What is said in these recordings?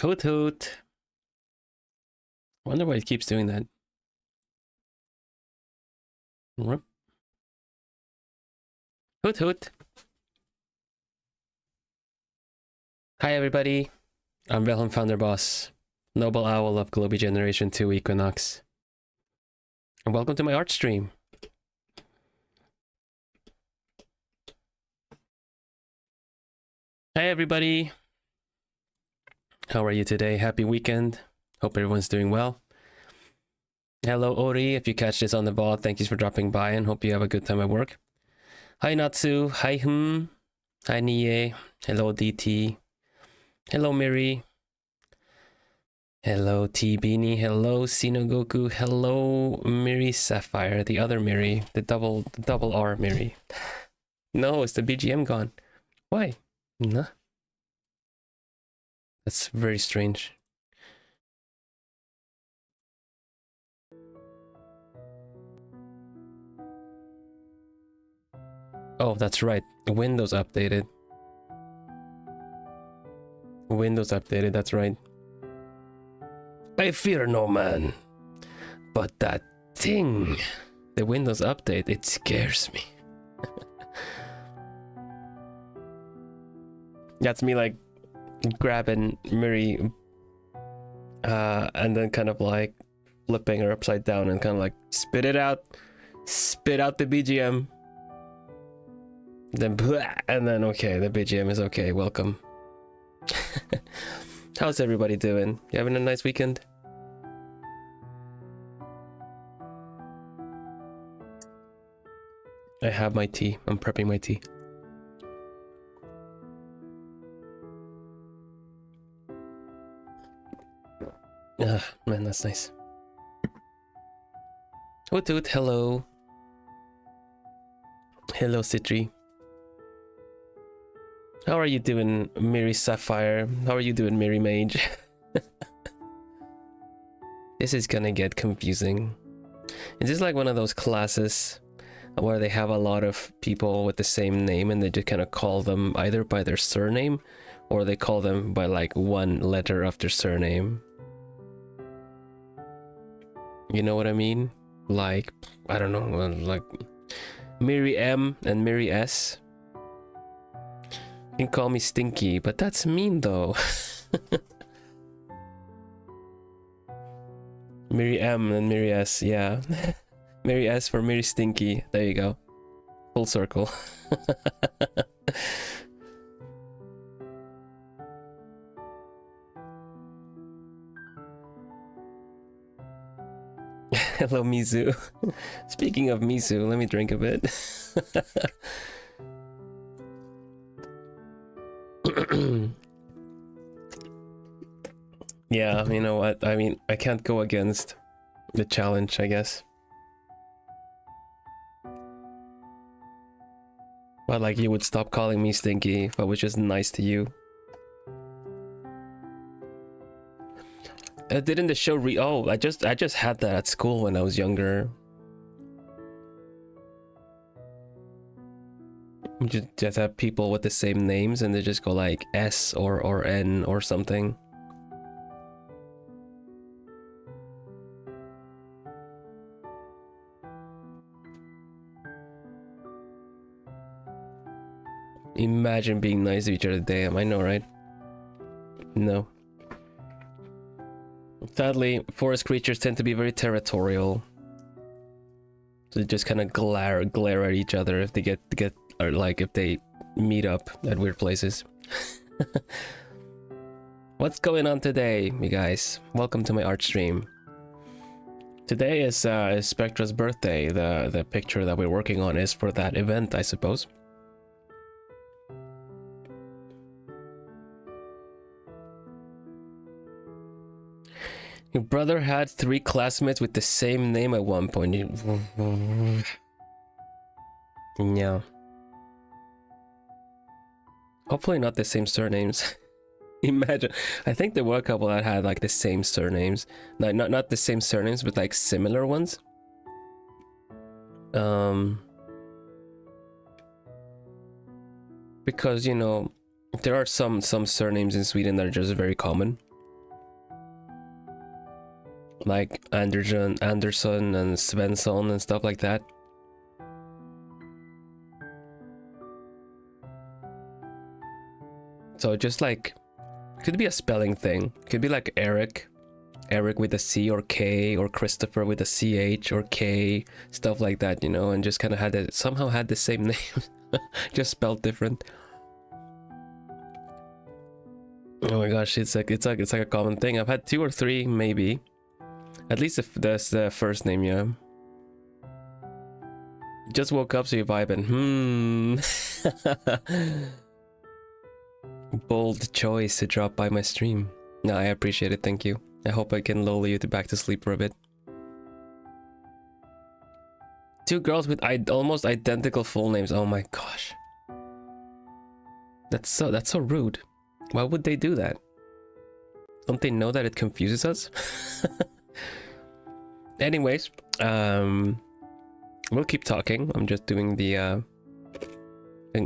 Hoot hoot. Wonder why it keeps doing that. Hoot hoot. Hi everybody. I'm Vilhelm Vanderbos, Noble Owl of Globie Generation 2 Equinnox. And welcome to my art stream. Hi everybody. How are you today? Happy weekend. Hope everyone's doing well. Hello Ori, if you catch this on the ball, thank you for dropping by and hope you have a good time at work. Hi Natsu, hi hi Nie, hello DT, hello Miri, hello T Beanie, hello Sinogoku, hello Miri Sapphire, the other Miri, the double R Miri. No, it's the BGM gone. Why? Nah. That's very strange. Oh, that's right. Windows updated. Windows updated, that's right. I fear no man. But that thing, the Windows update, it scares me. That's me like grabbing Miri and then kind of like flipping her upside down and kind of like spit it out. Spit out the BGM. Then blah, and then okay, the BGM is okay. Welcome. How's everybody doing? You having a nice weekend? I have my tea. I'm prepping my tea. Ah, man, that's nice. Hoot hoot, hello. Hello, Citri. How are you doing, Miri Sapphire? How are you doing, Miri Mage? This is gonna get confusing. Is this like one of those classes where they have a lot of people with the same name and they just kind of call them either by their surname or they call them by like one letter of their surname? You know what I mean? Like, I don't know, like Miri M and Miri S. You can call me Stinky, but that's mean though. Miri M and Miri S, yeah. Miri S for Miri Stinky. There you go. Full circle. Hello, Mizu. Speaking of Mizu, let me drink a bit. Yeah, you know what? I mean, I can't go against the challenge, I guess. But like, you would stop calling me Stinky if I was just nice to you. Didn't the show oh, I just had that at school when I was younger. You just have people with the same names and they just go like S or N or something. Imagine being nice to each other. Damn, I know, right? No. Sadly, forest creatures tend to be very territorial. So they just kind of glare at each other if they get or like if they meet up at weird places. What's going on today, you guys? Welcome to my art stream. Today is Spectra's birthday. The picture that we're working on is for that event, I suppose. Your brother had 3 classmates with the same name at one point. Yeah. Hopefully not the same surnames. Imagine. I think there were a couple that had like the same surnames. No, not the same surnames, but like similar ones. Because, you know, there are some surnames in Sweden that are just very common. like Anderson and Svensson and stuff like that. So just like, could be a spelling thing. Could be like Eric with a C or K, or Christopher with a CH or K, stuff like that, you know, and just kind of had it, somehow had the same name, just spelled different. Oh my gosh, it's like a common thing. I've had 2 or 3 maybe. At least if that's the first name, yeah. Just woke up, so you're vibing. Bold choice to drop by my stream. No, I appreciate it, thank you. I hope I can lull you back to sleep for a bit. 2 girls with almost identical full names. Oh my gosh. That's so rude. Why would they do that? Don't they know that it confuses us? Anyways, we'll keep talking. I'm just doing the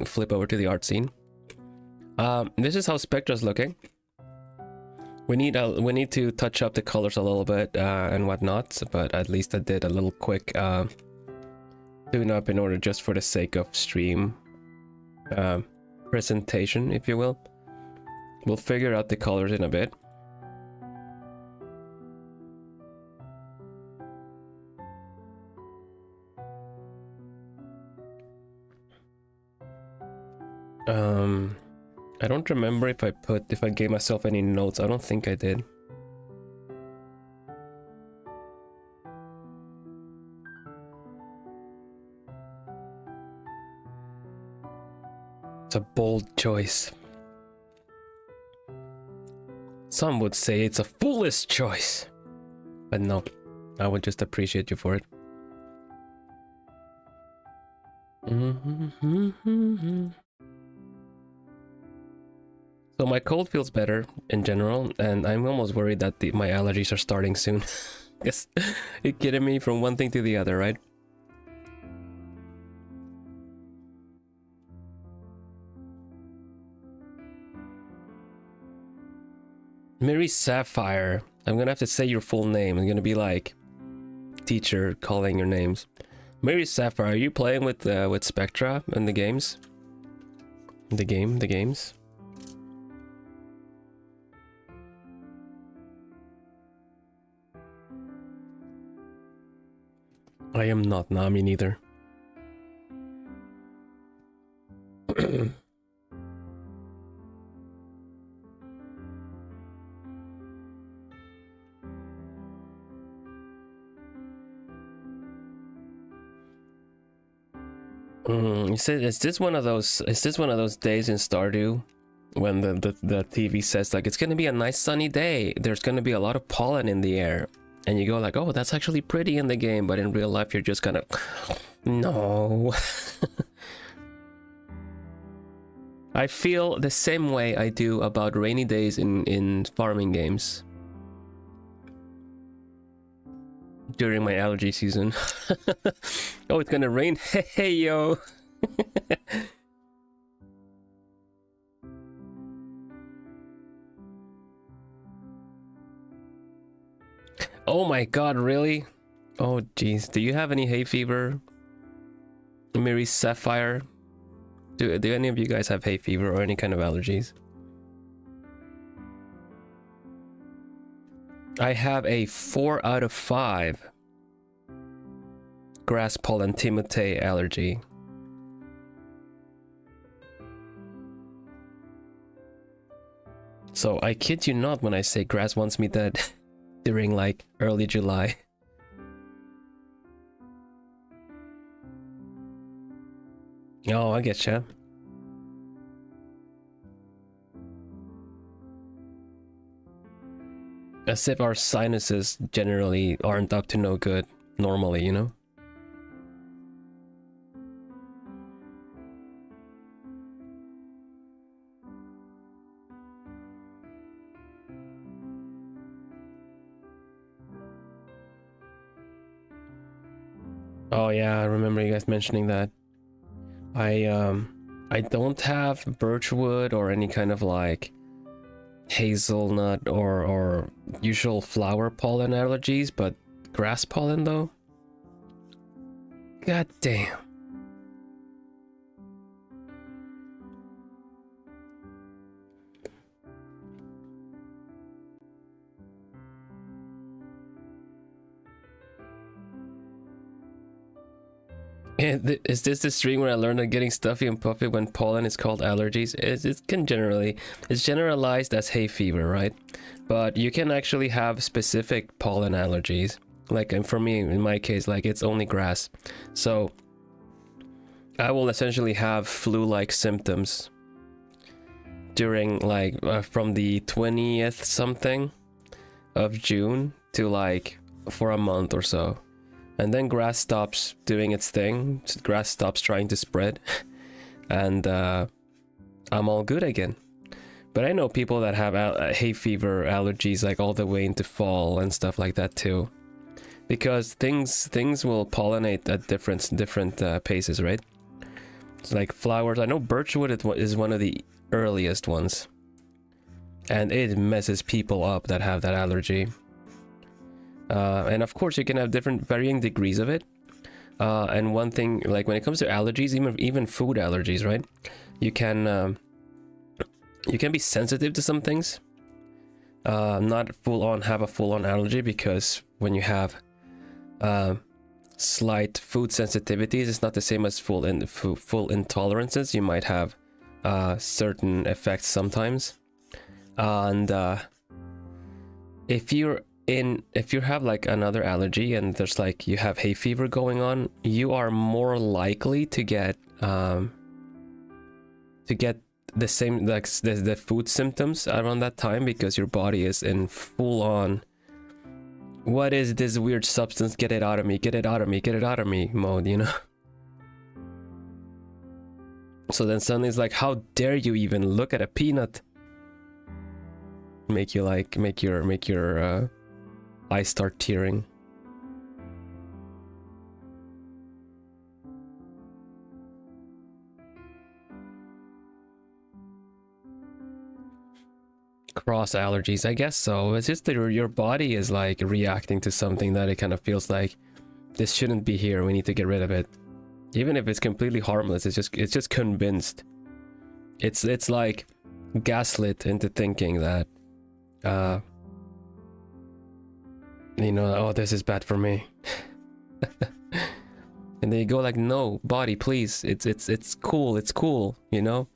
flip over to the art scene. This is how Spectra's looking. We need to touch up the colors a little bit and whatnot, but at least I did a little quick tune up in order, just for the sake of stream presentation, if you will. We'll figure out the colors in a bit. I don't remember if I gave myself any notes. I don't think I did. It's a bold choice. Some would say it's a foolish choice. But no, I would just appreciate you for it. So my cold feels better in general, and I'm almost worried that my allergies are starting soon. Yes, you're kidding me, from one thing to the other, right? Mary Sapphire. I'm gonna have to say your full name. I'm gonna be like teacher calling your names. Mary Sapphire, are you playing with Spectra in the games? The games? I am not. Nah, me neither. Is this one of those days in Stardew when the TV says like it's gonna be a nice sunny day, there's gonna be a lot of pollen in the air, and you go like, oh, that's actually pretty in the game, but in real life you're just gonna no. I feel the same way I do about rainy days in farming games during my allergy season. Oh, it's gonna rain. Hey yo. Oh my god, really? Oh jeez, do you have any hay fever? Mary Sapphire? Do any of you guys have hay fever or any kind of allergies? I have a 4 out of 5 grass pollen Timotei allergy. So I kid you not when I say grass wants me dead during like early July. Oh, I getcha. As if our sinuses generally aren't up to no good normally, you know? Oh yeah, I remember you guys mentioning that. I don't have birchwood or any kind of like hazelnut or usual flower pollen allergies, but grass pollen though? God damn. Is this the stream where I learned that getting stuffy and puffy when pollen is called allergies? It's generalized as hay fever, right? But you can actually have specific pollen allergies. Like for me, in my case, like it's only grass. So I will essentially have flu-like symptoms during like from the 20th something of June to like for a month or so. And then grass stops doing its thing. Grass stops trying to spread. And I'm all good again. But I know people that have hay fever allergies like all the way into fall and stuff like that too. Because things will pollinate at different paces, right? It's like flowers. I know birchwood is one of the earliest ones. And it messes people up that have that allergy. And of course you can have different varying degrees of it. And one thing, like when it comes to allergies, even food allergies, right? You can be sensitive to some things. Not have a full-on allergy, because when you have slight food sensitivities, it's not the same as full intolerances. You might have certain effects sometimes. And if you have like another allergy and there's like you have hay fever going on, you are more likely to get the same, like the food symptoms around that time, because your body is in full on what is this weird substance, get it out of me, get it out of me, get it out of me mode, you know. So then suddenly it's like, how dare you even look at a peanut? Make your eyes start tearing. Cross allergies, I guess so. It's just that your body is like reacting to something that it kind of feels like this shouldn't be here. We need to get rid of it, even if it's completely harmless. It's just convinced. It's like gaslit into thinking that, you know, oh, this is bad for me. And then you go like, no, body, please. It's cool. You know,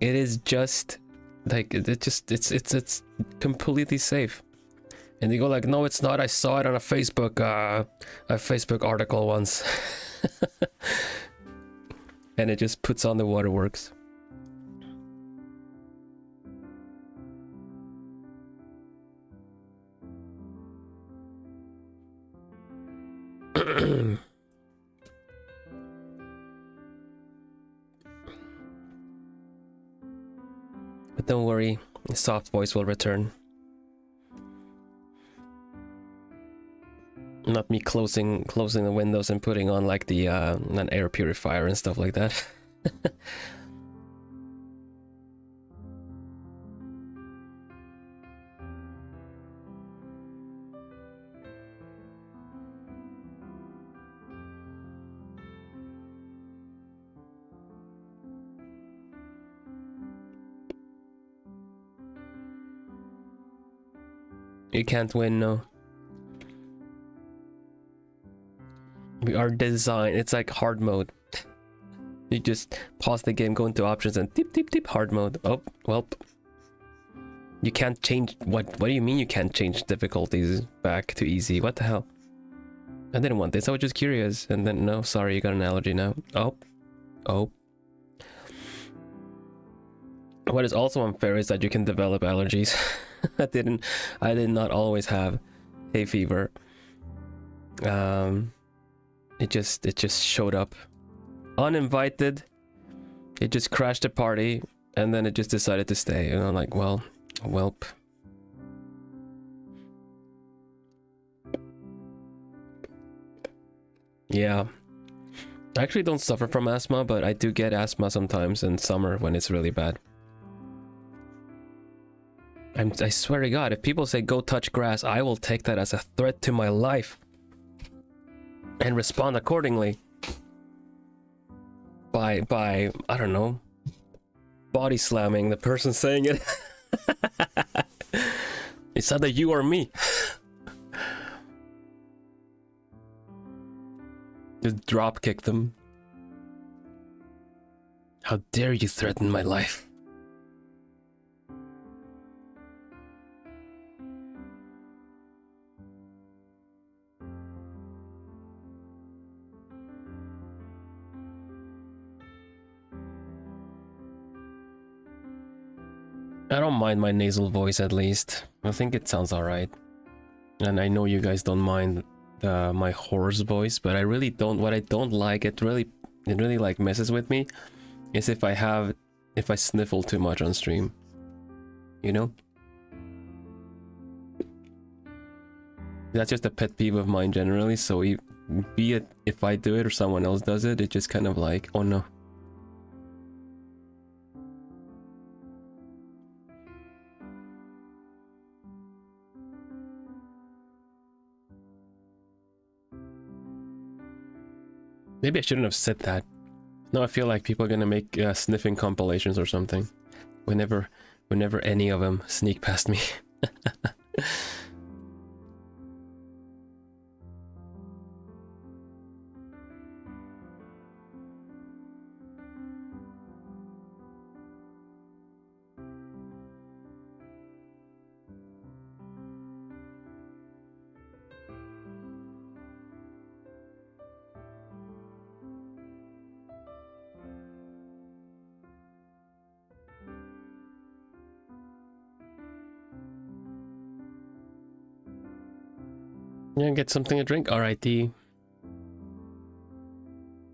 it is just. Like it's completely safe. And they go like, no, it's not. I saw it on a Facebook article once. And it just puts on the waterworks. But don't worry, the soft voice will return. Not me closing the windows and putting on like the an air purifier and stuff like that. You can't win, no. We are designed, it's like hard mode. You just pause the game, go into options and tip, hard mode. Oh, well. You can't change, what do you mean you can't change difficulties back to easy? What the hell? I didn't want this, I was just curious. And then, no, sorry, you got an allergy now. Oh. What is also unfair is that you can develop allergies. I did not always have hay fever. It just showed up uninvited. It just crashed the party and then it just decided to stay. And I'm like, well, welp. Yeah. I actually don't suffer from asthma, but I do get asthma sometimes in summer when it's really bad. I swear to God, if people say go touch grass, I will take that as a threat to my life and respond accordingly by I don't know, body slamming the person saying it. It's either you or me. Just drop kick them. How dare you threaten my life? I don't mind my nasal voice, at least. I think it sounds alright. And I know you guys don't mind my hoarse voice, but I really don't. What I don't like, it really like messes with me, is if I sniffle too much on stream. You know? That's just a pet peeve of mine generally, so be it if I do it or someone else does it, it just kind of like, oh no. Maybe I shouldn't have said that. Now I feel like people are gonna make sniffing compilations or something. Whenever any of them sneak past me. Yeah, get something to drink. Alrighty.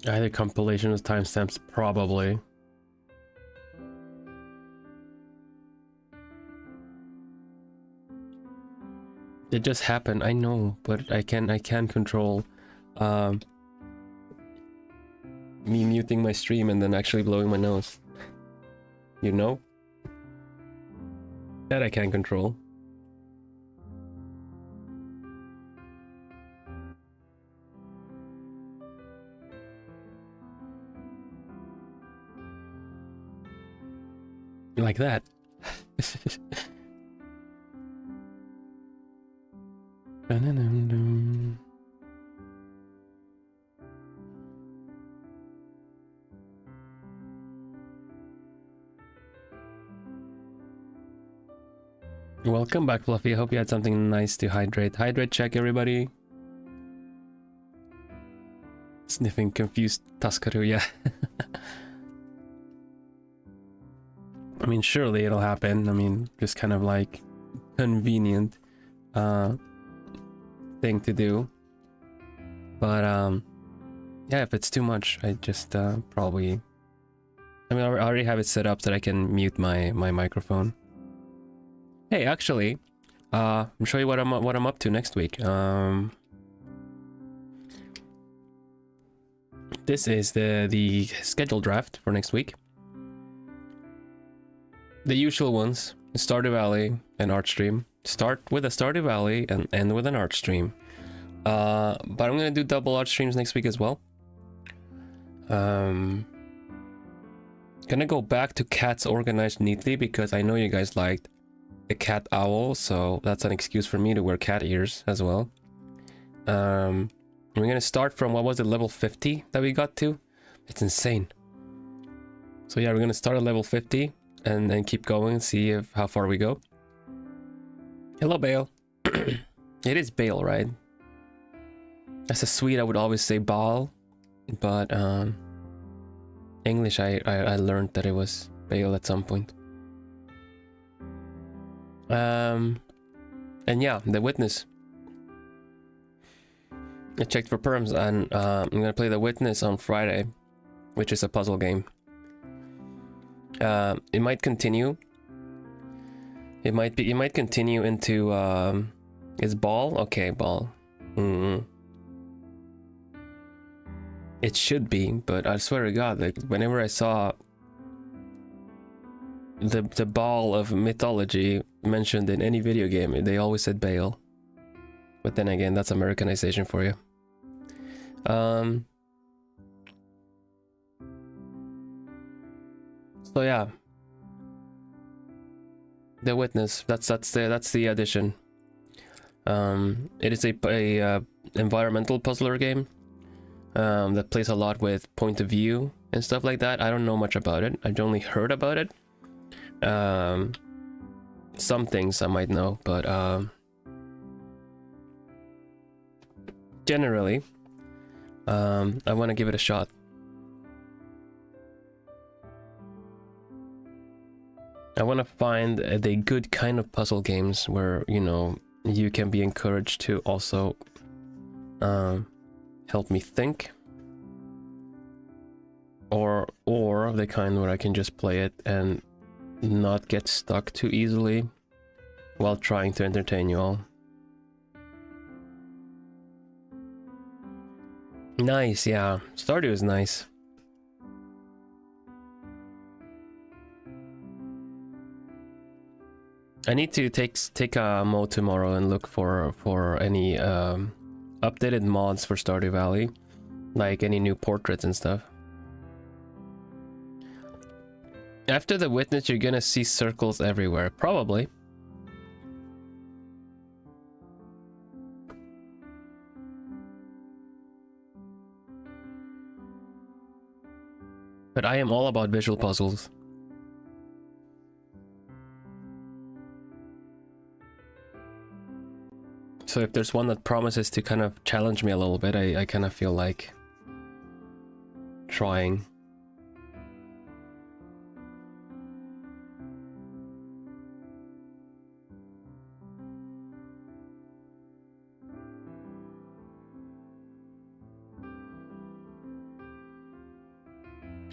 Either compilation with timestamps, probably. It just happened, I know, but I can't control me muting my stream and then actually blowing my nose. You know? That I can't control. Like that. Welcome back, Fluffy. I hope you had something nice to hydrate. Hydrate check, everybody. Sniffing confused Tuskaru, yeah. I mean, surely it'll happen. I mean, just kind of like convenient thing to do. But yeah, if it's too much, I just probably. I mean, I already have it set up that I can mute my microphone. Hey, actually, I'll show you what I'm up to next week. This is the schedule draft for next week. The usual ones: Stardew Valley and art stream. Start with a Stardew Valley and end with an art stream. But I'm gonna do double art streams next week as well. Gonna go back to cats organized neatly because I know you guys liked the cat owl, so that's an excuse for me to wear cat ears as well. We're gonna start from, what was it, level 50 that we got to? It's insane. So yeah, we're gonna start at level 50 and then keep going and see how far we go. Hello, Bale. It is Bale, right? As a Swede, I would always say Baal, but English, I learned that it was Bale at some point. And yeah, The Witness. I checked for perms, and I'm gonna play The Witness on Friday, which is a puzzle game. It might continue. It might continue into is Ball? Okay, Ball. It should be, but I swear to God, like whenever I saw the ball of mythology mentioned in any video game, they always said Baal. But then again, that's Americanization for you. So yeah, The Witness. That's the addition. It is a environmental puzzler game that plays a lot with point of view and stuff like that. I don't know much about it. I've only heard about it. Some things I might know, but generally, I want to give it a shot. I want to find the good kind of puzzle games where, you know, you can be encouraged to also help me think, or the kind where I can just play it and not get stuck too easily while trying to entertain you all. Nice, yeah. Stardew is nice. I need to take a mode tomorrow and look for any updated mods for Stardew Valley, like any new portraits and stuff. After The Witness, you're gonna see circles everywhere, probably. But I am all about visual puzzles. So if there's one that promises to kind of challenge me a little bit, I kind of feel like trying.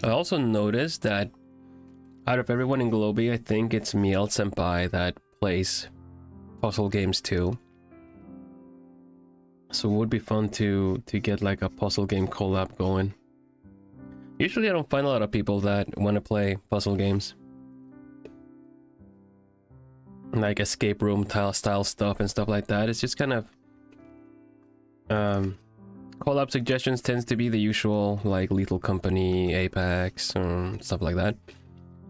I also noticed that out of everyone in Globie, I think it's Miel Senpai that plays puzzle games too. So it would be fun to get like a puzzle game collab going. Usually I don't find a lot of people that want to play puzzle games. Like escape room style stuff and stuff like that. It's just kind of... collab suggestions tends to be the usual, like Lethal Company, Apex, stuff like that.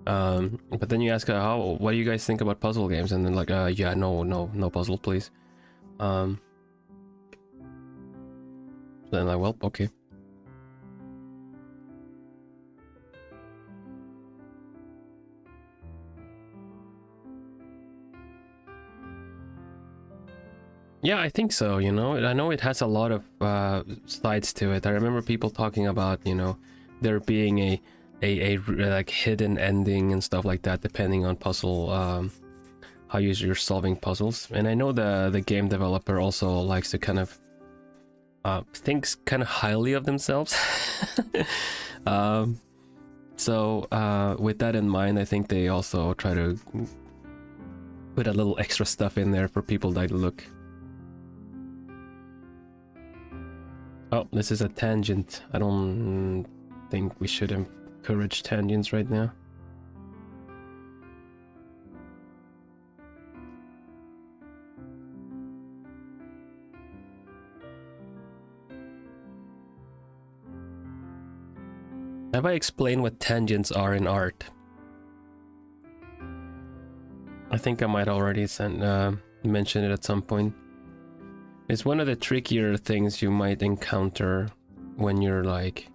But then you ask what do you guys think about puzzle games? And then like, yeah, no puzzle, please. Then like, well, okay. Yeah, I think so, you know. I know it has a lot of sides to it. I remember people talking about, you know, there being a like hidden ending and stuff like that, depending on puzzle, how you're solving puzzles. And I know the game developer also likes to kind of thinks kind of highly of themselves. So with that in mind, I think they also try to put a little extra stuff in there for people that look. Oh, this is a tangent. I don't think we should encourage tangents right now. Have I explained what tangents are in art? I think I might already mention it at some point. It's one of the trickier things you might encounter when you're like,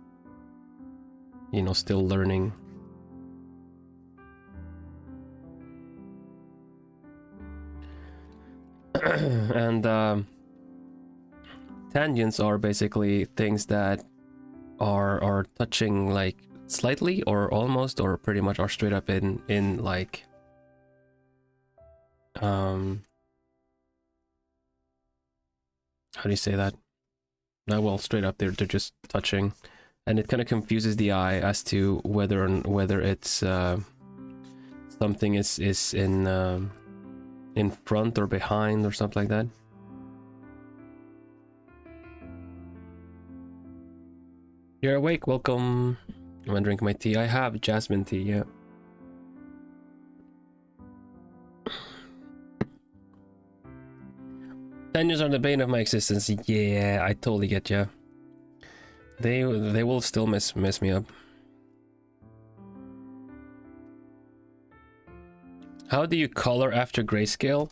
you know, still learning. And tangents are basically things that are touching like slightly or almost or pretty much are straight up in like how do you say that? Well, straight up they're just touching, and it kind of confuses the eye as to whether it's something is in front or behind or something like that. You're awake, welcome. I'm gonna drink my tea. I have jasmine tea, yeah. are the bane of my existence. Yeah, I totally get you. They will still mess me up. How do you color after grayscale?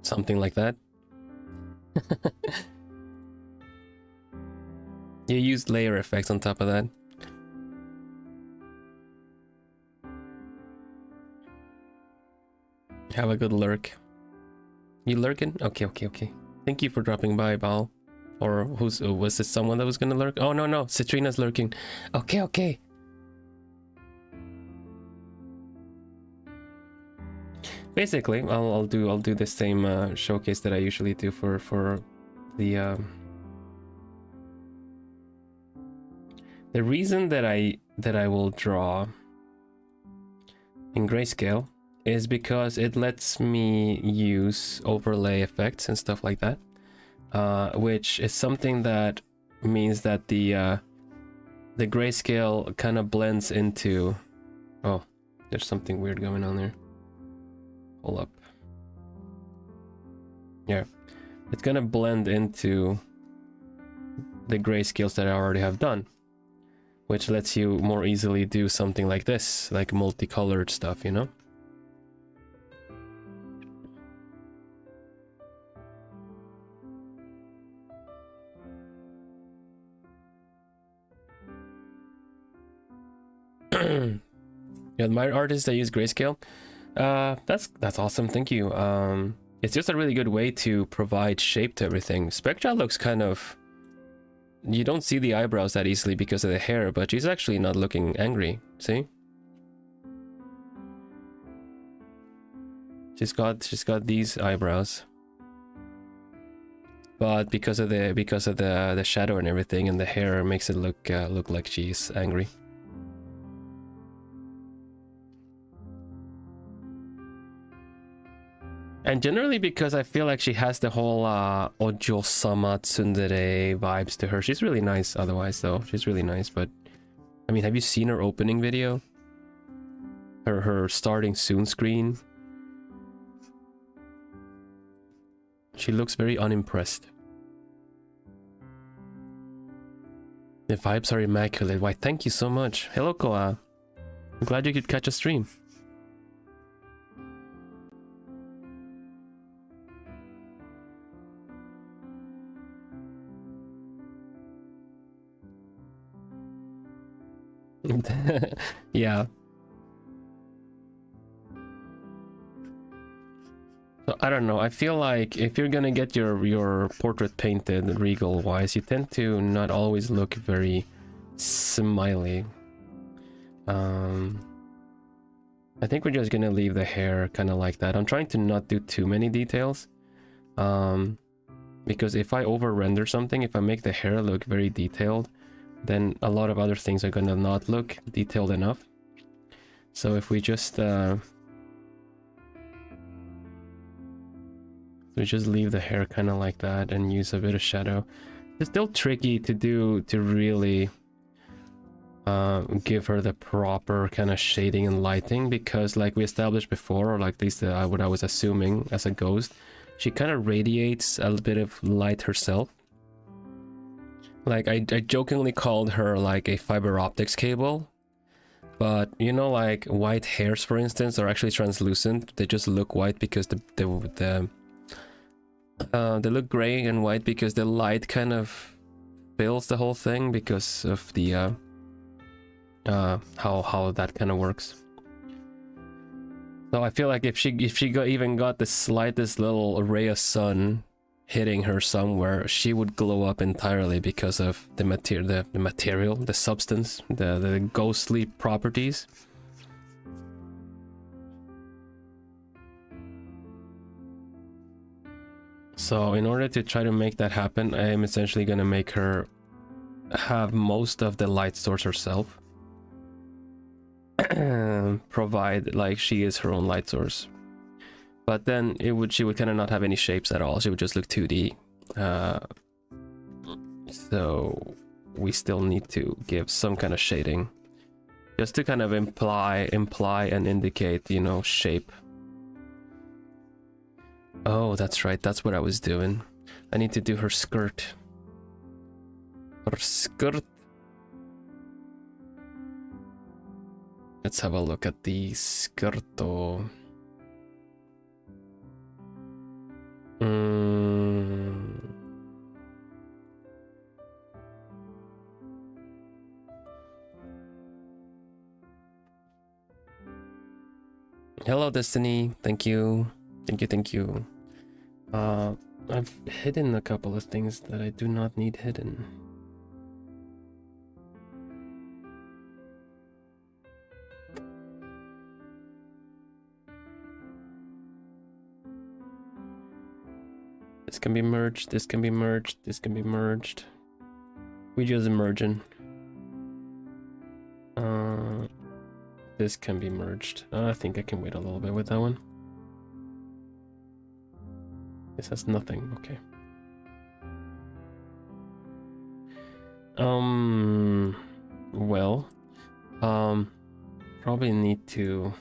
Something like that. You used layer effects on top of that. Have a good lurk. You lurking? Okay, okay, okay. Thank you for dropping by, Bal. Or was this someone that was gonna lurk? Oh no, no, Citrina's lurking. Okay, okay. Basically, I'll do the same showcase that I usually do for the reason that I will draw in grayscale is because it lets me use overlay effects and stuff like that, which is something that means that the grayscale kind of blends into. Oh, there's something weird going on there. Hold up. Yeah, it's gonna blend into the grayscales that I already have done, which lets you more easily do something like this, like multicolored stuff, you know? You admire artists that use grayscale? That's awesome, thank you. It's just a really good way to provide shape to everything. Spectra looks kind of... You don't see the eyebrows that easily because of the hair, but she's actually not looking angry, see? She's got these eyebrows. But because of the shadow and everything and the hair makes it look like she's angry. And generally because I feel like she has the whole Ojo-sama tsundere vibes to her. She's really nice otherwise though. She's really nice, but I mean, have you seen her opening video? Her starting soon screen? She looks very unimpressed. The vibes are immaculate. Why, thank you so much. Hello, Koa. I'm glad you could catch a stream. Yeah. So, I don't know. I feel like if you're gonna get your portrait painted regal wise, you tend to not always look very smiley. I think we're just gonna leave the hair kind of like that. I'm trying to not do too many details. Because if I over render something, if I make the hair look very detailed, then a lot of other things are gonna not look detailed enough. So if we just leave the hair kind of like that and use a bit of shadow. It's still tricky to do to really give her the proper kind of shading and lighting, because like we established before, or like at least what I was assuming as a ghost, she kind of radiates a bit of light herself. Like I jokingly called her like a fiber optics cable, but you know, like white hairs for instance are actually translucent. They just look white because they look gray and white because the light kind of fills the whole thing because of the how that kind of works. So I feel like if she even got the slightest little ray of sun hitting her somewhere, she would glow up entirely because of the material, the substance, the ghostly properties. So in order to try to make that happen, I am essentially going to make her have most of the light source herself. Provide like she is her own light source. But then she would kind of not have any shapes at all. She would just look 2D. So we still need to give some kind of shading. Just to kind of imply and indicate, you know, shape. Oh, that's right. That's what I was doing. I need to do her skirt. Her skirt. Let's have a look at the skirto. Hello, Destiny. Thank you. Thank you, thank you. I've hidden a couple of things that I do not need hidden. This can be merged, this can be merged, this can be merged. We just merging. This can be merged. I think I can wait a little bit with that one. This has nothing, okay. Well, probably need to...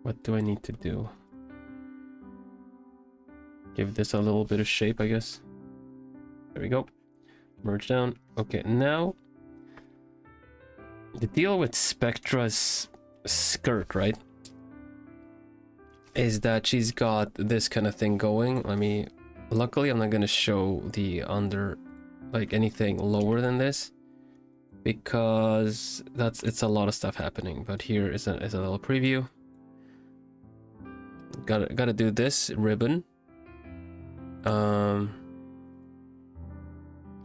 What do I need to do? Give this a little bit of shape, I guess. There we go. Merge down. Okay, now the deal with Spectra's skirt, right, is that she's got this kind of thing going. Luckily I'm not gonna show the under, like, anything lower than this, because it's a lot of stuff happening. But here is a little preview. Gotta do this ribbon.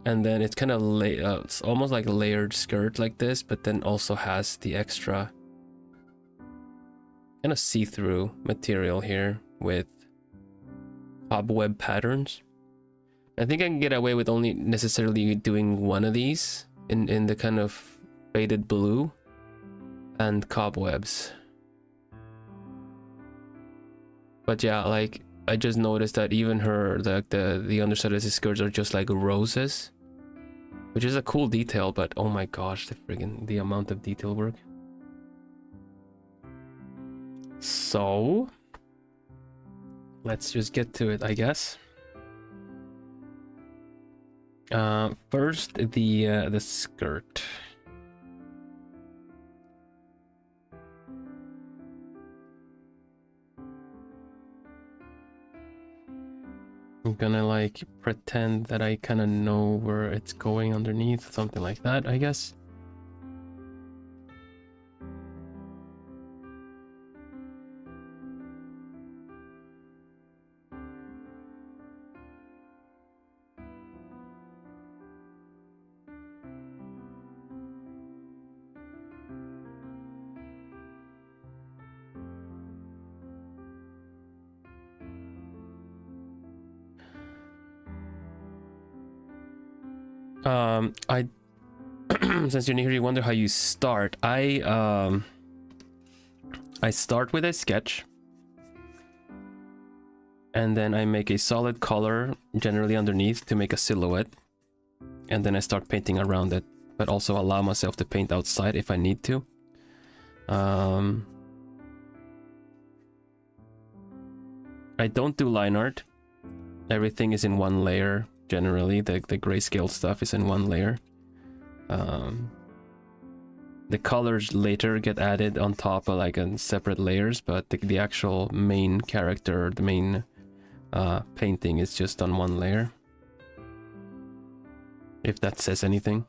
And then it's kind of it's almost like a layered skirt like this, but then also has the extra kind of see-through material here with cobweb patterns. I think I can get away with only necessarily doing one of these in the kind of faded blue and cobwebs. But yeah, like, I just noticed that even her, the underside of the skirts are just like roses, which is a cool detail, but oh my gosh, the amount of detail work. So let's just get to it, I guess. First, the skirt. I'm gonna like pretend that I kind of know where it's going underneath, something like that, I guess. I since you're here, you wonder how you start. I start with a sketch, and then I make a solid color generally underneath to make a silhouette, and then I start painting around it, but also allow myself to paint outside if I need to. I don't do line art. Everything is in one layer. Generally, the grayscale stuff is in one layer. The colors later get added on top of like in separate layers, but the actual main character, the main painting is just on one layer. If that says anything.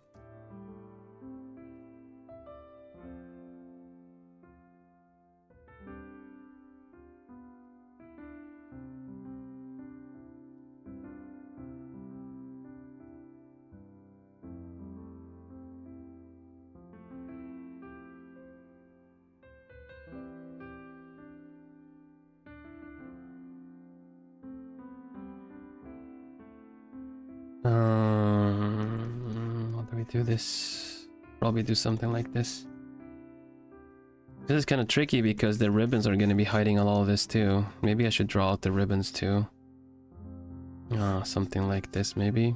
How do we do this? Probably do something like this. This is kind of tricky because the ribbons are going to be hiding all of this too. Maybe I should draw out the ribbons too. Something like this maybe.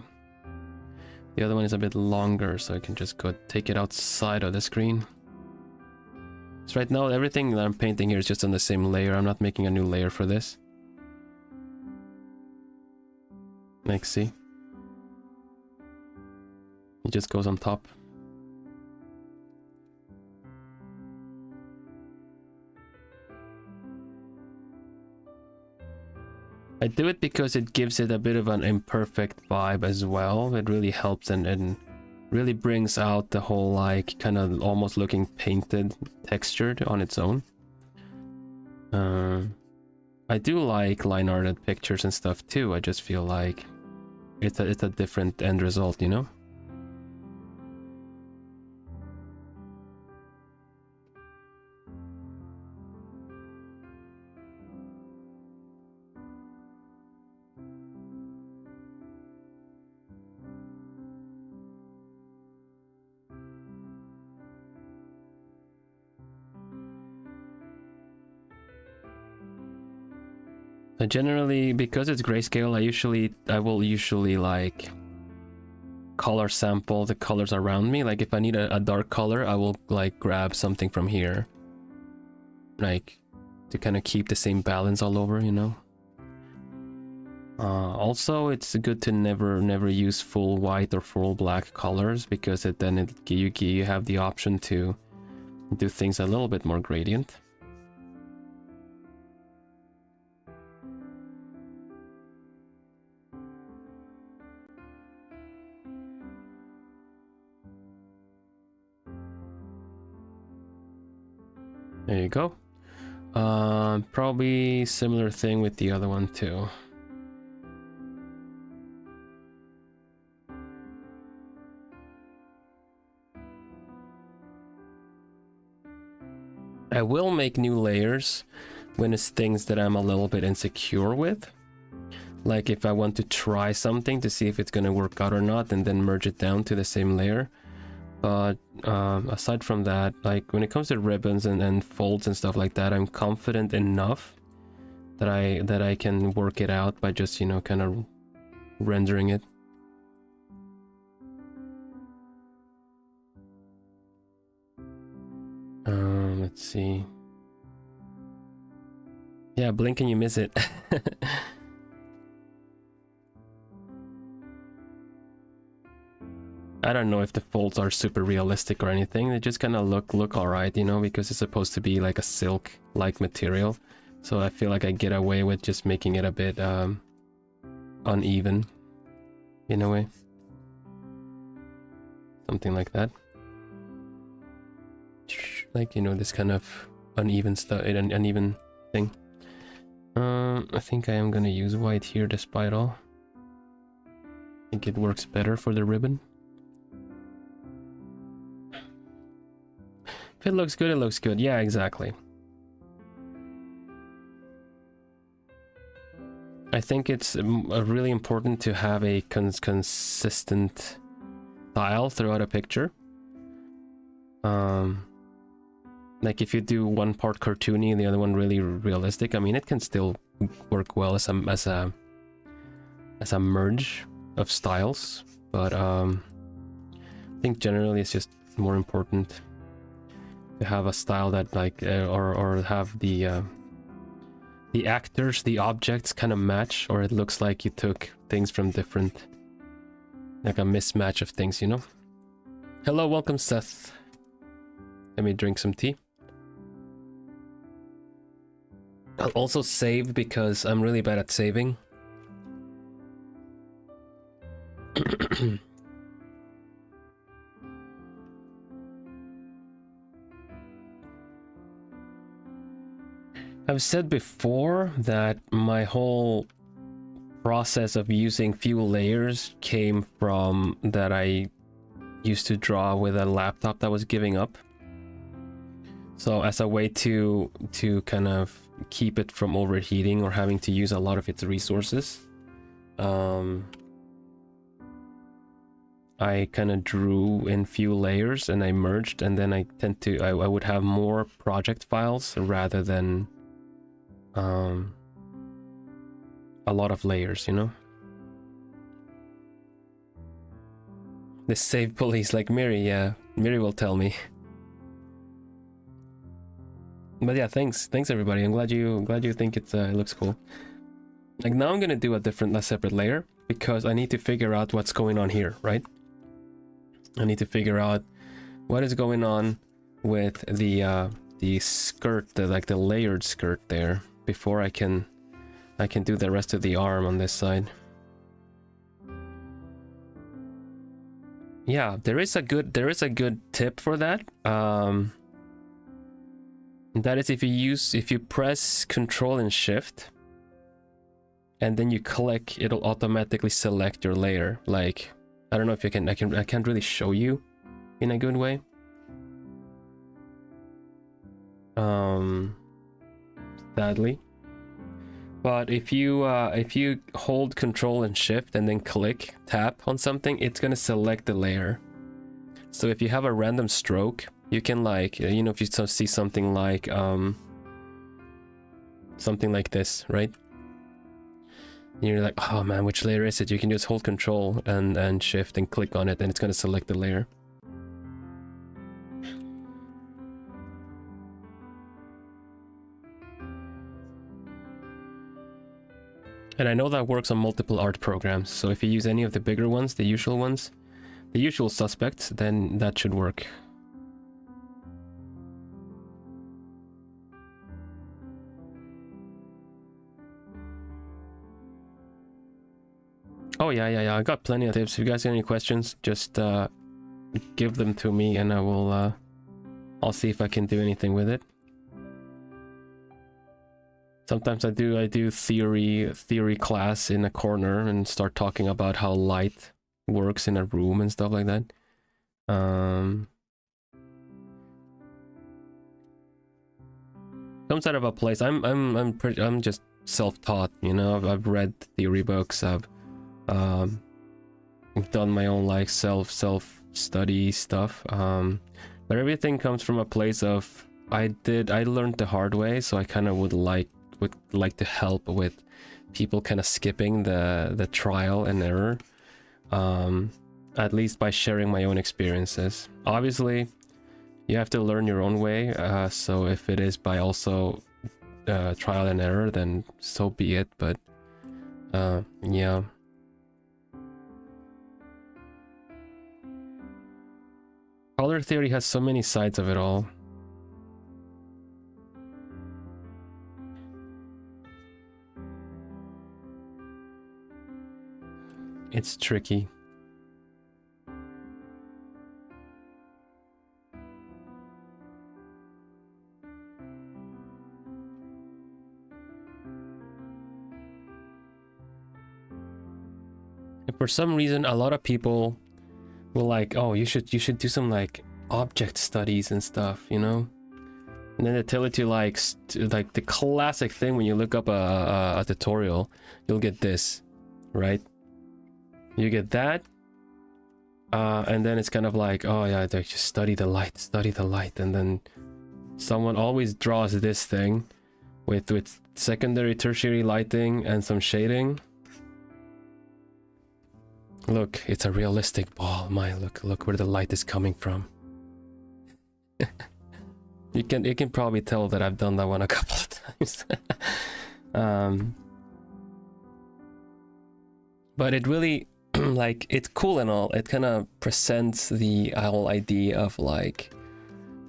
The other one is a bit longer, so I can just go take it outside of the screen. So right now everything that I'm painting here is just on the same layer. I'm not making a new layer for this. Like, see? It just goes on top. I do it because it gives it a bit of an imperfect vibe as well. It really helps and really brings out the whole, like, kind of almost looking painted textured on its own. I do like line arted pictures and stuff too. I just feel like it's a different end result, you know? Generally, because it's grayscale, I will usually like color sample the colors around me. Like if I need a dark color, I will like grab something from here, like to kind of keep the same balance all over, you know. Also, it's good to never use full white or full black colors, because you have the option to do things a little bit more gradient. There you go. Probably similar thing with the other one too. I will make new layers when it's things that I'm a little bit insecure with. Like if I want to try something to see if it's gonna work out or not, and then merge it down to the same layer. But aside from that, like when it comes to ribbons and folds and stuff like that, I'm confident enough that I can work it out by just, you know, kind of rendering it. Let's see. Yeah, blink and you miss it. I don't know if the folds are super realistic or anything. They just kind of look alright, you know, because it's supposed to be like a silk-like material. So I feel like I get away with just making it a bit uneven, in a way. Something like that. Like, you know, this kind of uneven stuff, an uneven thing. I think I am gonna use white here despite all. I think it works better for the ribbon. If it looks good, it looks good. Yeah, exactly. I think it's really important to have a consistent style throughout a picture. Like if you do one part cartoony and the other one really realistic, I mean, it can still work well as a merge of styles, but I think generally it's just more important to have a style that like or have the actors, the objects kind of match, or it looks like you took things from different, like a mismatch of things, you know. Hello, welcome Seth. Let me drink some tea. I'll also save because I'm really bad at saving. I've said before that my whole process of using few layers came from that I used to draw with a laptop that was giving up. So as a way to kind of keep it from overheating or having to use a lot of its resources, I kind of drew in few layers and I merged, and then I would have more project files rather than a lot of layers, you know. The save police, like Miri, yeah. Miri will tell me. But yeah, thanks everybody. I'm glad you think it looks cool. Like now I'm gonna do a separate layer because I need to figure out what's going on here, right? I need to figure out what is going on with the skirt, like the layered skirt there, before I can do the rest of the arm on this side. Yeah, there is a good tip for that. That is if you press Control and Shift and then you click, it'll automatically select your layer. Like, I don't know if I can't really show you in a good way. Sadly. But if you hold Control and Shift and then tap on something, it's gonna select the layer. So if you have a random stroke, you can, like, you know, if you see something like this, right? And you're like, oh man, which layer is it? You can just hold Control and Shift and click on it, and it's gonna select the layer. And I know that works on multiple art programs, so if you use any of the bigger ones, the usual suspects, then that should work. Oh yeah, I got plenty of tips. If you guys have any questions, just give them to me and I will I'll see if I can do anything with it. Sometimes I do theory class in a corner and start talking about how light works in a room and stuff like that. Comes out of a place. I'm just self-taught, you know. I've read theory books. I've done my own like self-study stuff. But everything comes from a place of I learned the hard way, so I kind of would like to help with people kind of skipping the trial and error, at least by sharing my own experiences. Obviously you have to learn your own way, so if it is by also trial and error, then so be it. But yeah, color theory has so many sides of it all. It's tricky. And for some reason, a lot of people will like, oh, you should do some like object studies and stuff, you know? And then they tell you to like the classic thing when you look up a tutorial, you'll get this, right? You get that, and then it's kind of like, oh yeah, just study the light, and then someone always draws this thing with secondary, tertiary lighting and some shading. Look, it's a realistic ball. Look where the light is coming from. You can probably tell that I've done that one a couple of times. But it really, like, it's cool and all. It kind of presents the whole idea of like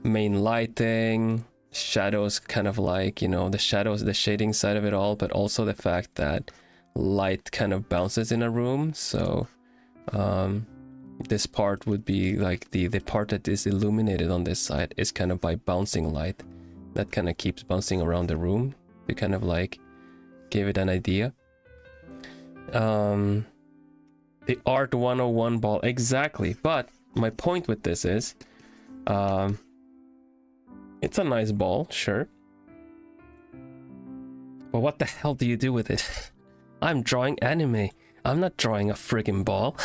main lighting, shadows, kind of like, you know, the shadows, the shading side of it all, but also the fact that light kind of bounces in a room. So this part would be like the part that is illuminated on this side is kind of by bouncing light that kind of keeps bouncing around the room to kind of like give it an idea. The art 101 ball, exactly. But my point with this is it's a nice ball, sure, but what the hell do you do with it? I'm drawing anime. I'm not drawing a friggin' ball.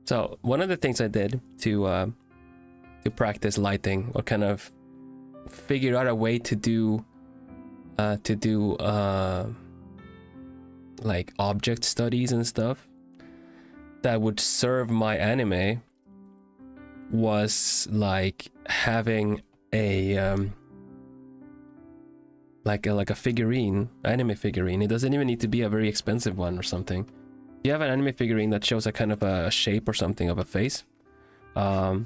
So one of the things I did to practice lighting, or kind of figure out a way to do like object studies and stuff, that would serve my anime was like having a like a figurine, anime figurine. It doesn't even need to be a very expensive one or something. You have an anime figurine that shows a kind of a shape or something of a face. I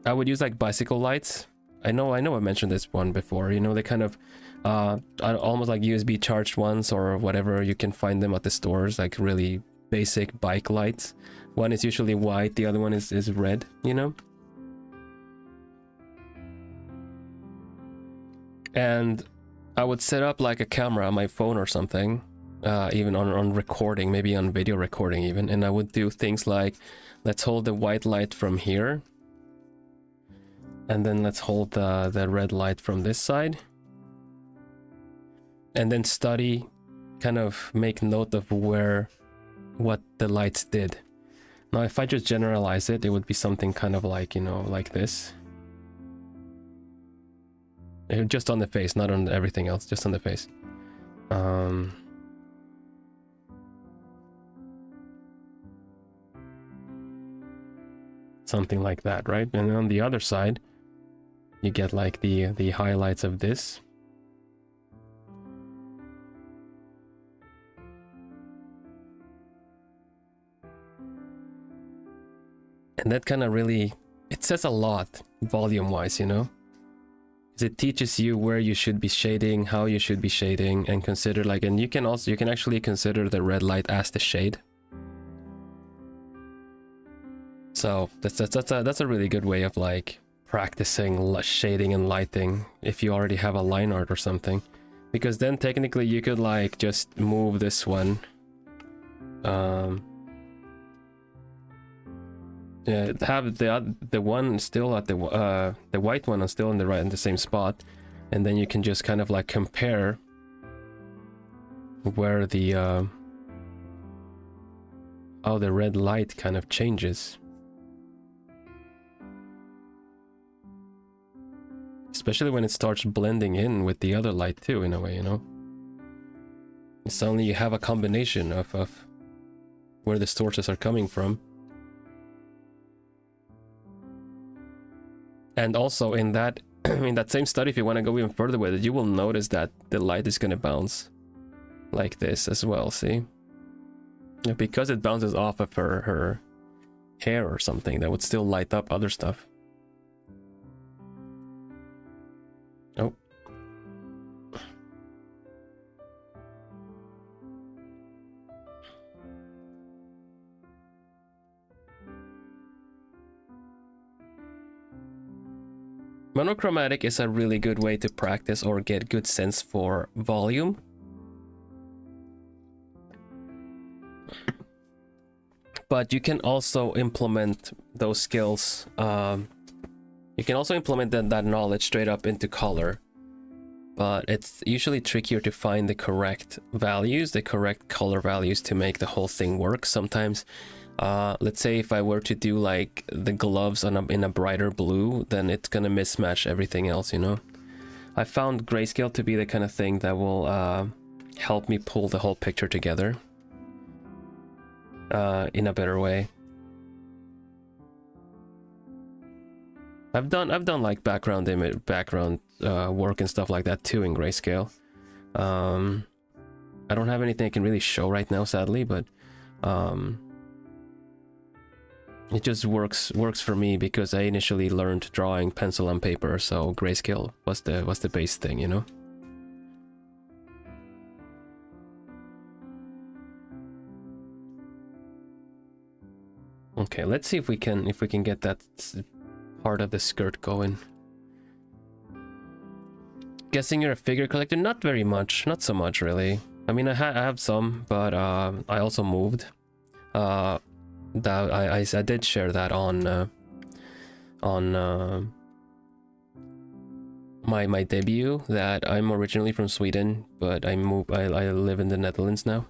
would use like bicycle lights. I know I mentioned this one before. You know, they kind of almost like USB charged ones or whatever. You can find them at the stores, like really basic bike lights. One is usually white, the other one is red, you know. And I would set up like a camera on my phone or something, even on recording, maybe on video recording even, and I would do things like, let's hold the white light from here, and then let's hold the red light from this side, and then study, kind of make note of what the lights did. Now if I just generalize it, it would be something kind of like, you know, like this. Just on the face, not on everything else, just on the face. Something like that, right? And on the other side, you get like the highlights of this. And that kind of really, it says a lot volume-wise, you know? It teaches you where you should be shading, how you should be shading, and consider like, and you can actually consider the red light as the shade. So that's a really good way of like practicing shading and lighting if you already have a line art or something, because then technically you could like just move this one. Yeah, have the one still at the white one is still in the same spot, and then you can just kind of like compare where the how the red light kind of changes, especially when it starts blending in with the other light too, in a way, you know. Suddenly you have a combination of where the sources are coming from. And also in that in that same study, if you want to go even further with it, you will notice that the light is going to bounce like this as well, see? Yeah, because it bounces off of her hair or something, that would still light up other stuff. Oh. Monochromatic is a really good way to practice or get good sense for volume. But you can also implement those skills. You can also implement that knowledge straight up into color. But it's usually trickier to find the correct values, the correct color values to make the whole thing work. Sometimes let's say if I were to do like the gloves in a brighter blue, then it's gonna mismatch everything else, you know. I found grayscale to be the kind of thing that will help me pull the whole picture together in a better way. I've done like background image, work and stuff like that too in grayscale. I don't have anything I can really show right now, sadly, but it just works for me because I initially learned drawing pencil and paper, so grayscale was the base thing, you know. Okay, let's see if we can get that part of the skirt going. Guessing you're a figure collector? Not very much, not so much really. I mean, I have some, but I also moved. That I did share that on my debut, that I'm originally from Sweden, but I live in the Netherlands now.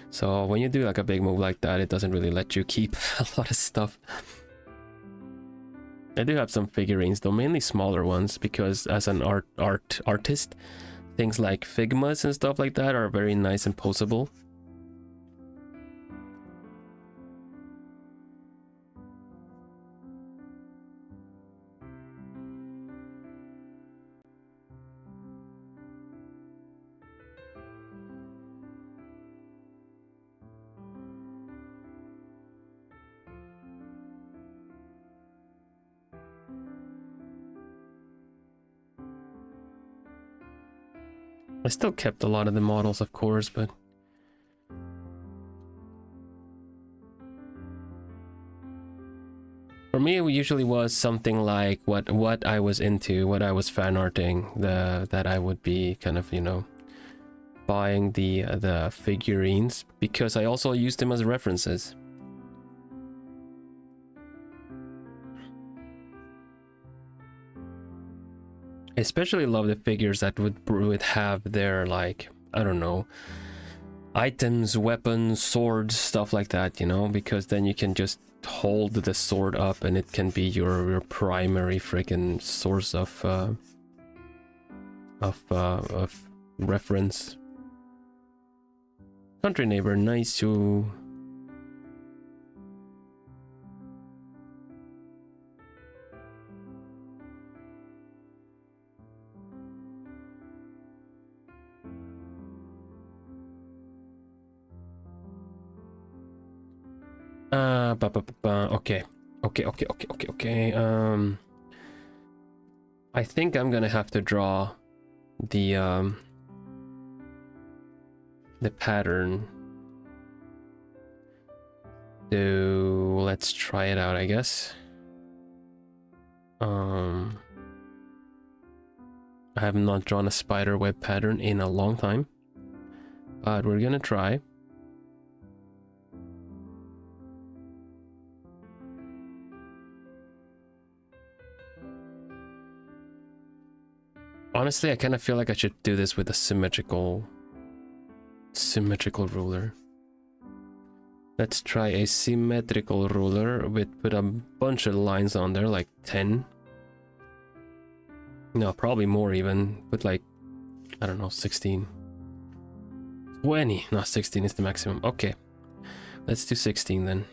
So when you do like a big move like that, it doesn't really let you keep a lot of stuff. I do have some figurines though, mainly smaller ones, because as an artist, things like Figmas and stuff like that are very nice and posable. I still kept a lot of the models, of course, but for me, it usually was something like what I was into, what I was fan arting, that I would be kind of, you know, buying the figurines, because I also used them as references. I especially love the figures that would have their, like, I don't know, items, weapons, swords, stuff like that, you know, because then you can just hold the sword up and it can be your primary freaking source of reference. Country neighbor, nice to... Okay. Okay. I think I'm gonna have to draw the pattern. So let's try it out, I guess. I have not drawn a spider web pattern in a long time, but we're gonna try. Honestly, I kind of feel like I should do this with a symmetrical ruler. Let's try a symmetrical ruler with put a bunch of lines on there, like 10. No, probably more even. Put like, I don't know, 16. 20. No, 16 is the maximum. Okay. Let's do 16 then.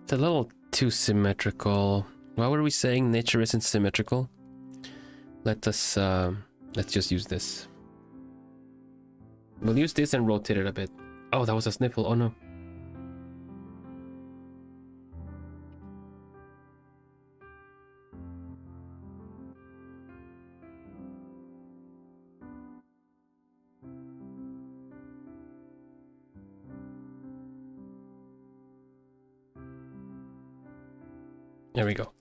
It's a little too symmetrical. Why were we saying nature isn't symmetrical? Let's just use this. We'll use this and rotate it a bit. Oh, that was a sniffle. Oh no. There we go.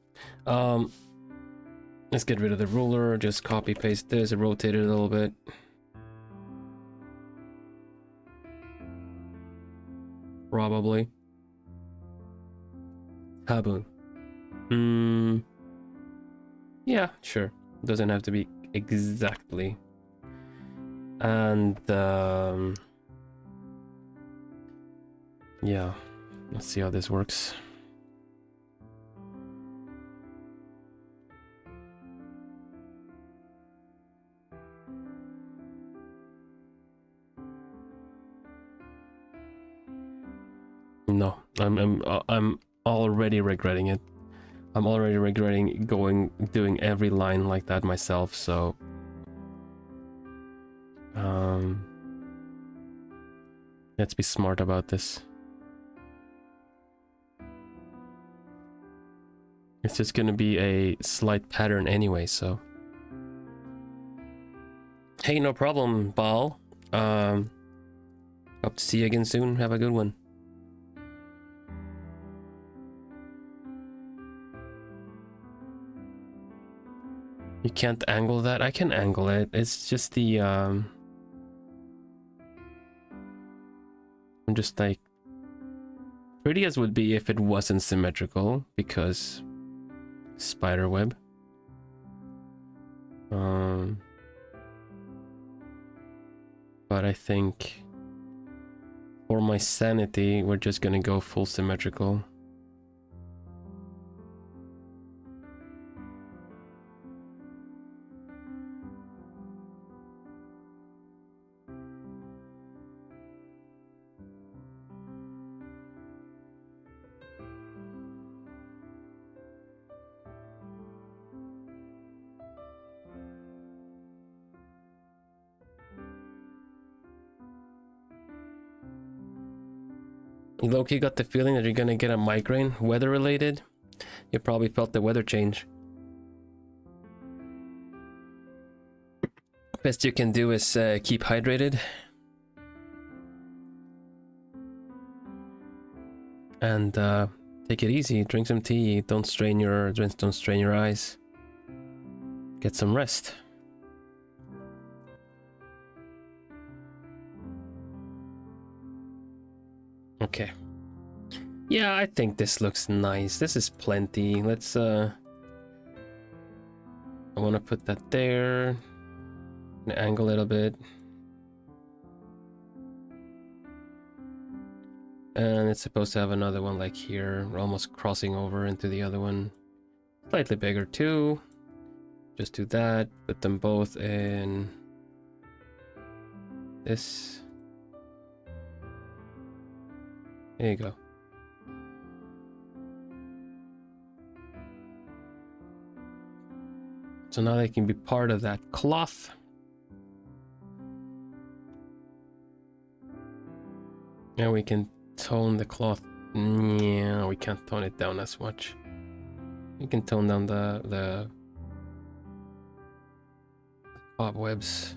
Let's get rid of the ruler. Just copy paste this and rotate it a little bit. Probably. Haboon. Yeah, sure. Doesn't have to be exactly. And yeah, let's see how this works. No, I'm already regretting it. I'm already regretting doing every line like that myself, so let's be smart about this. It's just gonna be a slight pattern anyway, so hey, no problem, Bal. Hope to see you again soon. Have a good one. You can't angle that? I can angle it. It's just the I'm just like, pretty as would be if it wasn't symmetrical, because spider web. But I think for my sanity, we're just gonna go full symmetrical. Loki got the feeling that you're gonna get a migraine, weather related. You probably felt the weather change. Best you can do is keep hydrated. And take it easy, drink some tea, don't strain your eyes. Get some rest. Okay. Yeah, I think this looks nice. This is plenty. Let's I want to put that there. Angle it a bit. And it's supposed to have another one like here, almost crossing over into the other one. Slightly bigger too. Just do that, put them both in this. There you go. So now they can be part of that cloth. And we can tone the cloth. Yeah, we can't tone it down as much. We can tone down the cobwebs.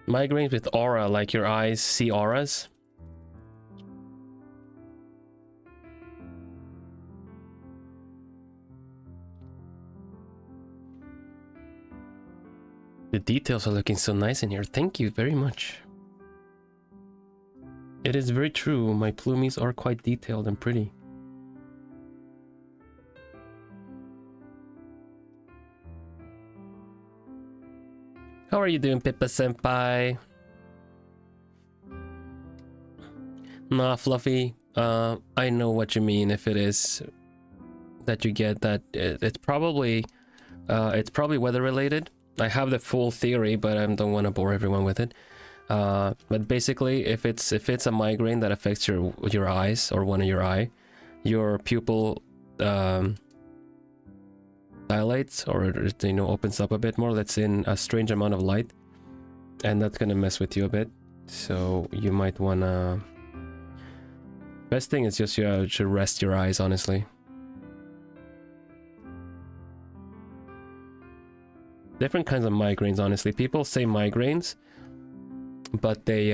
Migraines with aura, like your eyes see auras. The details are looking so nice in here. Thank you very much. It is very true. My plumies are quite detailed and pretty. How are you doing, Pippa senpai? Nah, Fluffy. I know what you mean. If it is that you get that, it's probably weather related. I have the full theory, but I don't want to bore everyone with it. But basically, if it's a migraine that affects your eyes or one of your eye, your pupil dilates, or opens up a bit more. That's in a strange amount of light, and that's gonna mess with you a bit. So you might wanna. Best thing is just you should rest your eyes, honestly. Different kinds of migraines, honestly. People say migraines, but they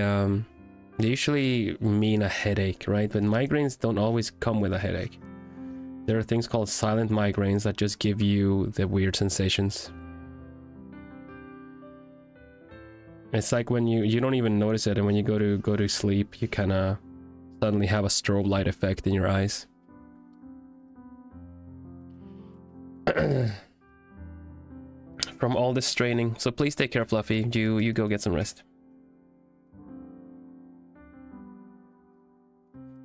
usually mean a headache, right? But migraines don't always come with a headache. There are things called silent migraines that just give you the weird sensations. It's like when you don't even notice it, and when you go to sleep, you kind of suddenly have a strobe light effect in your eyes. From all this straining. So please take care, Fluffy. You go get some rest.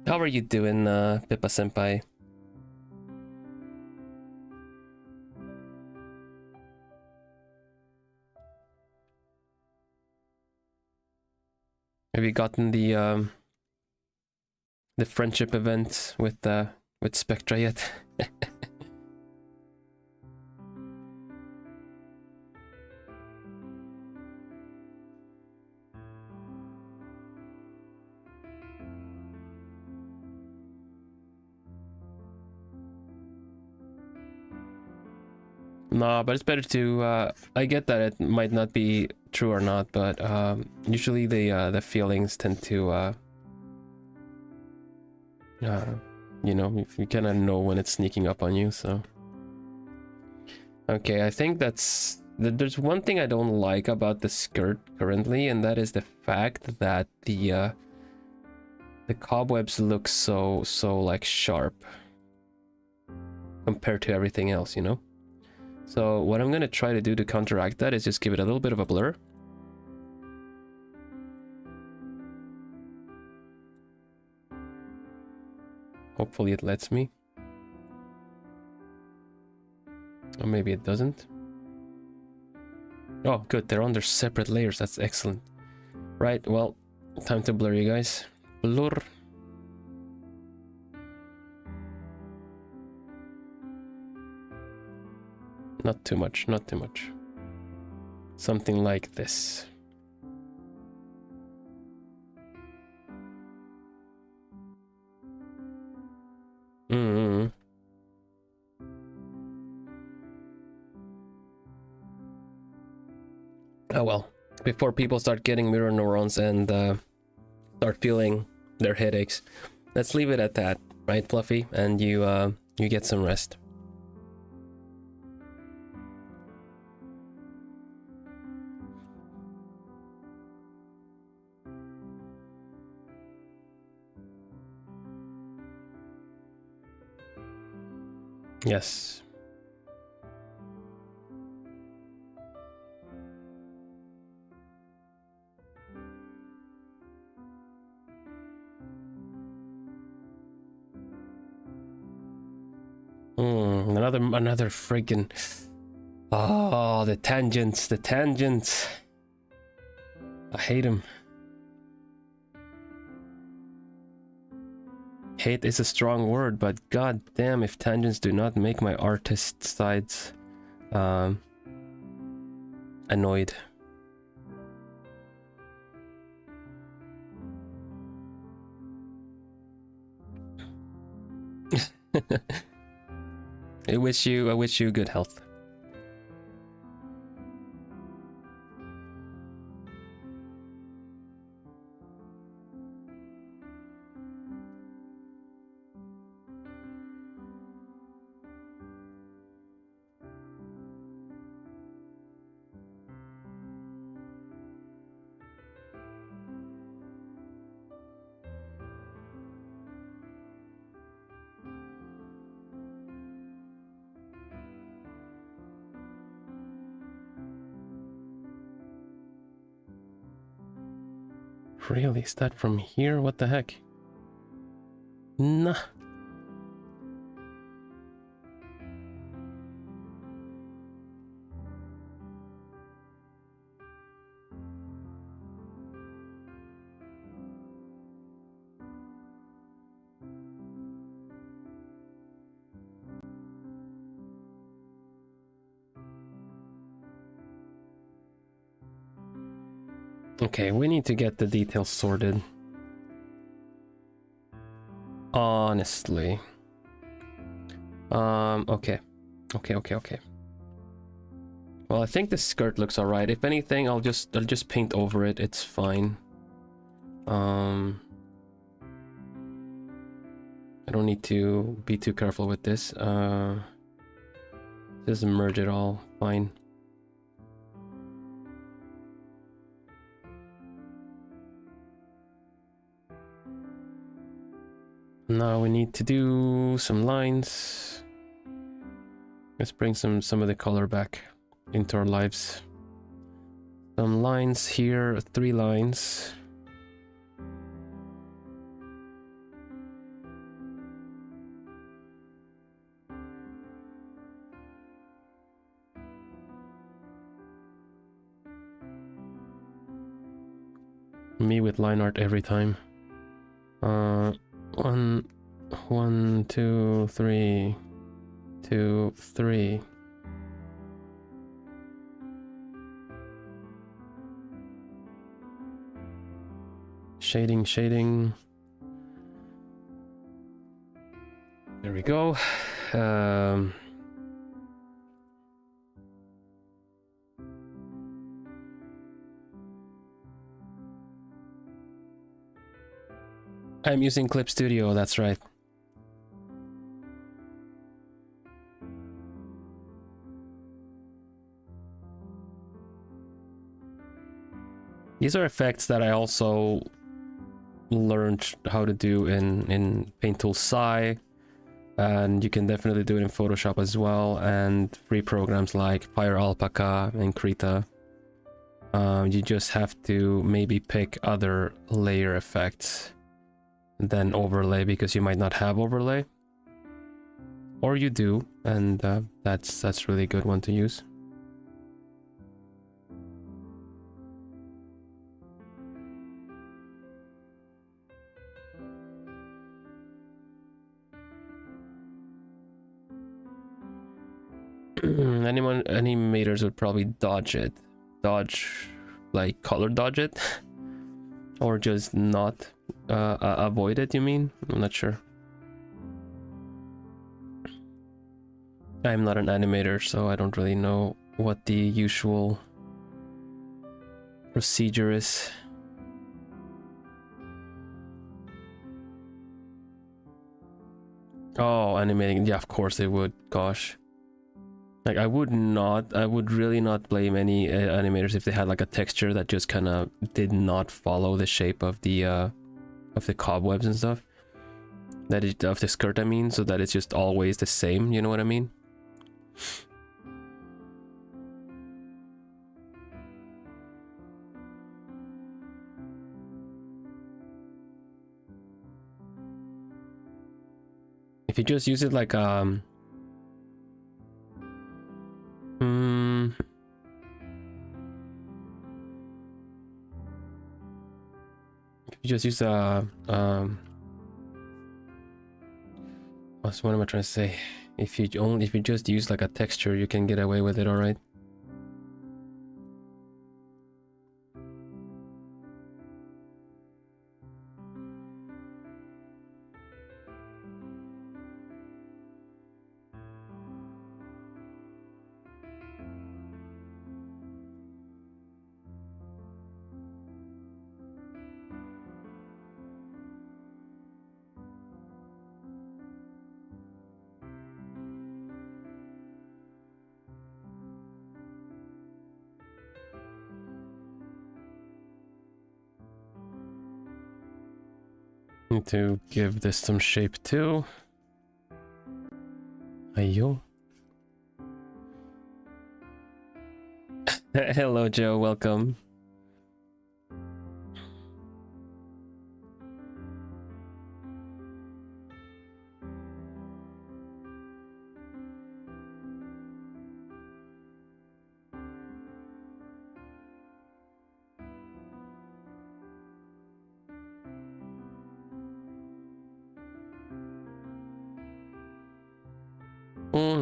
How are you doing, Pippa senpai? Have you gotten the friendship event with Spectra yet? No, but it's better to, I get that it might not be true or not, but usually the feelings tend to, you kind of know when it's sneaking up on you, so. Okay, I think there's one thing I don't like about the skirt currently, and that is the fact that the cobwebs look so like sharp compared to everything else, you know? So what I'm gonna try to do to counteract that is just give it a little bit of a blur. Hopefully it lets me. Or maybe it doesn't. Oh, good, they're under separate layers. That's excellent. Right, well, time to blur, you guys. Blur. Not too much, not too much. Something like this. Mm-hmm. Oh well, before people start getting mirror neurons and start feeling their headaches, let's leave it at that, right, Fluffy? And you get some rest. Yes. Another friggin'... Oh, the tangents, the tangents. I hate them. Hate is a strong word, but god damn if tangents do not make my artist sides annoyed. I wish you good health. Really? Is that from here? What the heck? Nah. Okay, we need to get the details sorted. Honestly. Okay. Okay. Well, I think the skirt looks alright. If anything, I'll just paint over it. It's fine. I don't need to be too careful with this. Just merge it all. Fine. Now we need to do some lines. Let's bring some of the color back into our lives. Some lines here, 3 lines. Me with line art every time. 1, 2, 3, 2, 3. Shading. There we go. I'm using Clip Studio, that's right. These are effects that I also learned how to do in Paint Tool Sci, and you can definitely do it in Photoshop as well, and free programs like Fire Alpaca and Krita. You just have to maybe pick other layer effects than overlay, because you might not have overlay, or you do, and that's really good one to use. Anyone, animators would probably dodge it. Dodge, like color dodge it? Or just not avoid it, you mean? I'm not sure. I'm not an animator, so I don't really know what the usual procedure is. Oh, animating. Yeah, of course they would. Gosh. Like, I would really not blame any animators if they had like a texture that just kind of did not follow the shape of the cobwebs and stuff. That is, of the skirt, I mean, so that it's just always the same, you know what I mean? If you just use it like if you just use what am I trying to say? If you just use like a texture, you can get away with it, all right? Need to give this some shape too. Ayo. Hello, Joe. Welcome.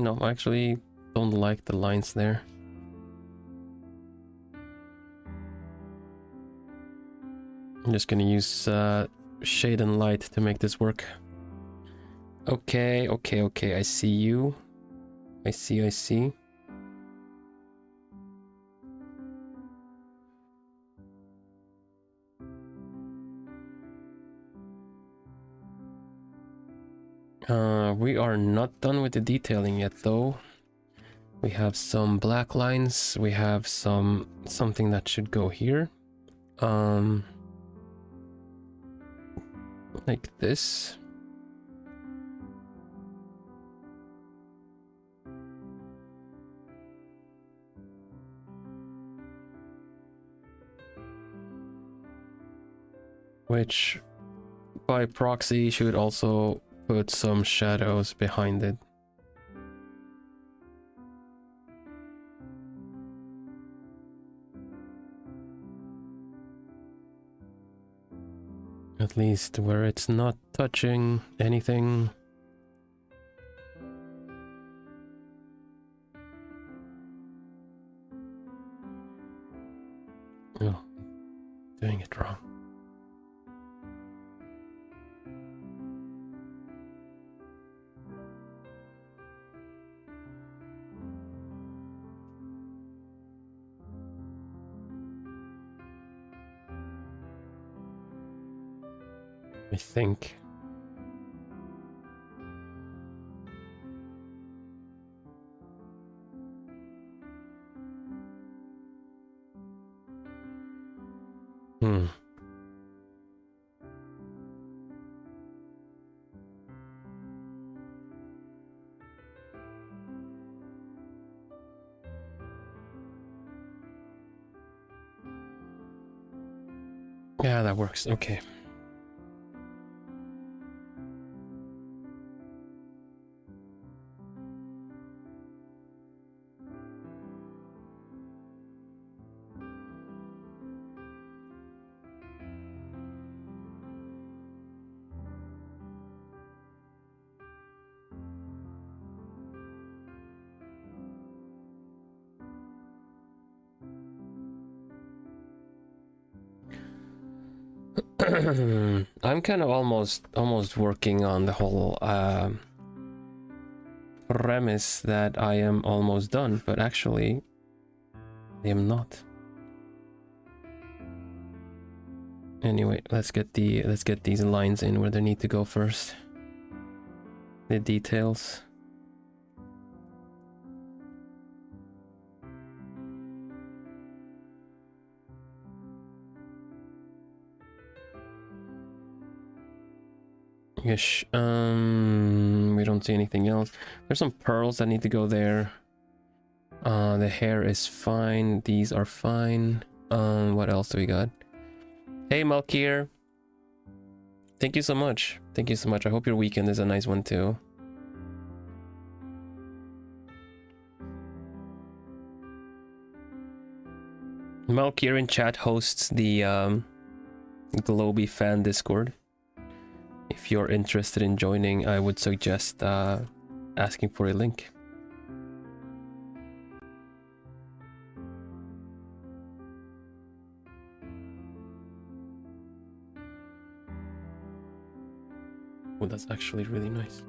No, I actually don't like the lines there. I'm just gonna use shade and light to make this work. Okay, I see you. I see. We are not done with the detailing yet though. We have some black lines, we have something that should go here. Like this. Which by proxy should also put some shadows behind it. At least where it's not touching anything. Oh, doing it wrong. I think. Yeah, that works. Okay. I'm kind of almost working on the whole premise that I am almost done, but actually I am not. Anyway, let's get these lines in where they need to go first. The details. Yes, we don't see anything else. There's some pearls that need to go there. The hair is fine. These are fine. What else do we got? Hey, Malkir. Thank you so much. Thank you so much. I hope your weekend is a nice one too. Malkir in chat hosts the Globie fan Discord. If you're interested in joining, I would suggest asking for a link. Oh, that's actually really nice.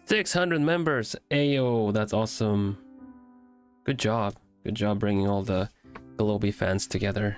$600 members. Ayo, that's awesome. Good job. Good job bringing all the Globie fans together.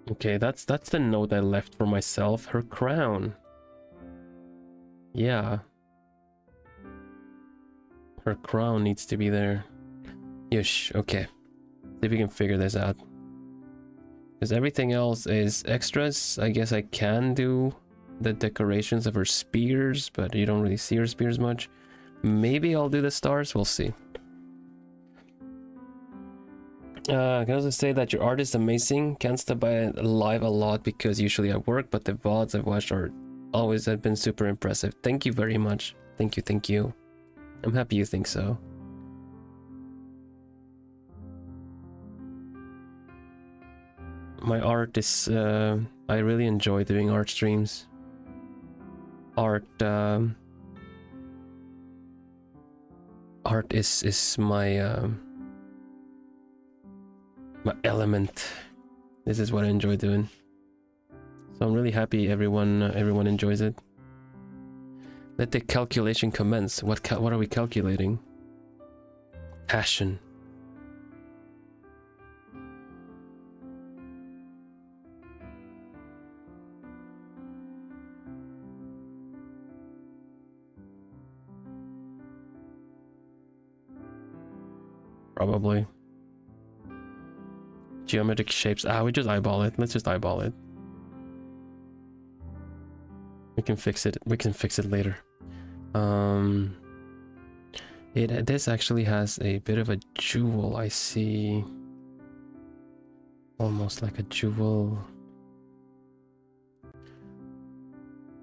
Okay, that's the note I left for myself. Her crown. Yeah. Her crown needs to be there. Yush, okay. See if we can figure this out. Because everything else is extras. I guess I can do the decorations of her spears, but you don't really see her spears much. Maybe I'll do the stars, we'll see. Can I also say that your art is amazing. Can't stop by live a lot because usually I work, but the VODs I've watched are always have been super impressive. Thank you very much. Thank you, thank you. I'm happy you think so. My art is I really enjoy doing art streams. Art is my my element. This is what I enjoy doing. So I'm really happy everyone enjoys it. Let the calculation commence. What are we calculating? Passion. Probably. Geometric shapes. We just eyeball it. Let's just eyeball it. We can fix it. We can fix it later. This actually has a bit of a jewel. I see. Almost like a jewel.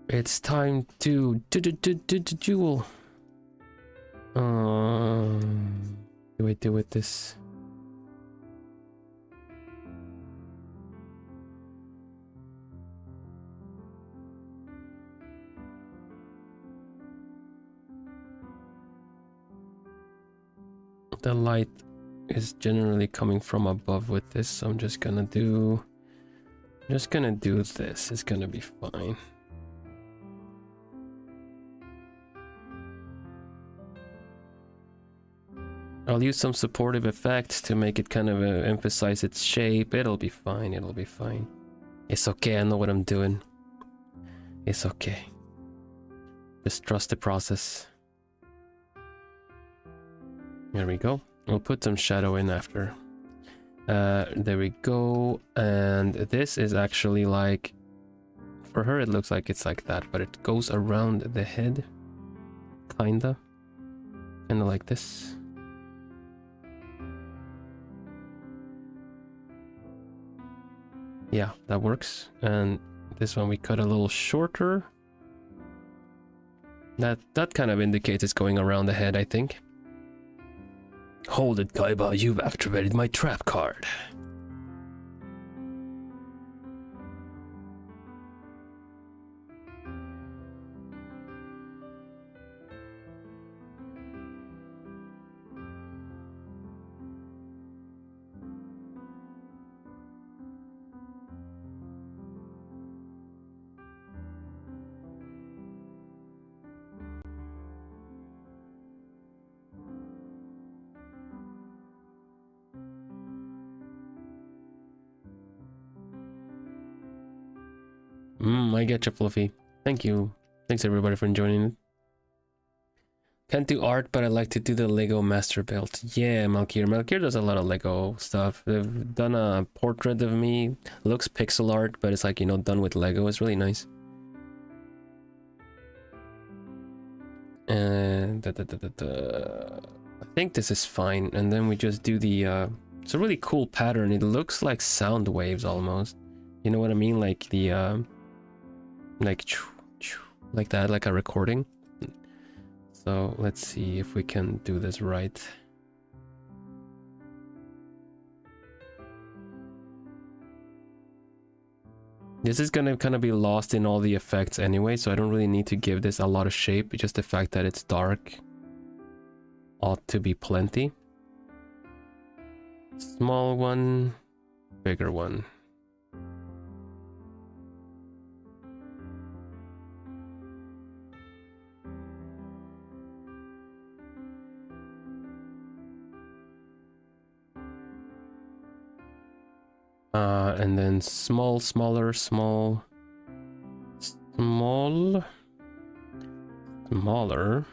It's time to jewel. Do I do it this? The light is generally coming from above with this, so I'm just gonna do this. It's gonna be fine. I'll use some supportive effects to make it kind of emphasize its shape. It'll be fine. It'll be fine. It's okay. I know what I'm doing. It's okay. Just trust the process. There we go. We'll put some shadow in after. There we go. And this is actually like, for her it looks like it's like that, but it goes around the head. Kinda like this. Yeah, that works. And this one we cut a little shorter. That kind of indicates it's going around the head, I think. Hold it, Kaiba, you've activated my trap card. I get you, Fluffy. Thank you. Thanks everybody for joining it. Can't do art, but I like to do the Lego master build. Yeah, Malkir. Malkir does a lot of Lego stuff. They've done a portrait of me. Looks pixel art, but it's like, you know, done with Lego. It's really nice. And I think this is fine. And then we just do the it's a really cool pattern. It looks like sound waves almost. You know what I mean? Like the like that, like a recording. So let's see if we can do this right. This is gonna kind of be lost in all the effects anyway, so I don't really need to give this a lot of shape. Just the fact that it's dark ought to be plenty. Small one, bigger one. And then small, smaller, small, small, smaller,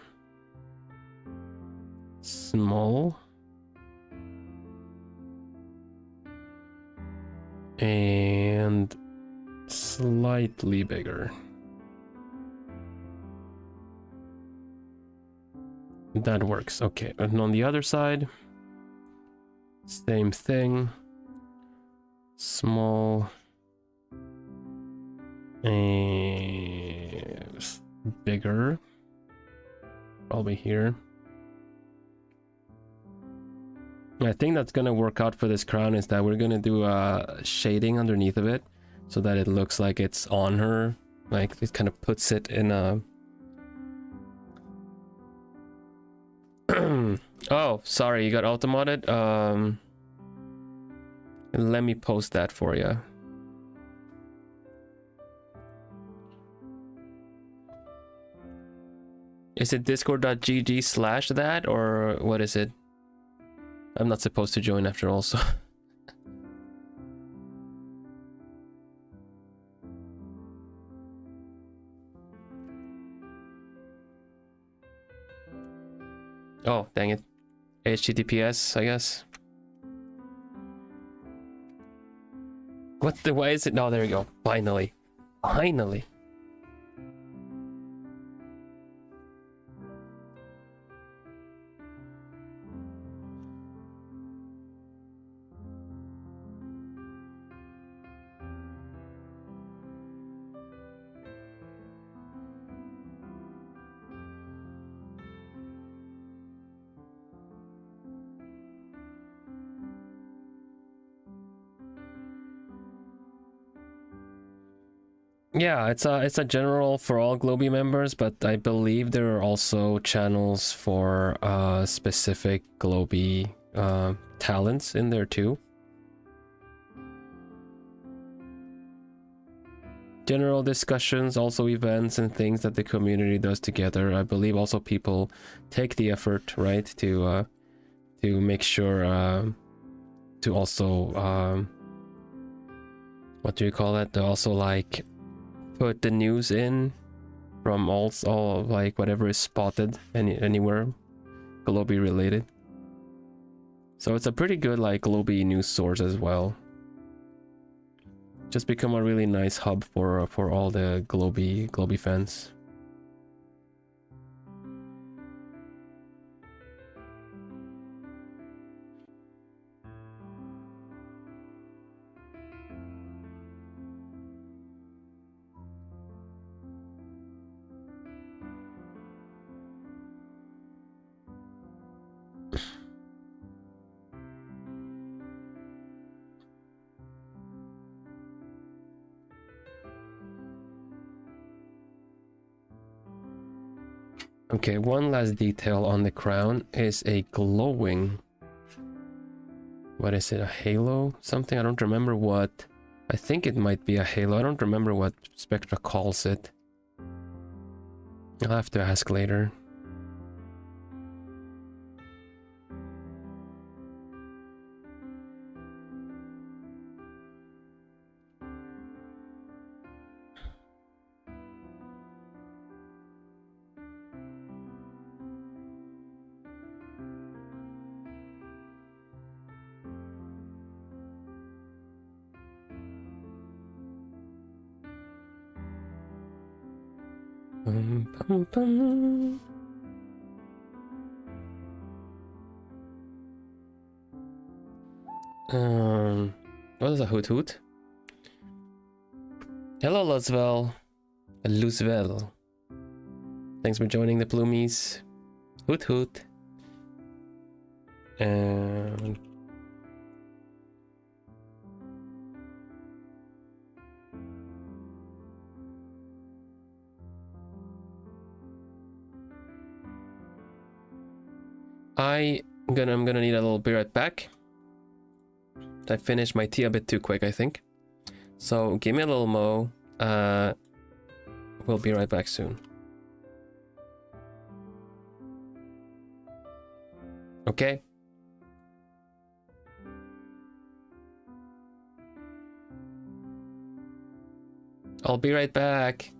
small, and slightly bigger. That works. Okay, and on the other side, same thing. Small and bigger, probably here. I think that's gonna work out for this crown is that we're gonna do a shading underneath of it so that it looks like it's on her, like it kind of puts it in a oh, sorry, you got auto-modded. Let me post that for you. Is it discord.gg/that or what is it? I'm not supposed to join after all, so. Oh, dang it. HTTPS, I guess. What the, why is it? No, there we go. Finally. Finally. Yeah, it's a general for all globie members, but I believe there are also channels for specific globie talents in there too. General discussions, also events and things that the community does together. I believe also people take the effort, right, to make sure to also what do you call it? To also like put the news in from all like whatever is spotted anywhere globie related. So it's a pretty good like globie news source as well. Just become a really nice hub for all the globie fans. Okay, one last detail on the crown is a glowing... What is it, a halo? Something? I don't remember what... I think it might be a halo. I don't remember what Spectra calls it. I'll have to ask later. Bum, bum, bum. What is a hoot hoot? Hello, Luzvel. Luzvel. Thanks for joining the Plumies. Hoot hoot. And I'm gonna need a little be right back. I finished my tea a bit too quick, I think. So give me a little mo. We'll be right back soon. Okay. I'll be right back.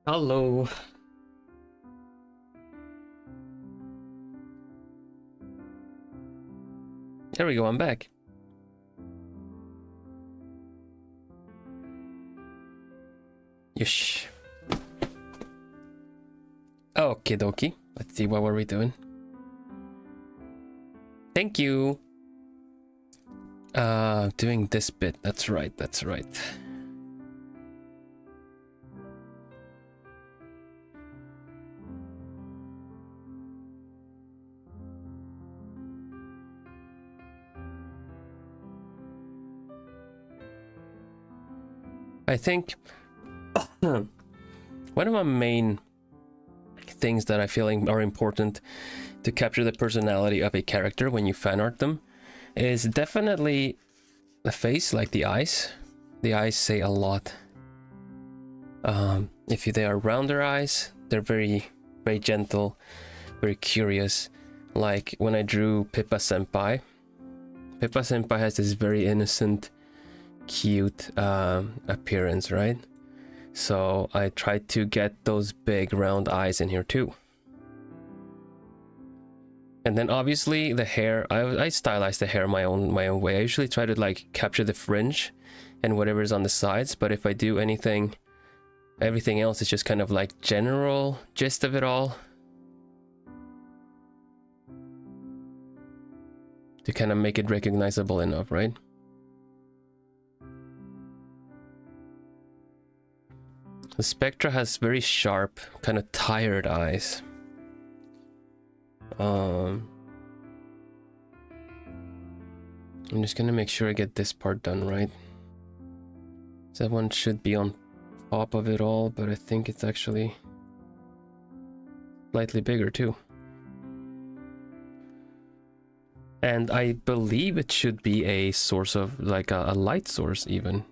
Hello. There we go, I'm back. Yush. Okie dokie. Let's see, what were we doing? Thank you. Doing this bit. That's right, that's right. I think one of my main things that I feel are important to capture the personality of a character when you fan art them is definitely the face, like the eyes. The eyes say a lot. If they are rounder eyes, they're very, very gentle, very curious. Like when I drew Pippa Senpai. Pippa Senpai has this very innocent, cute appearance, right? So I tried to get those big round eyes in here too. And then obviously the hair, I stylized the hair my own way. I usually try to like capture the fringe and whatever is on the sides, but if I do anything, everything else is just kind of like general gist of it all. To kind of make it recognizable enough, right? The Spectra has very sharp, kind of tired eyes. I'm just gonna make sure I get this part done right. That one should be on top of it all, but I think it's actually slightly bigger too. And I believe it should be a source of, like a light source even.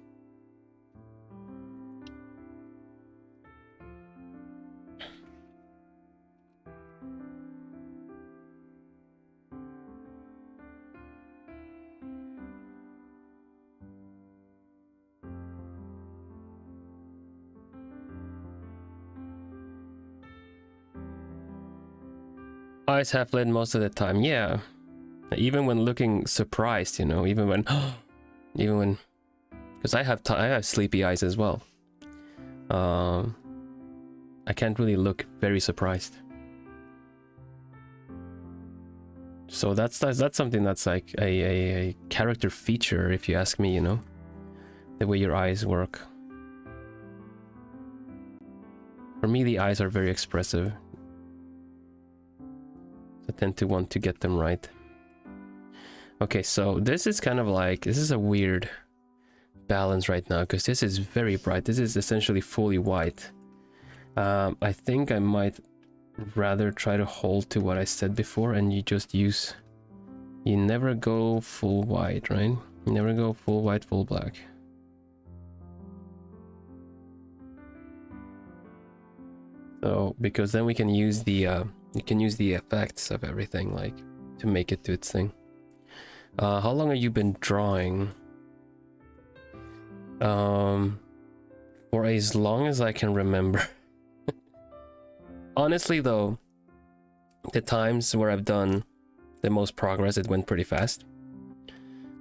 Eyes half lit most of the time, yeah. Even when looking surprised, you know, even when, because I have sleepy eyes as well. I can't really look very surprised. So that's something that's like a character feature, if you ask me, you know, the way your eyes work. For me, the eyes are very expressive. I tend to want to get them right. Okay, so this is kind of like, this is a weird balance right now, because this is very bright. This is essentially fully white. I think I might rather try to hold to what I said before, and you just use, you never go full white, right? You never go full white, full black. So, because then we can use the, you can use the effects of everything, like, to make it do its thing. How long have you been drawing? For as long as I can remember. Honestly though, the times where I've done the most progress, it went pretty fast.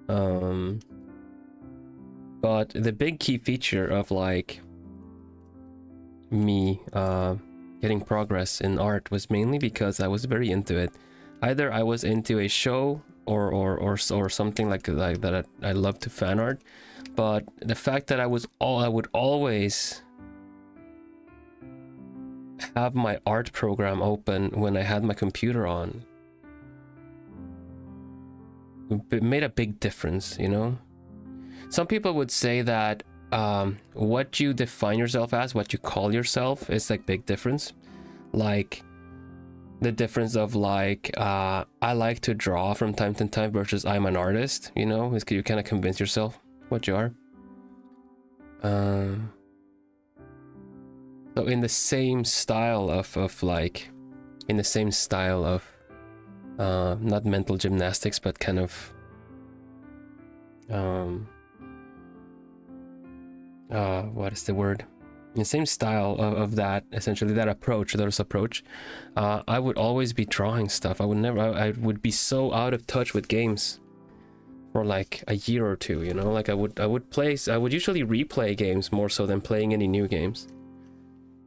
But the big key feature of like me getting progress in art was mainly because I was very into it. Either I was into a show or something like that. I love to fan art, but the fact that I would always have my art program open when I had my computer on, it made a big difference, you know. Some people would say that what you define yourself as, what you call yourself, is like big difference. Like the difference of like I like to draw from time to time versus I'm an artist, you know. Is you kind of convince yourself what you are. So in the same style of like, in the same style of not mental gymnastics, but kind of what is the word? the same style of that, essentially that approach, those approach, I would always be drawing stuff. I would never, I would be so out of touch with games for like a year or two, you know. Like I would usually replay games more so than playing any new games.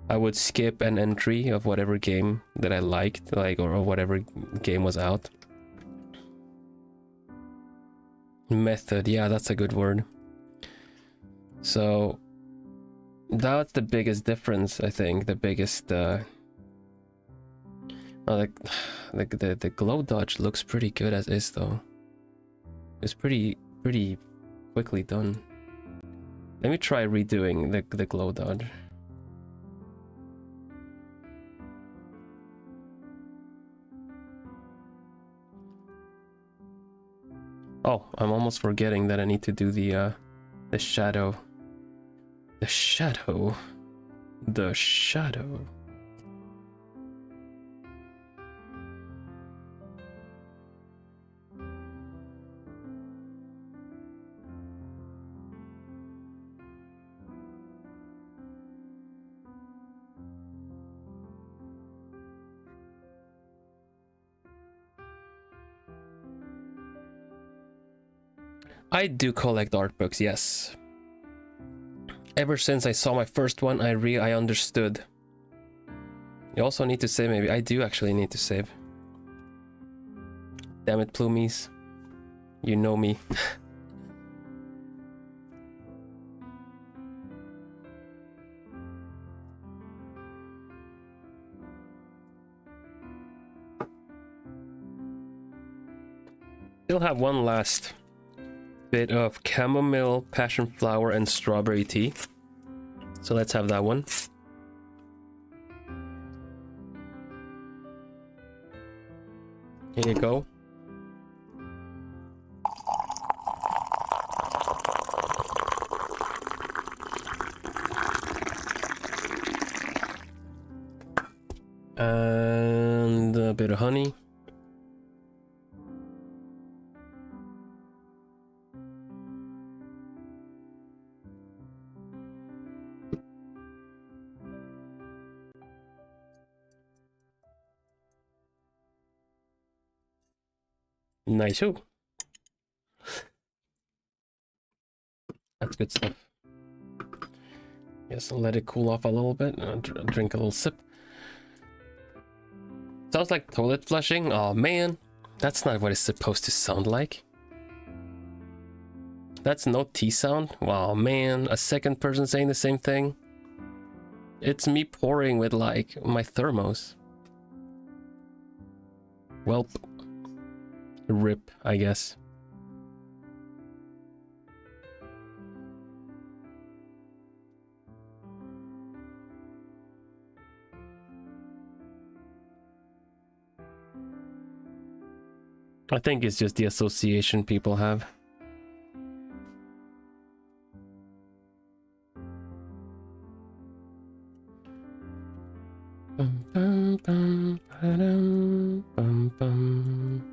I would skip an entry of whatever game that I liked, like, or whatever game was out. Method, yeah, that's a good word. So that's the biggest difference, I think. The biggest the glow dodge looks pretty good as is, though. It's pretty quickly done. Let me try redoing the glow dodge. Oh, I'm almost forgetting that I need to do the shadow. The shadow. The shadow. I do collect art books, yes. Ever since I saw my first one, I understood. You also need to save, maybe. I do actually need to save. Damn it, Plumies. You know me. Still have one last bit of chamomile, passion flower, and strawberry tea. So let's have that one. Here you go. And a bit of honey. Nice. Ooh. That's good stuff. Yes, I'll let it cool off a little bit. Drink a little sip. Sounds like toilet flushing. Oh man, that's not what it's supposed to sound like. That's no tea sound. Wow, man, a second person saying the same thing. It's me pouring with like my thermos. Welp. Rip, I guess. I think it's just the association people have. Bum, bum, bum, ba-dum, bum, bum.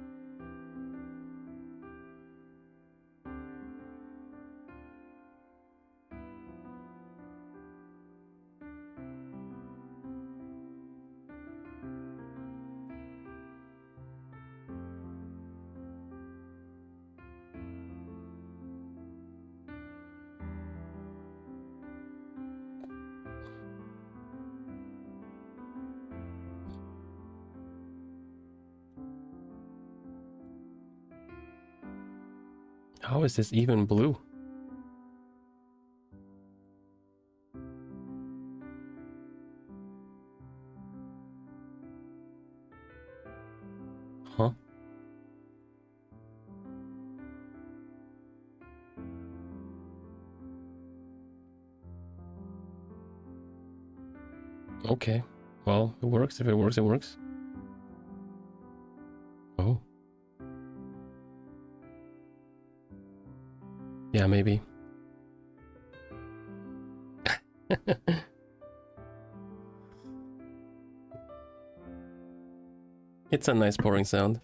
How is this even blue? Huh? Okay. Well, it works. If it works, it works. Oh. Yeah, maybe. It's a nice pouring sound.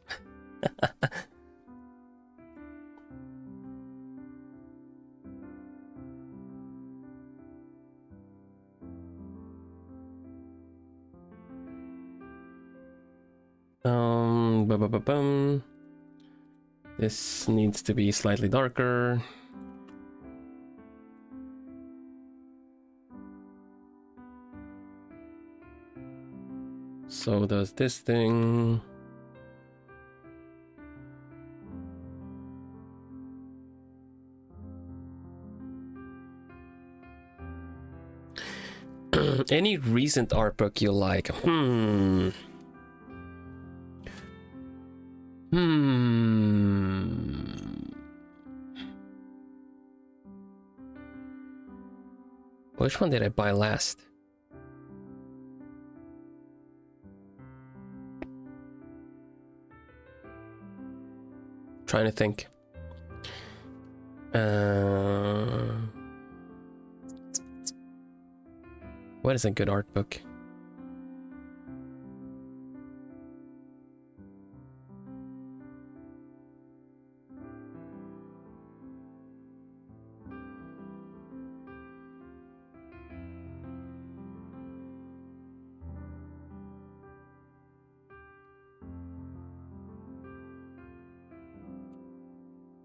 This needs to be slightly darker. So does this thing. Any recent art book you like? Which one did I buy last? Trying to think. What is a good art book?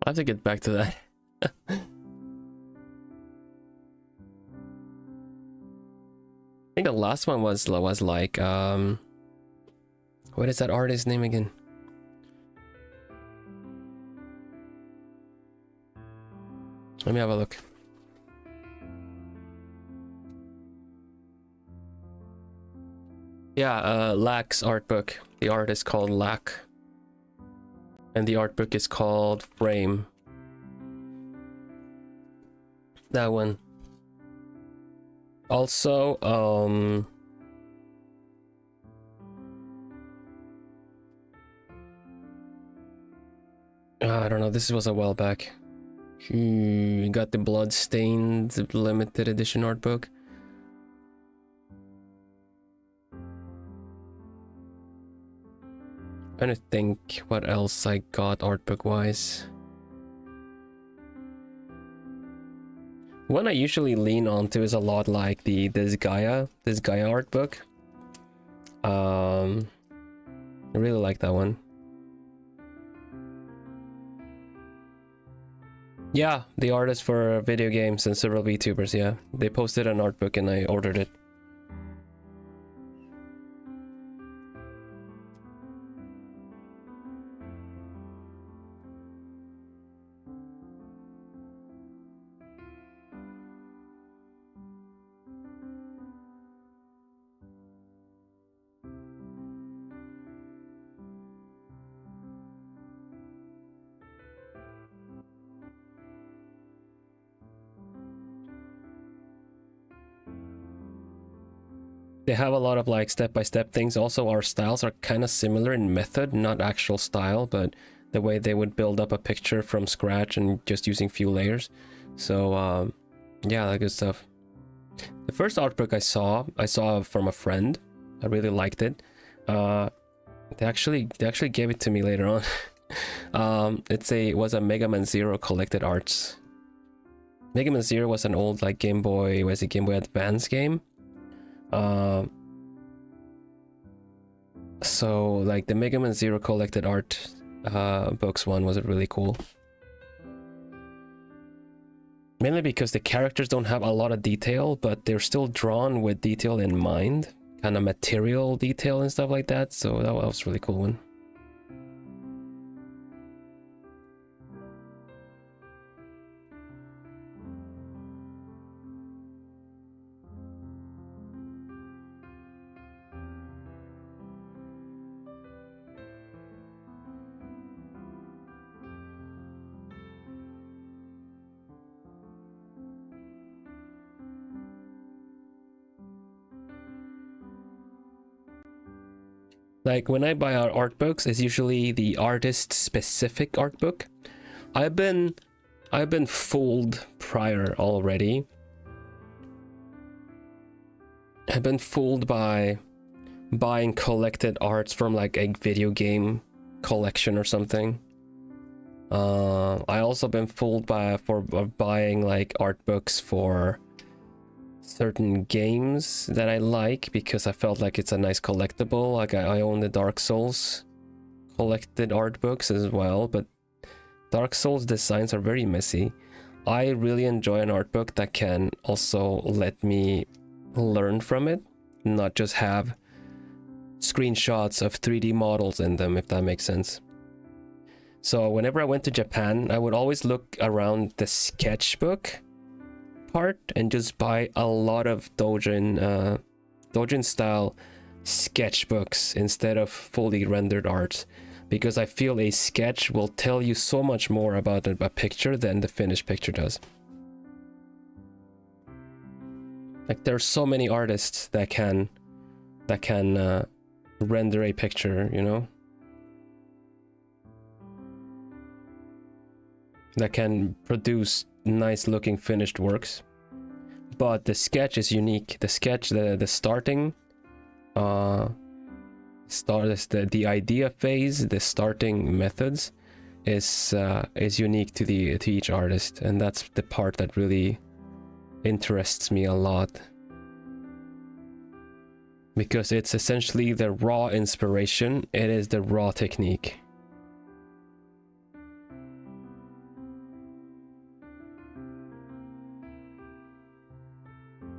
I have to get back to that. I think the last one was like what is that artist's name again? Let me have a look. Yeah, Lack's art book. The art is called Lack. And the art book is called Frame. That one. Also, I don't know, this was a while back. Got the Bloodstained limited edition art book. Trying to think what else I got art book wise. One I usually lean onto is a lot like this Gaia art book. I really like that one. Yeah, the artist for video games and several VTubers, yeah. They posted an art book and I ordered it. They have a lot of like step-by-step things. Also, our styles are kind of similar in method, not actual style, but the way they would build up a picture from scratch and just using few layers. So yeah, good stuff. The first art book I saw from a friend. I really liked it. They actually gave it to me later on. It was a Mega Man Zero collected arts. Mega Man Zero was an old like Game Boy Advance game. So like the Mega Man Zero collected art books one was really cool. Mainly because the characters don't have a lot of detail, but they're still drawn with detail in mind, kind of material detail and stuff like that. So that was a really cool one. Like when I buy art books, it's usually the artist specific art book. I've been fooled prior already. I've been fooled by buying collected arts from like a video game collection or something. I also been fooled for buying like art books for certain games that I like because I felt like it's a nice collectible. Like I own the Dark Souls collected art books as well, but Dark Souls designs are very messy. I really enjoy an art book that can also let me learn from it, not just have screenshots of 3D models in them, if that makes sense. So whenever I went to Japan, I would always look around the sketchbook part and just buy a lot of doujin style sketchbooks instead of fully rendered art, because I feel a sketch will tell you so much more about a picture than the finished picture does. Like, there are so many artists that can render a picture, you know, that can produce nice looking finished works, but the sketch is unique. The sketch, the starting the idea phase, the starting methods is unique to each artist, and that's the part that really interests me a lot, because it's essentially the raw inspiration. It is the raw technique.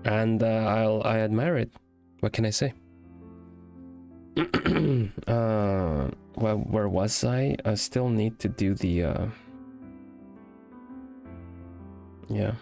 And I admire it. What can I say? Well, where was I? I still need to do the yeah.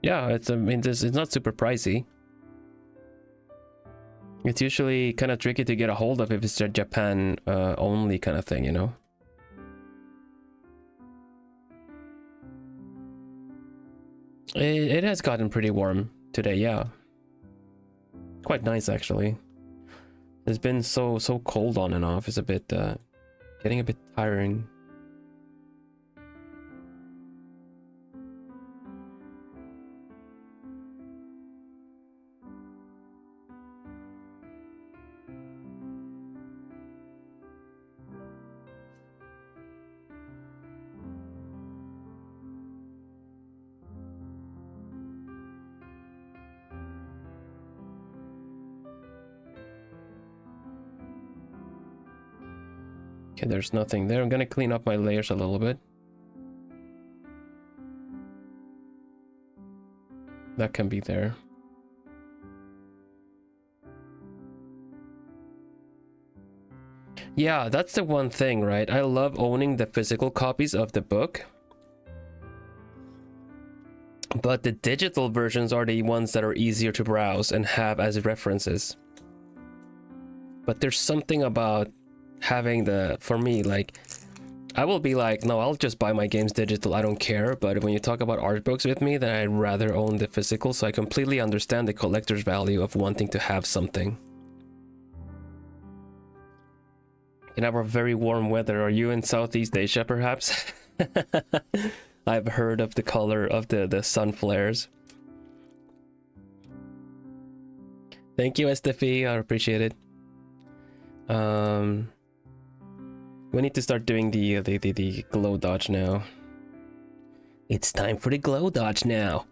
Yeah, it's not super pricey. It's usually kind of tricky to get a hold of if it's a Japan only kind of thing, you know. It has gotten pretty warm today, yeah. Quite nice actually. It's been so cold on and off. It's a bit getting a bit tiring. Okay, there's nothing there. I'm gonna clean up my layers a little bit. That can be there. Yeah, that's the one thing, right? I love owning the physical copies of the book, but the digital versions are the ones that are easier to browse and have as references. But there's something about having for me, like, I will be like, no, I'll just buy my games digital, I don't care. But when you talk about art books with me, then I'd rather own the physical. So I completely understand the collector's value of wanting to have something. You have a very warm weather. Are you in Southeast Asia, perhaps? I've heard of the color of the sun flares. Thank you, Estefi. I appreciate it. We need to start doing the glow dodge now. It's time for the glow dodge now.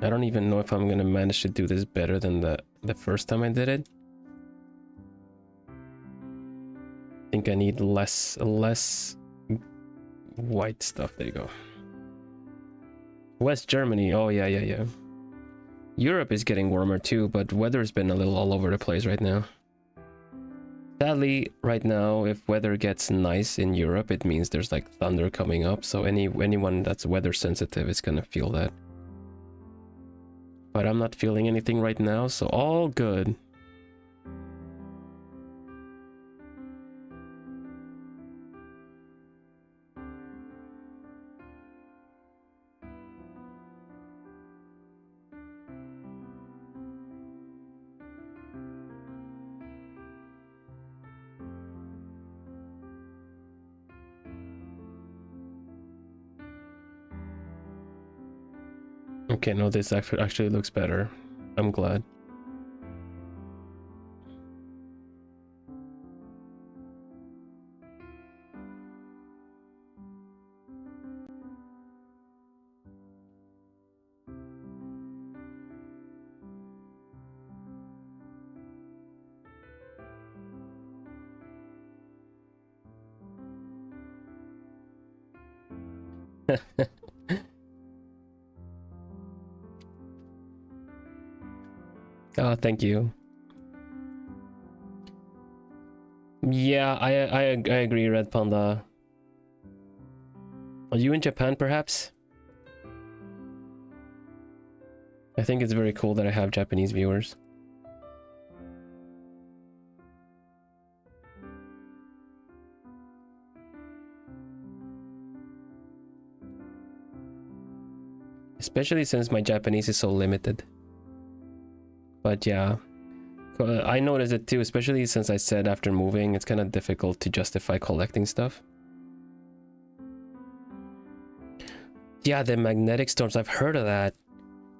I don't even know if I'm gonna manage to do this better than the first time I did it. I think I need less white stuff. There you go. West Germany. Oh yeah. Europe is getting warmer too, but weather's been a little all over the place right now. Sadly, right now, if weather gets nice in Europe, it means there's like thunder coming up. So anyone that's weather sensitive is gonna feel that. But I'm not feeling anything right now, so all good. Okay, no, this actually looks better. I'm glad. Oh, thank you. Yeah, I agree, Red Panda. Are you in Japan, perhaps? I think it's very cool that I have Japanese viewers. Especially since my Japanese is so limited. But yeah, I noticed it too, especially since I said after moving, it's kind of difficult to justify collecting stuff. Yeah, the magnetic storms, I've heard of that.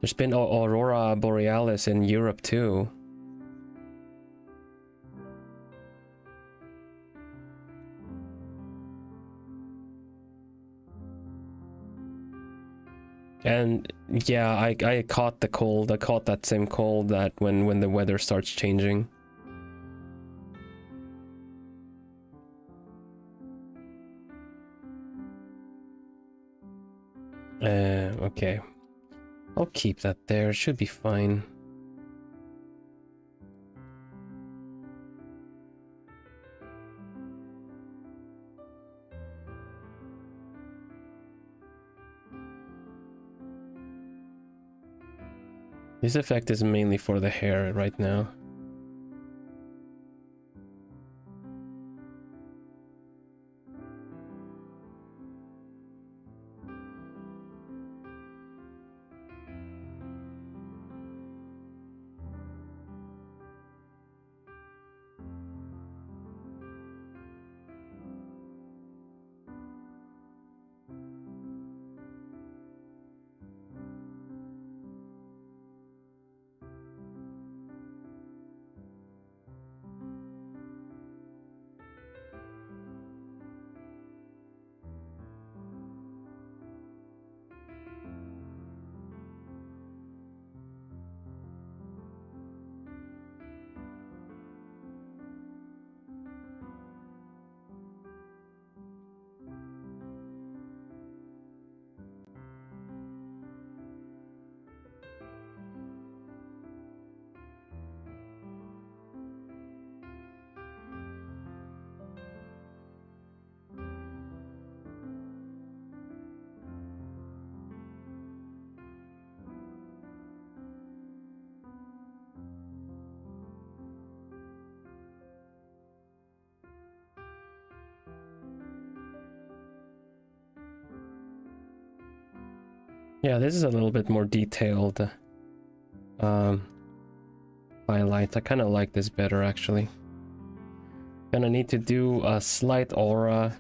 There's been Aurora Borealis in Europe too. And yeah, I caught the cold. I caught that same cold that when the weather starts changing. Okay. I'll keep that there. It should be fine. This effect is mainly for the hair right now. Yeah, this is a little bit more detailed highlight. I kind of like this better, actually. Gonna need to do a slight aura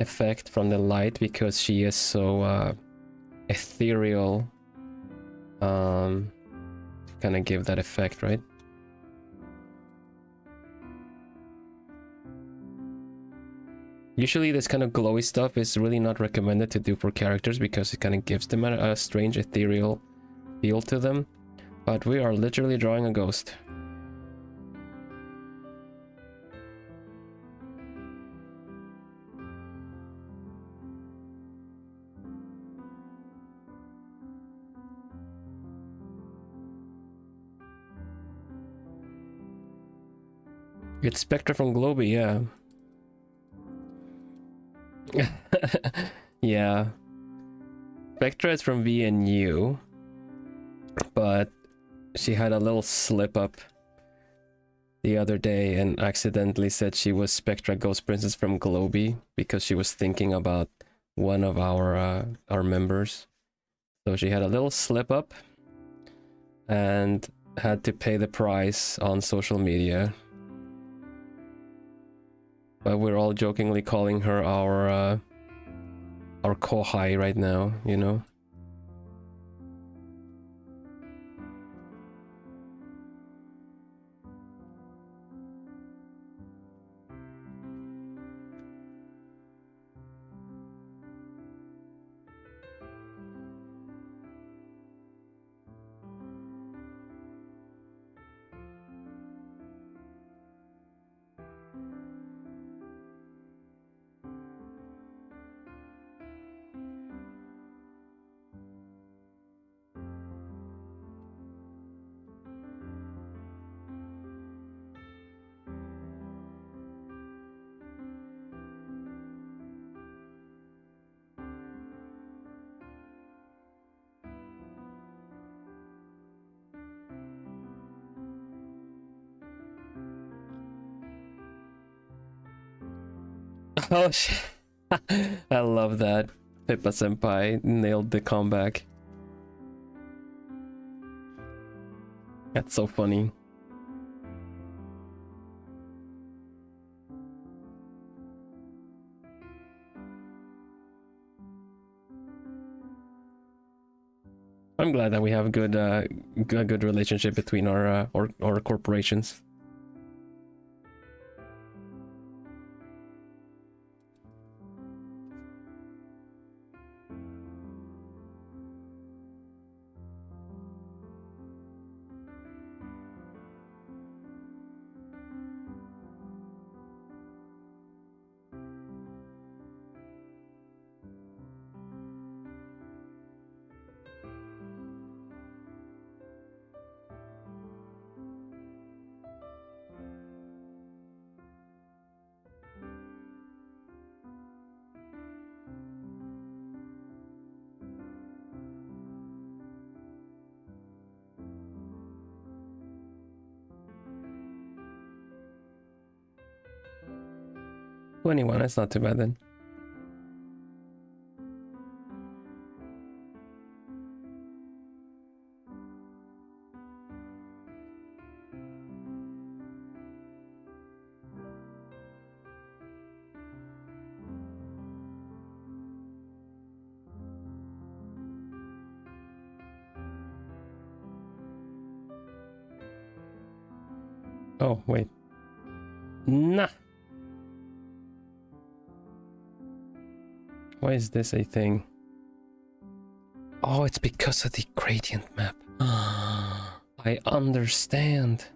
effect from the light because she is so ethereal. To kind of give that effect, right? Usually this kind of glowy stuff is really not recommended to do for characters because it kind of gives them a strange ethereal feel to them. But we are literally drawing a ghost. It's Spectra from Globie, yeah. Yeah. Spectra is from VNU, but she had a little slip up the other day and accidentally said she was Spectra Ghost Princess from Globie because she was thinking about one of our members. So she had a little slip up and had to pay the price on social media. But we're all jokingly calling her our kohai right now, you know? Oh shit. I love that. Pippa senpai nailed the comeback. That's so funny. I'm glad that we have a good relationship between our corporations. $21, that's not too bad then. Oh, wait. Nah. Why is this a thing? Oh, it's because of the gradient map. I understand.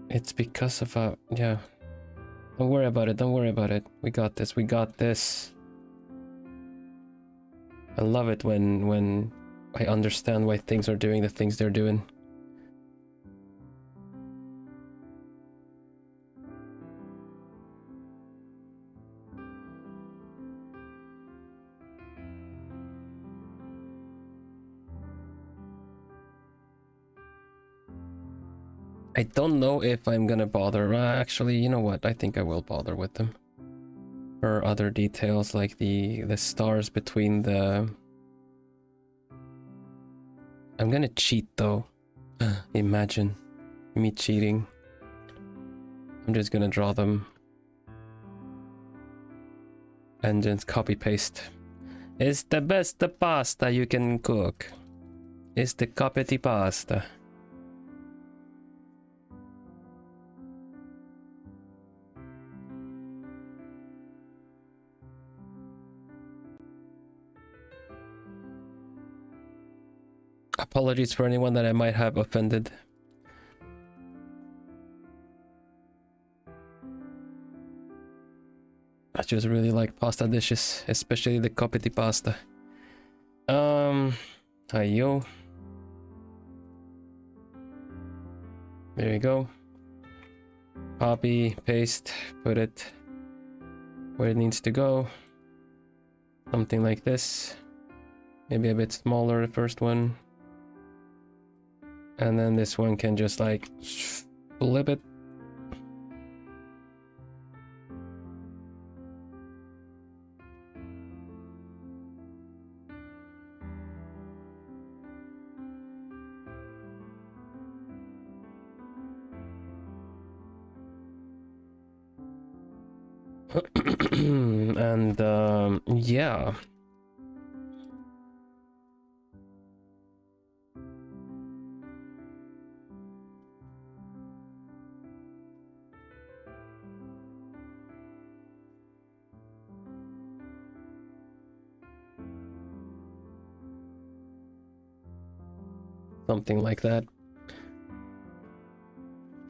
It's because of a... yeah. Don't worry about it, don't worry about it. We got this, we got this. I love it when I understand why things are doing the things they're doing. I don't know if I'm gonna bother. Actually, you know what? I think I will bother with them. Or other details like the stars between the... I'm gonna cheat though. Imagine me cheating. I'm just gonna draw them. And just copy paste. It's the best pasta you can cook. It's the copy pasta. Apologies for anyone that I might have offended. I just really like pasta dishes, especially the copy pasta. Hiyo. There you go. Copy, paste, put it where it needs to go. Something like this. Maybe a bit smaller, the first one. And then this one can just like flip it. And yeah. Something like that.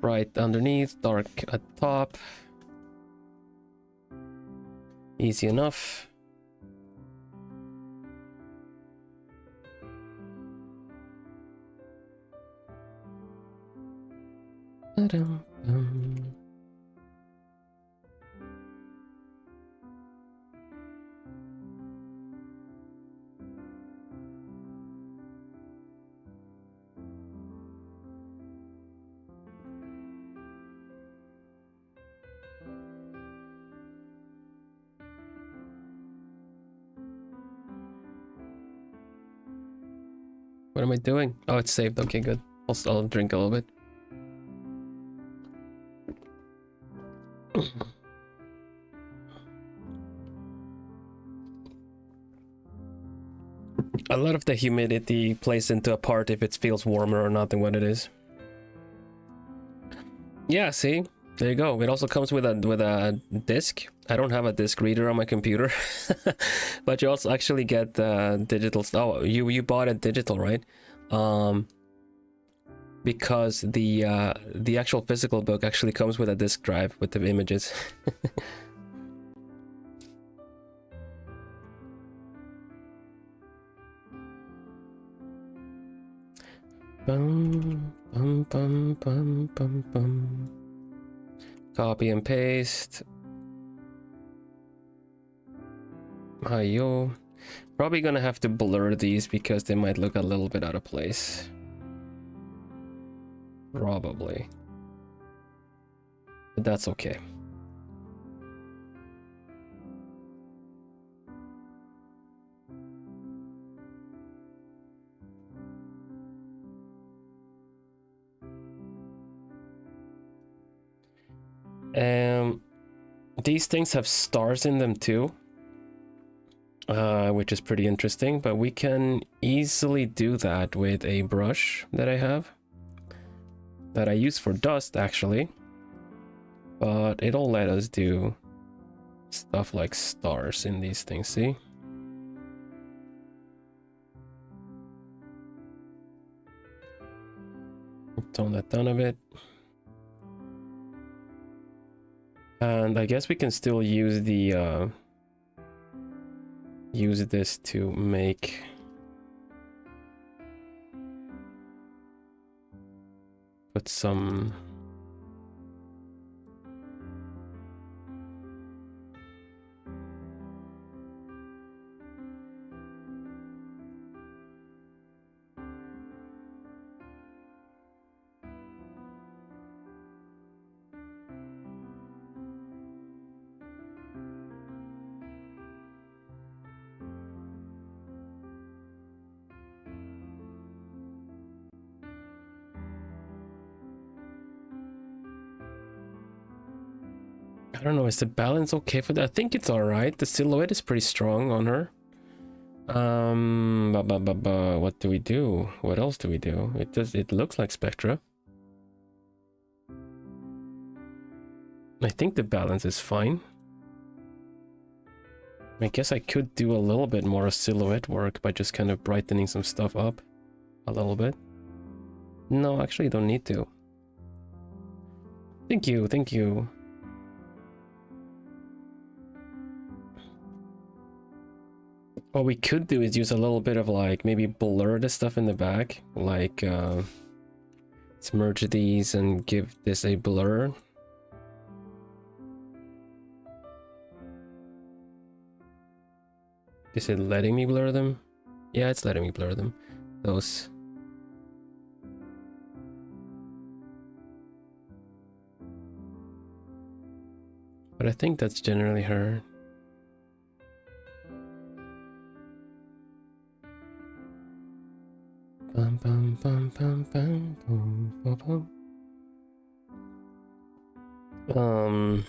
Bright underneath, dark at top. Easy enough. What am I doing? Oh, it's saved. Okay, good. I'll drink a little bit. A lot of the humidity plays into a part if it feels warmer or not than what it is. Yeah, see? There you go. It also comes with a disc. I don't have a disc reader on my computer. But you also actually get digital. Oh, you bought it digital, right? Because the actual physical book actually comes with a disk drive with the images. Bum, bum, bum, bum, bum, bum. Copy and paste. Hiyo. Probably gonna have to blur these because they might look a little bit out of place. Probably. But that's okay. These things have stars in them too, which is pretty interesting, but we can easily do that with a brush that I have that I use for dust actually, but it'll let us do stuff like stars in these things. See, tone that down a bit. And I guess we can still use the use this to make put some I don't know, is the balance okay for that? I think it's all right. The silhouette is pretty strong on her. What do we do? What else do we do? It looks like Spectra. I think the balance is fine. I guess I could do a little bit more silhouette work by just kind of brightening some stuff up a little bit. No, actually don't need to. Thank you, thank you. What we could do is use a little bit of like maybe blur the stuff in the back, like let's merge these and give this a blur. Is it letting me blur them? Yeah, it's letting me blur them. Those. But I think that's generally her. Bum, bum, bum, bum, bum, bum, bum, bum.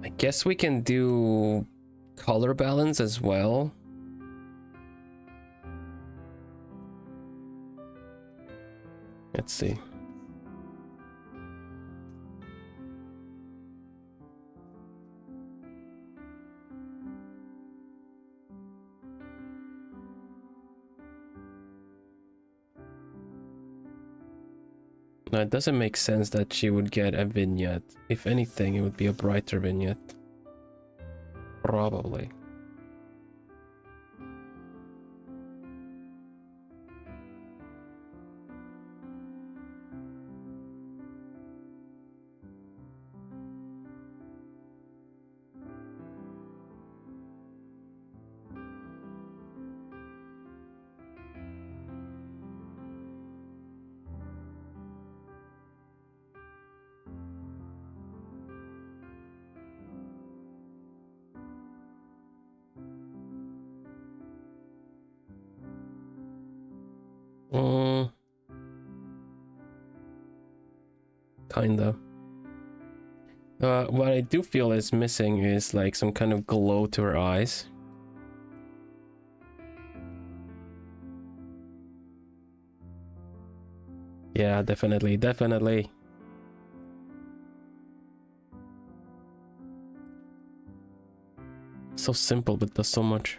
I guess we can do color balance as well. Let's see. No, it doesn't make sense that she would get a vignette. If anything, it would be a brighter vignette. Probably. kinda. What I do feel is missing is like some kind of glow to her eyes. Yeah, definitely, definitely. So simple, but does so much.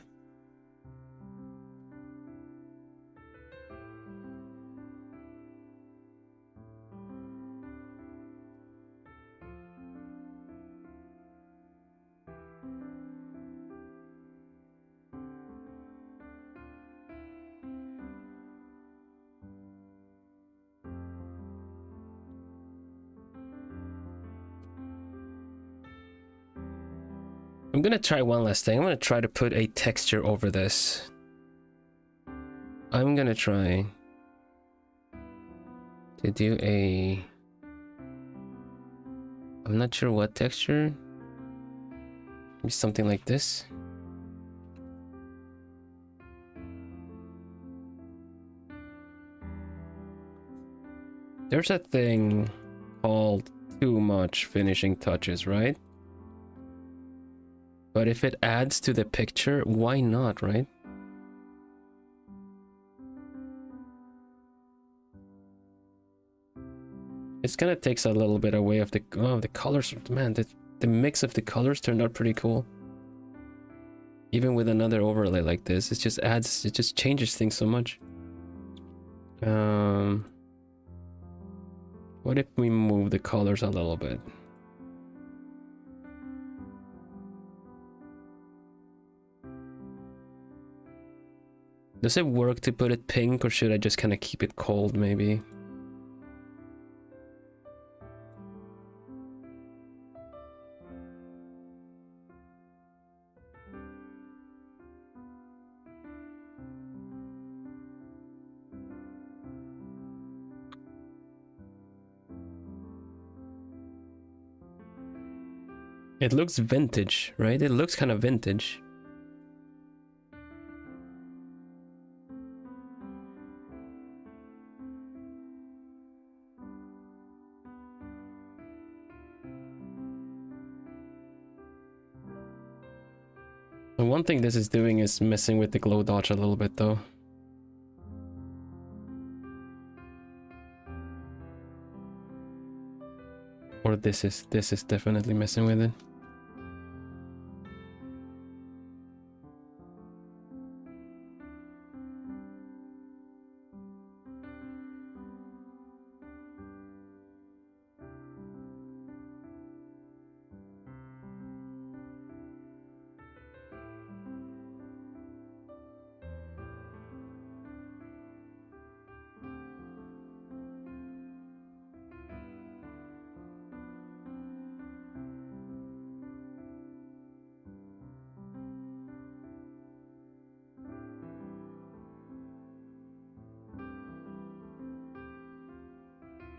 I'm gonna try one last thing. I'm gonna try to put a texture over this. I'm gonna try to do a... I'm not sure what texture. Maybe something like this. There's a thing called too much finishing touches, right? But if it adds to the picture, why not, right? It's gonna take a little bit away of the colors. Man, the mix of the colors turned out pretty cool. Even with another overlay like this, it just changes things so much. What if we move the colors a little bit? Does it work to put it pink, or should I just kind of keep it cold, maybe? It looks vintage, right? It looks kind of vintage. The one thing this is doing is messing with the glow dodge a little bit, though. Or this is definitely messing with it.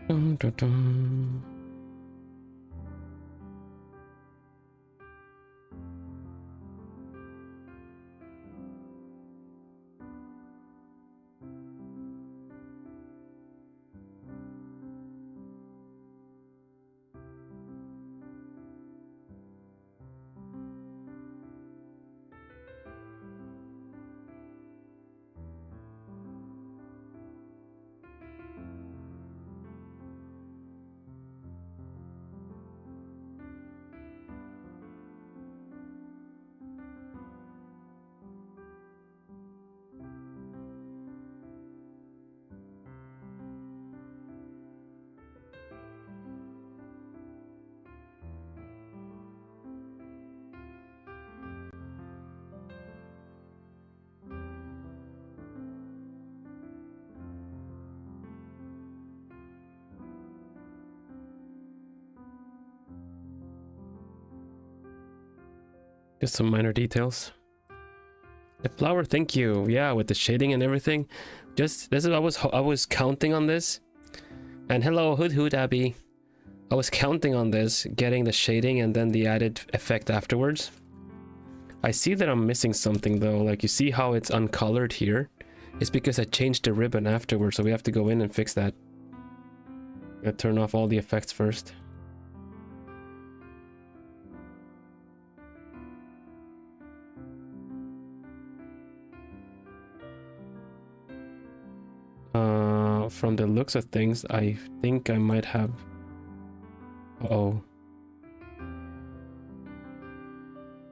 Dun, dun, dun. Just some minor details. The flower, thank you. Yeah, with the shading and everything. Just this is I was counting on this. And hello, Hood Abby. I was counting on this, getting the shading and then the added effect afterwards. I see that I'm missing something though. Like you see how it's uncolored here? It's because I changed the ribbon afterwards, so we have to go in and fix that. Gotta turn off all the effects first. From the looks of things, I think I might have... Uh-oh.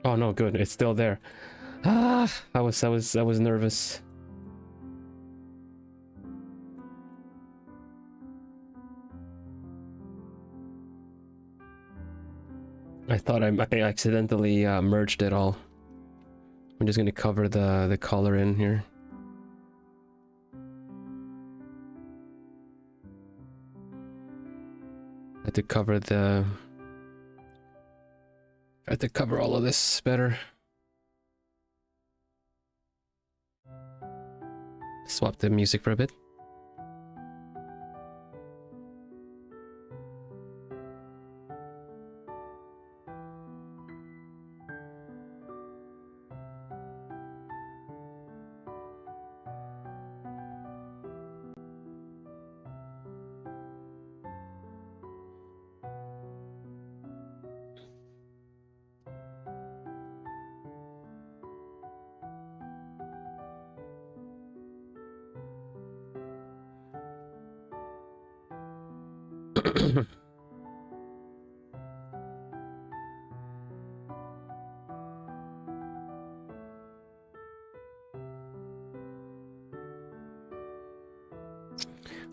Oh no, good. It's still there. Ah, I was nervous. I thought I accidentally merged it all. I'm just gonna cover the color in here. I had to cover the... I had to cover all of this better. Swap the music for a bit.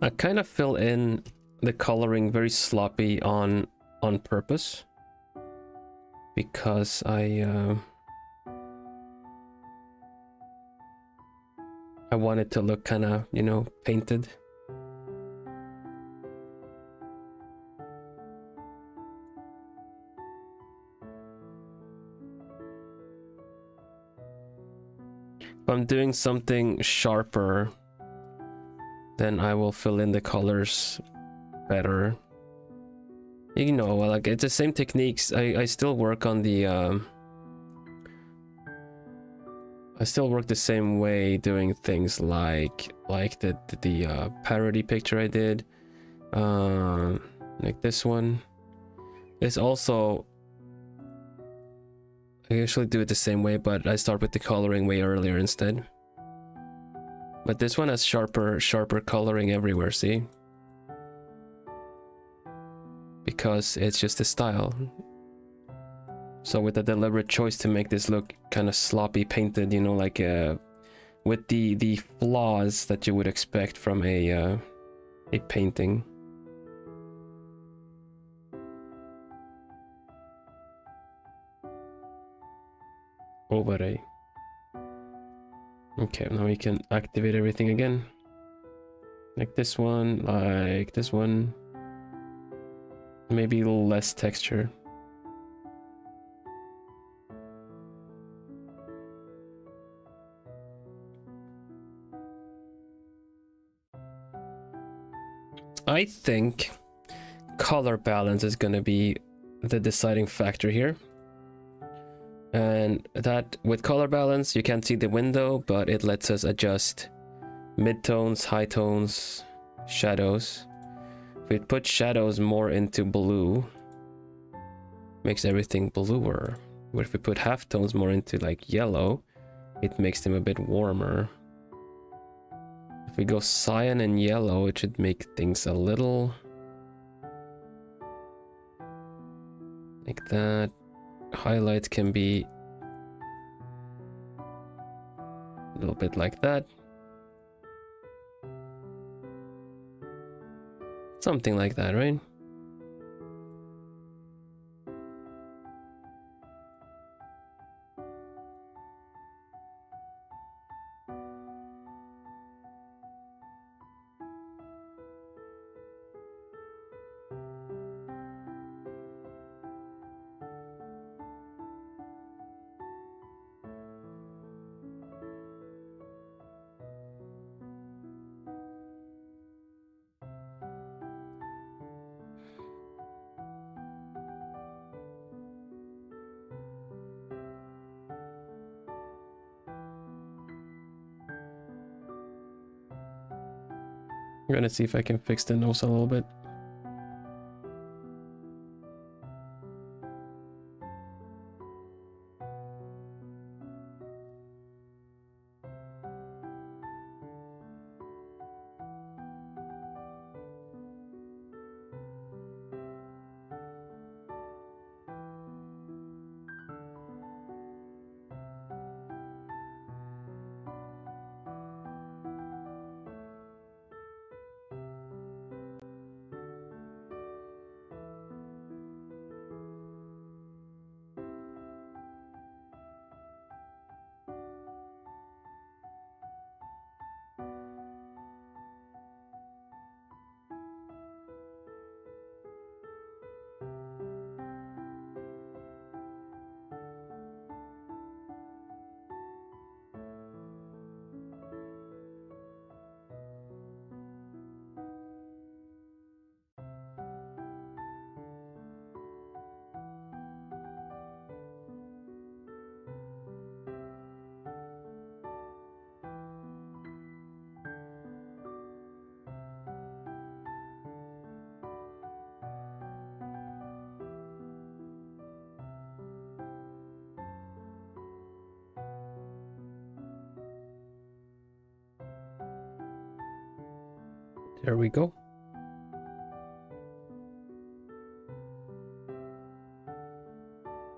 I kind of fill in the coloring very sloppy on purpose, because I want it to look kind of, you know, painted. If I'm doing something sharper, then I will fill in the colors better. You know, like, it's the same techniques. I still work on the I still work the same way, doing things like the parody picture I did, like this one. It's also, I usually do it the same way, but I start with the coloring way earlier instead. But this one has sharper coloring everywhere, see? Because it's just a style. So with a deliberate choice to make this look kind of sloppy painted, you know, like with the flaws that you would expect from a painting. Overlay. Okay, now we can activate everything again. Like this one, like this one. Maybe a little less texture. I think color balance is going to be the deciding factor here. And that, with color balance, you can't see the window, but it lets us adjust midtones, high tones, shadows. If we put shadows more into blue, makes everything bluer. But if we put halftones more into like yellow, it makes them a bit warmer. If we go cyan and yellow, it should make things a little like that. Highlights can be a little bit like that. Something like that, right? I'm gonna see if I can fix the nose a little bit. There we go.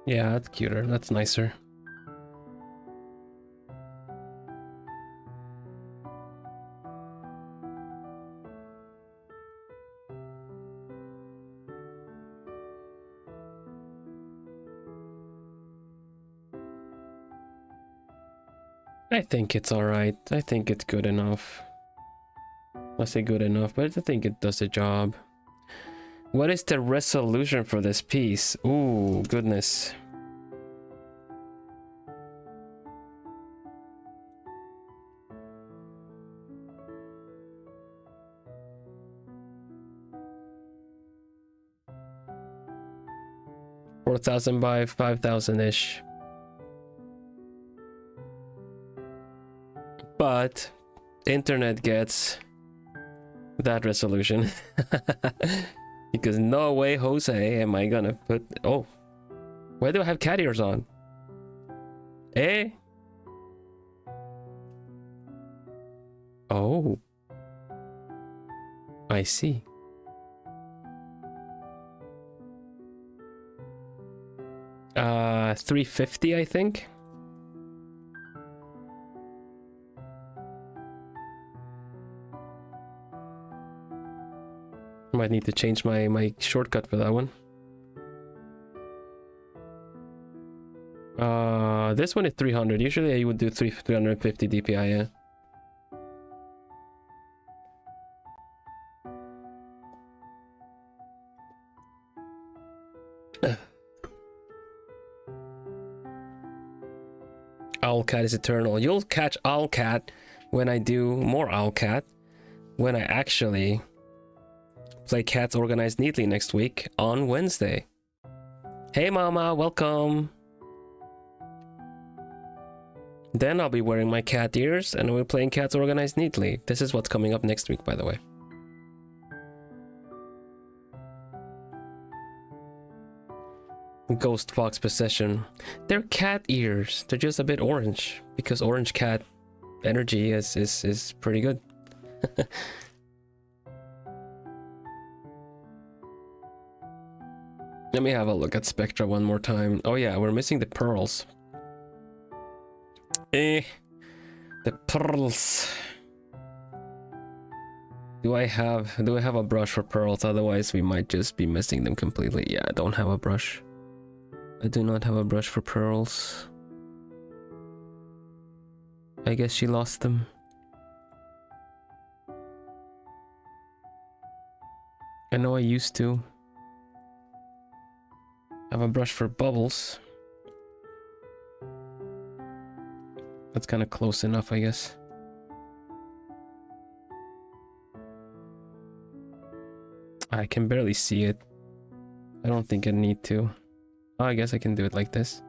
Yeah, that's cuter. That's nicer. I think it's alright. I think it's good enough. I say good enough, but I think it does the job. What is the resolution for this piece? Ooh, goodness. $4,000 by $5,000-ish. But internet gets that resolution. Because no way, Jose, am I gonna put... Oh, why do I have cat ears on? Eh? Oh, I see. $350, I think. Might need to change my shortcut for that one. This one is 300. Usually I would do 350 DPI, yeah. Owlcat is eternal. You'll catch Owlcat when I do more Owlcat. When I actually play Cats Organized Neatly next week on Wednesday. Hey mama, welcome. Then I'll be wearing my cat ears and we're playing Cats Organized Neatly. This is what's coming up next week, by the way. Ghost Fox Possession. They're cat ears. They're just a bit orange because orange cat energy is pretty good. Let me have a look at Spectra one more time. Oh yeah, we're missing the pearls. The pearls. Do I have a brush for pearls? Otherwise we might just be missing them completely. Yeah, I don't have a brush. I do not have a brush for pearls. I guess she lost them. I know I used to have a brush for bubbles. That's kind of close enough, I guess. I can barely see it. I don't think I need to. Oh, I guess I can do it like this.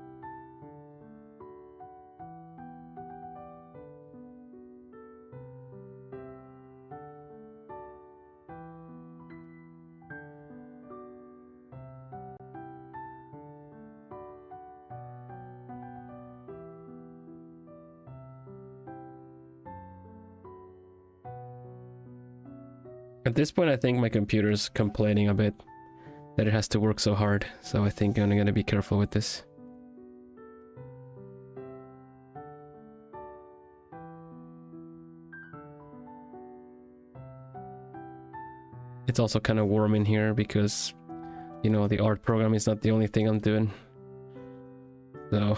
At this point, I think my computer's complaining a bit that it has to work so hard, so I think I'm gonna be careful with this. It's also kind of warm in here because, you know, the art program is not the only thing I'm doing. So...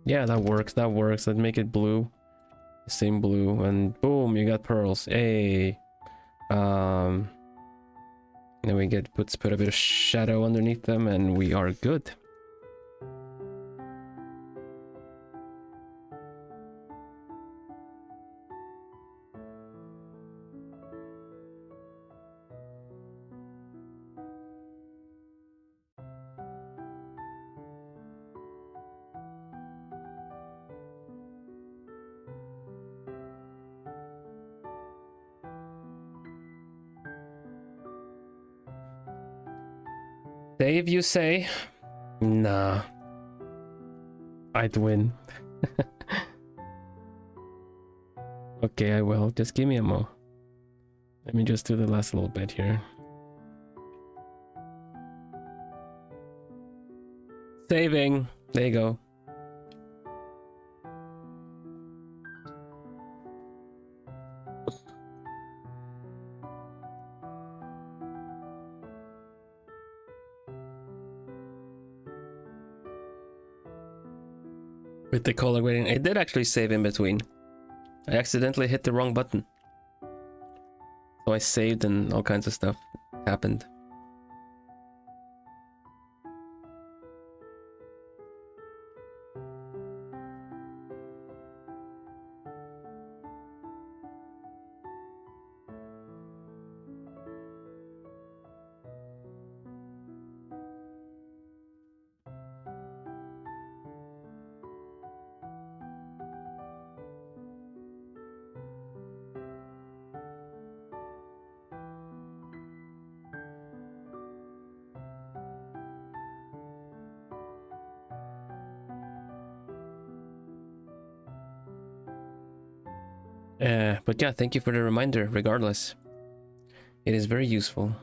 yeah, that works, that works. Let's make it blue. Same blue, and boom, you got pearls. Hey. Then we put a bit of shadow underneath them and we are good. Save, you say? Nah. I'd win. Okay, I will. Just give me a mo. Let me just do the last little bit here. Saving. There you go. With the color grading, it did actually save in between. I accidentally hit the wrong button. So I saved and all kinds of stuff happened. But yeah, thank you for the reminder, regardless. It is very useful.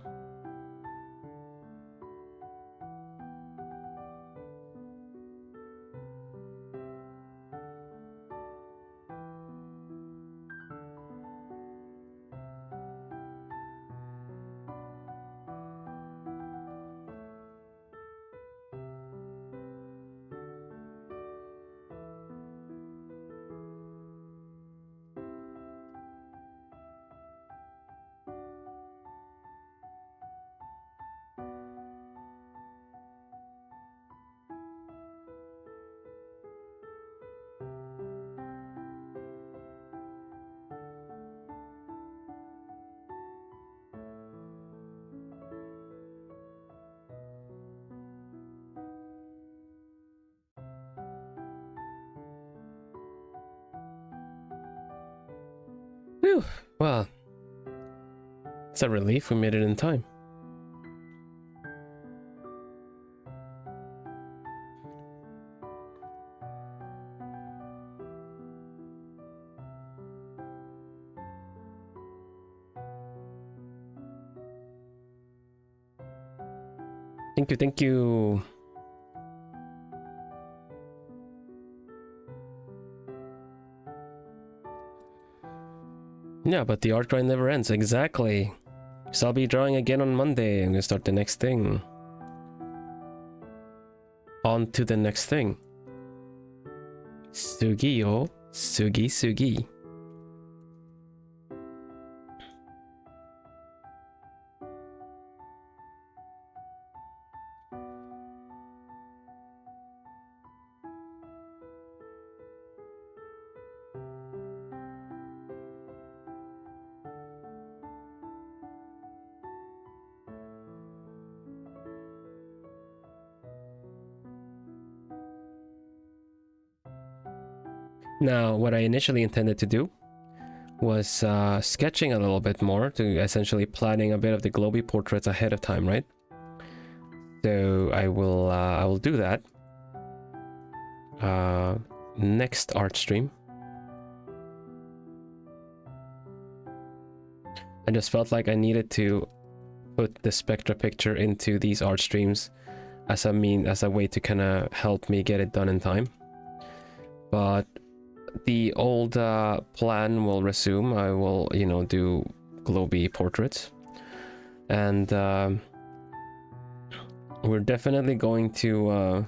Whew. Well, it's a relief we made it in time. Thank you, thank you. Yeah, but the art grind never ends. Exactly. So I'll be drawing again on Monday. I'm gonna start the next thing. On to the next thing. Sugi yo. Sugi sugi. Now, what I initially intended to do was sketching a little bit more, to essentially planning a bit of the globie portraits ahead of time, right? So I will do that next art stream. I just felt like I needed to put the Spectra picture into these art streams as a way to kind of help me get it done in time. But the old plan will resume. I will, you know, do globie portraits, and we're definitely going to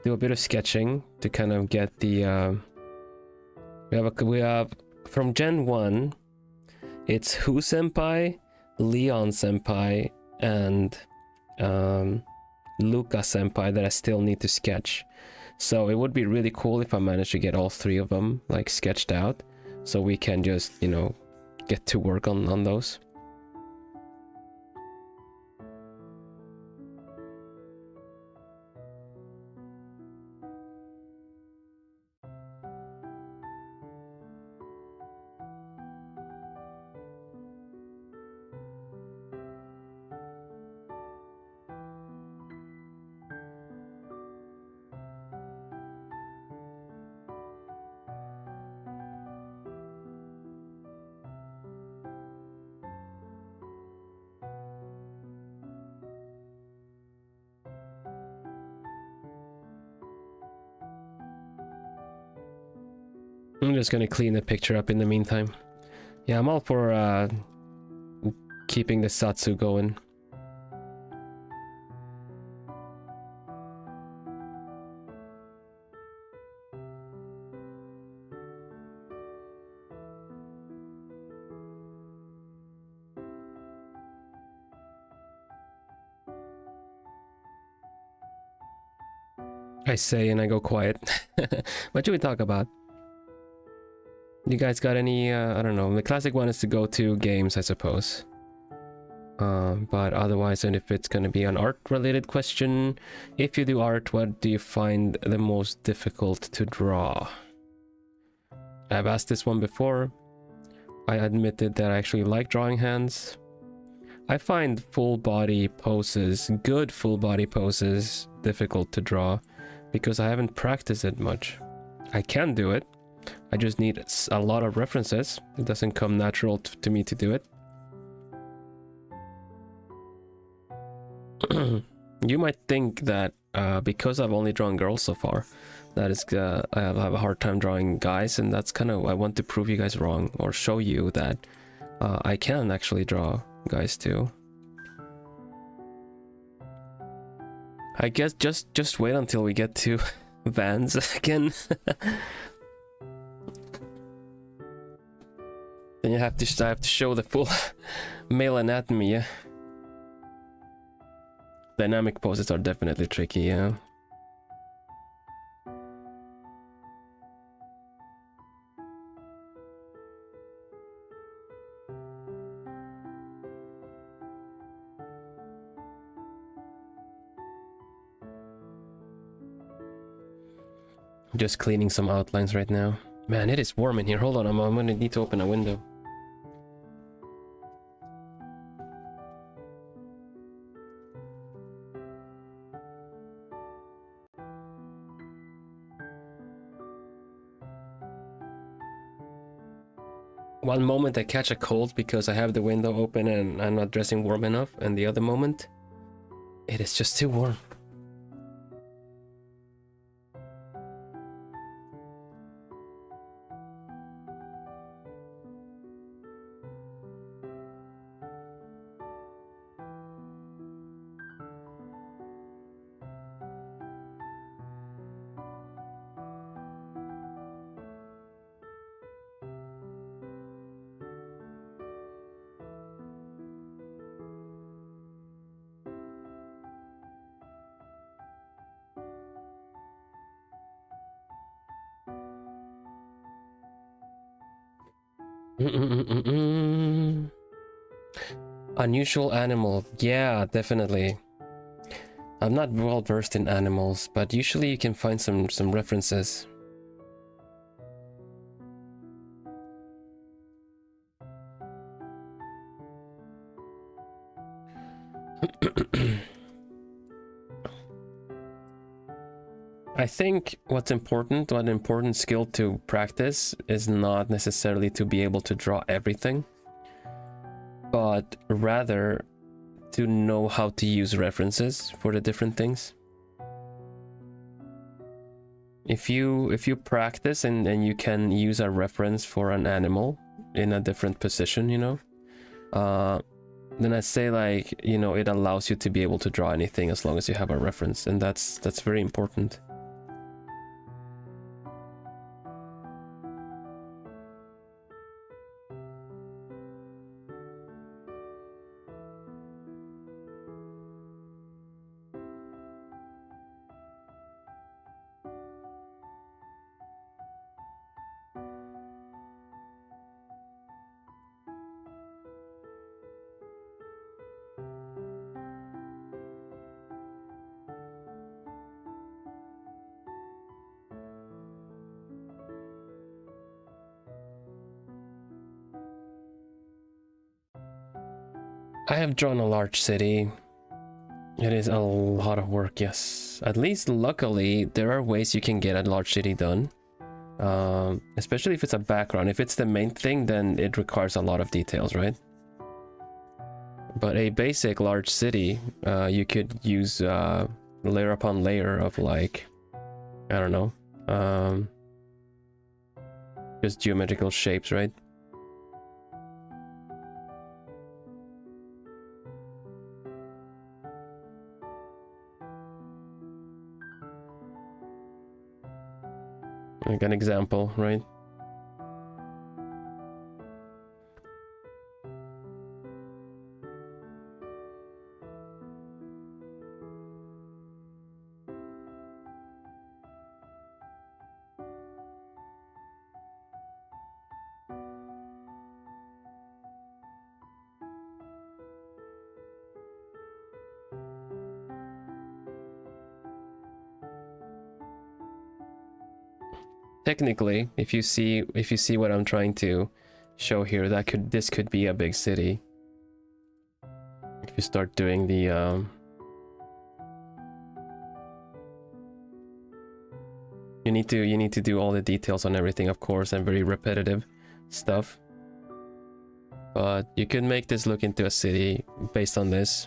do a bit of sketching to kind of get the we have from Gen 1, it's Who Senpai, Leon Senpai, and Luca Senpai that I still need to sketch. So it would be really cool if I managed to get all three of them like sketched out, so we can just, you know, get to work on those. I'm just gonna clean the picture up in the meantime. Yeah, I'm all for keeping the Satsu going. I say and I go quiet. What should we talk about? You guys got any, I don't know, the classic one is to go to games, I suppose. But otherwise, and if it's gonna be an art-related question, if you do art, what do you find the most difficult to draw? I've asked this one before. I admitted that I actually like drawing hands. I find full body poses, good full body poses, difficult to draw because I haven't practiced it much. I can do it. I just need a lot of references. It doesn't come natural to me to do it. You might think that because I've only drawn girls so far, that is I have a hard time drawing guys, and that's kind of, I want to prove you guys wrong, or show you that I can actually draw guys too. I guess just wait until we get to Vans again. Then I have to show the full male anatomy. Yeah? Dynamic poses are definitely tricky, yeah. Just cleaning some outlines right now. Man, it is warm in here. Hold on, I'm gonna need to open a window. One moment I catch a cold because I have the window open and I'm not dressing warm enough, and the other moment, it is just too warm. Unusual animal. Yeah, definitely. I'm not well versed in animals, but usually you can find some references. I think what's important, one important skill to practice is not necessarily to be able to draw everything, but rather to know how to use references for the different things. If you practice and you can use a reference for an animal in a different position, you know, then I say, like, you know, it allows you to be able to draw anything as long as you have a reference, and that's very important. I have drawn a large city. It is a lot of work, yes. At least luckily, there are ways you can get a large city done. Especially if it's a background. If it's the main thing, then it requires a lot of details, right? But a basic large city, you could use layer upon layer of, like, I don't know. just geometrical shapes, right? Like an example, right? Technically, if you see what I'm trying to show here, this could be a big city. If you start doing the you need to do all the details on everything, of course, and very repetitive stuff. But you could make this look into a city based on this.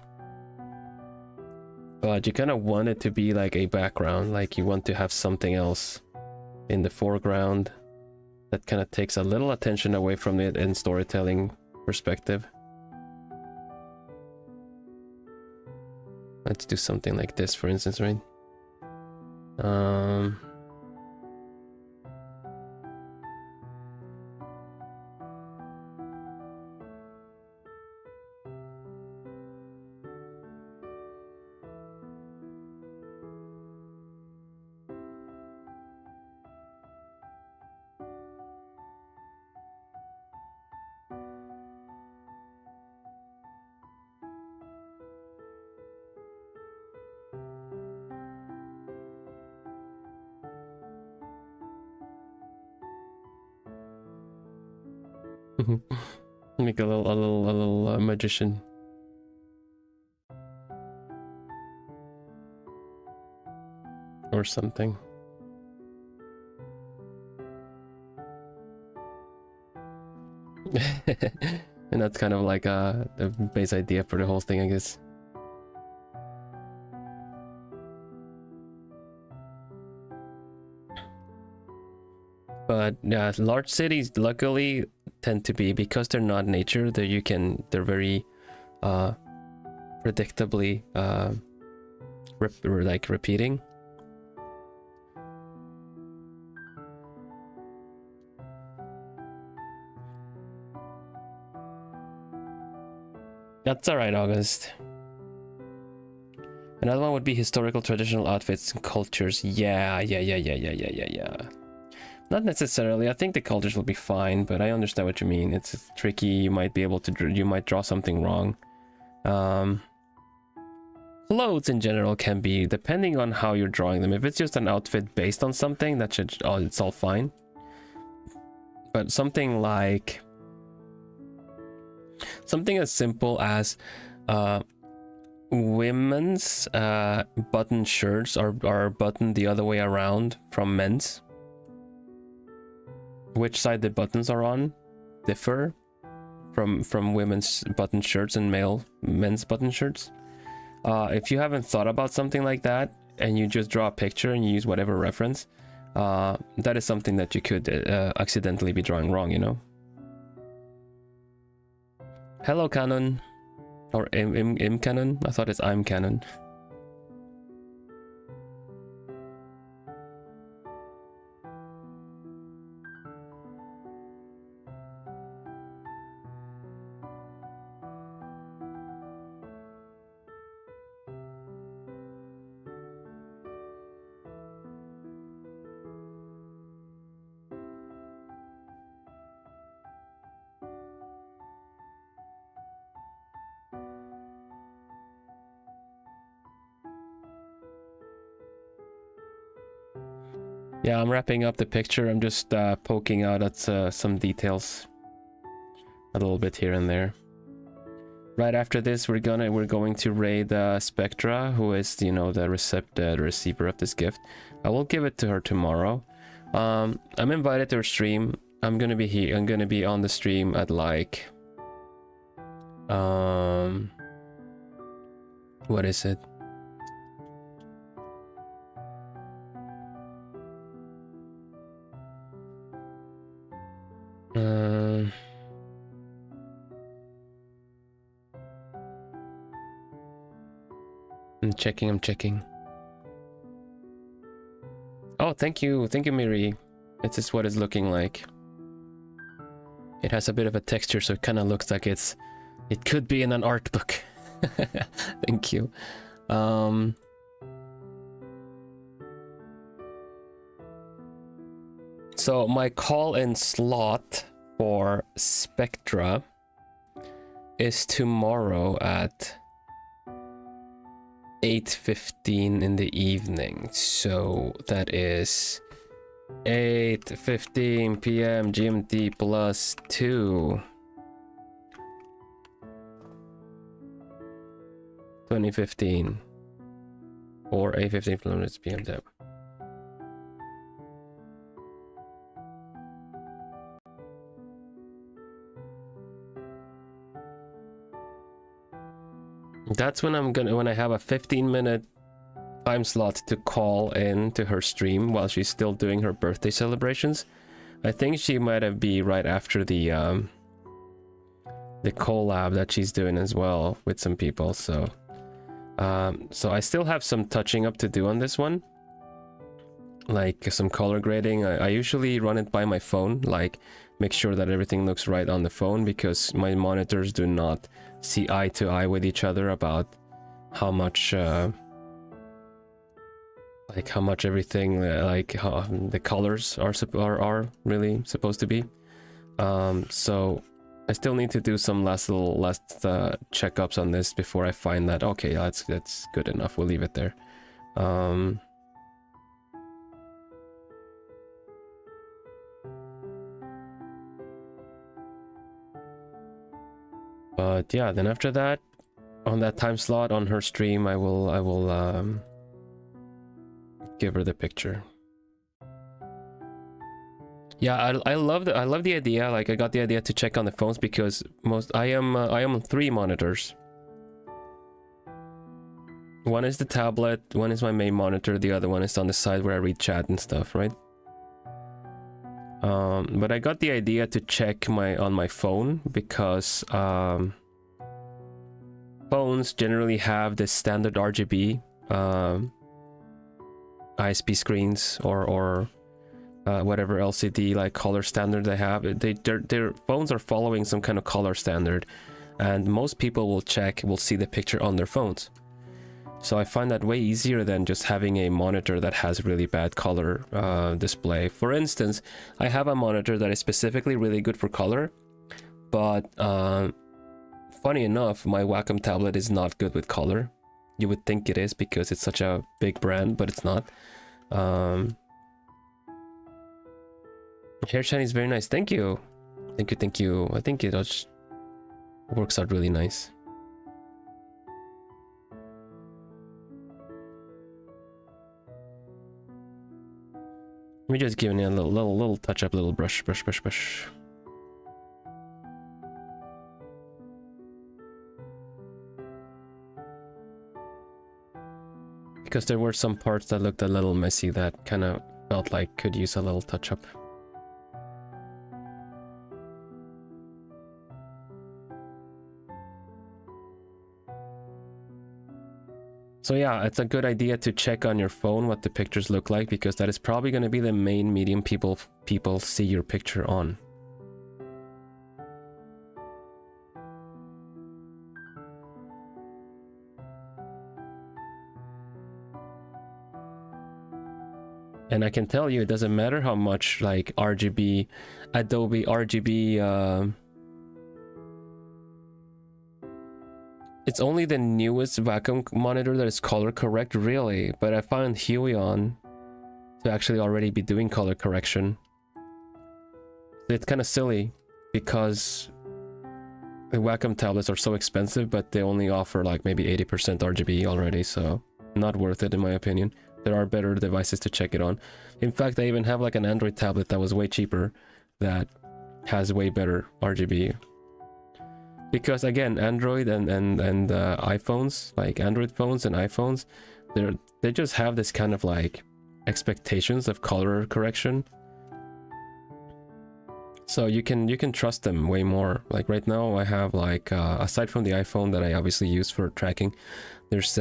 But you kind of want it to be like a background, like you want to have something else in the foreground that kind of takes a little attention away from it in storytelling perspective. Let's do something like this, for instance, right? Make a little magician. Or something. And that's kind of like the base idea for the whole thing, I guess. But yeah, large cities luckily tend to be, because they're not nature, they're very predictably repeating. That's alright, August. Another one would be historical traditional outfits and cultures. Yeah. Not necessarily. I think the cultures will be fine, but I understand what you mean. It's tricky. You might be able to, you might draw something wrong. Clothes in general can be, depending on how you're drawing them. If it's just an outfit based on something, that should, it's all fine. But something like, something as simple as women's button shirts are buttoned the other way around from men's. Which side the buttons are on differ from women's button shirts and men's button shirts. If you haven't thought about something like that and you just draw a picture and you use whatever reference, that is something that you could accidentally be drawing wrong, you know. Hello, Canon. Or im Canon? I thought it's I'm Canon. Yeah, I'm wrapping up the picture. I'm just poking out at some details a little bit here and there. Right after this, we're going to raid Spectra, who is, you know, the receiver of this gift. I will give it to her tomorrow. I'm invited to her stream. I'm gonna be here. I'm gonna be on the stream at like what is it? I'm checking. Oh, thank you, Miri. This is what it's looking like. It has a bit of a texture, so it kind of looks like it could be in an art book. Thank you. So my call-in slot for Spectra is tomorrow at 8:15 in the evening. So that is 8:15 p.m. GMT plus 2. 2015 or 8:15 p.m. Tab. That's when when I have a 15-minute time slot to call in to her stream while she's still doing her birthday celebrations. I think she might be right after the collab that she's doing as well with some people. So I still have some touching up to do on this one, like some color grading. I usually run it by my phone, like make sure that everything looks right on the phone, because my monitors do not see eye to eye with each other about how much everything, like how the colors are really supposed to be. So I still need to do some last checkups on this before I find that okay, that's good enough. We'll leave it there. But yeah, then after that, on that time slot on her stream, I will give her the picture. Yeah, I love the idea. Like, I got the idea to check on the phones because I am on 3 monitors. One is the tablet, one is my main monitor, the other one is on the side where I read chat and stuff, right? But I got the idea to check on my phone because phones generally have the standard RGB ISP screens or whatever LCD like color standard they have. Their phones are following some kind of color standard, and most people will see the picture on their phones. So I find that way easier than just having a monitor that has really bad color display. For instance, I have a monitor that is specifically really good for color, but funny enough, my Wacom tablet is not good with color. You would think it is because it's such a big brand, but it's not. Hair shine is very nice. Thank you. Thank you. I think it just works out really nice. Let me just give it a little touch up, little brush. Because there were some parts that looked a little messy that kind of felt like could use a little touch up. So yeah, it's a good idea to check on your phone what the pictures look like, because that is probably going to be the main medium people see your picture on. And I can tell you, it doesn't matter how much like RGB, Adobe RGB, it's only the newest Wacom monitor that is color correct, really. But I found Huion to actually already be doing color correction. It's kind of silly because the Wacom tablets are so expensive, but they only offer like maybe 80% RGB already, so not worth it in my opinion. There are better devices to check it on. In fact, I even have like an Android tablet that was way cheaper that has way better RGB. Because again, Android and iPhones, like Android phones and iPhones, they just have this kind of like expectations of color correction. So you can trust them way more. Like right now I have like, aside from the iPhone that I obviously use for tracking, there's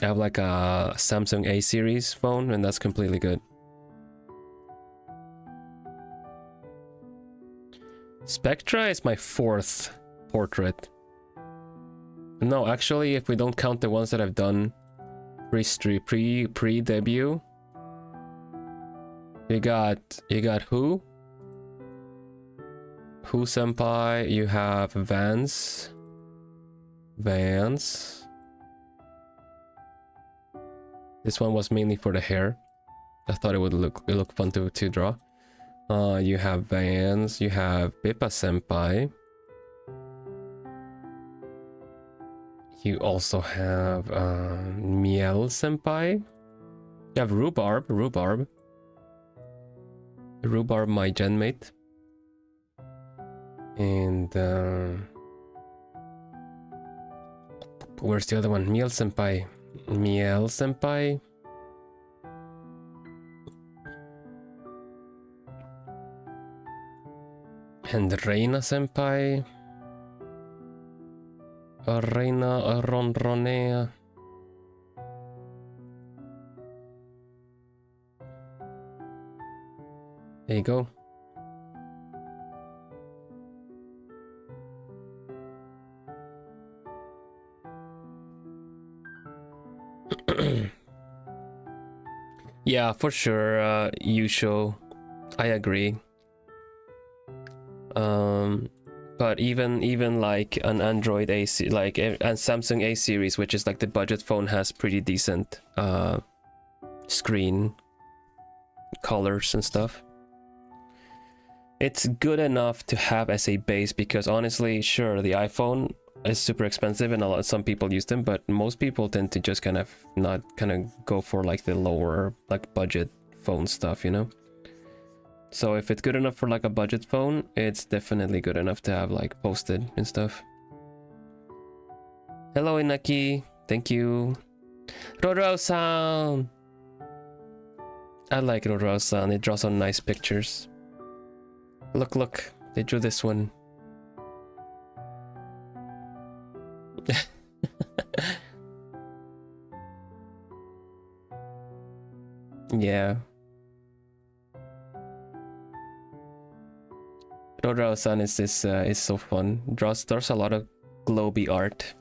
I have like a Samsung A series phone, and that's completely good. Spectra is my 4th portrait. No, actually, if we don't count the ones that I've done pre-debut, you got who senpai, you have Vans. This one was mainly for the hair. I thought it would look fun to draw. You have Vans, you have Bippa senpai. You also have Miel senpai. You have Rhubarb, my genmate. And where's the other one? Miel senpai. And Reina senpai. Reina ronronea. There you go. Yeah, for sure, Yusho. I agree. But even like an Android A, like a Samsung A series, which is like the budget phone, has pretty decent screen colors and stuff. It's good enough to have as a base, because honestly, sure, the iPhone is super expensive and some people use them, but most people tend to just kind of not go for like the lower like budget phone stuff, you know? So if it's good enough for like a budget phone, it's definitely good enough to have like posted and stuff. Hello Inaki, thank you. Roro-san! I like Roro-san, they draw some nice pictures. Look, they drew this one. Yeah. Roro-san is so fun. Draws a lot of globie art.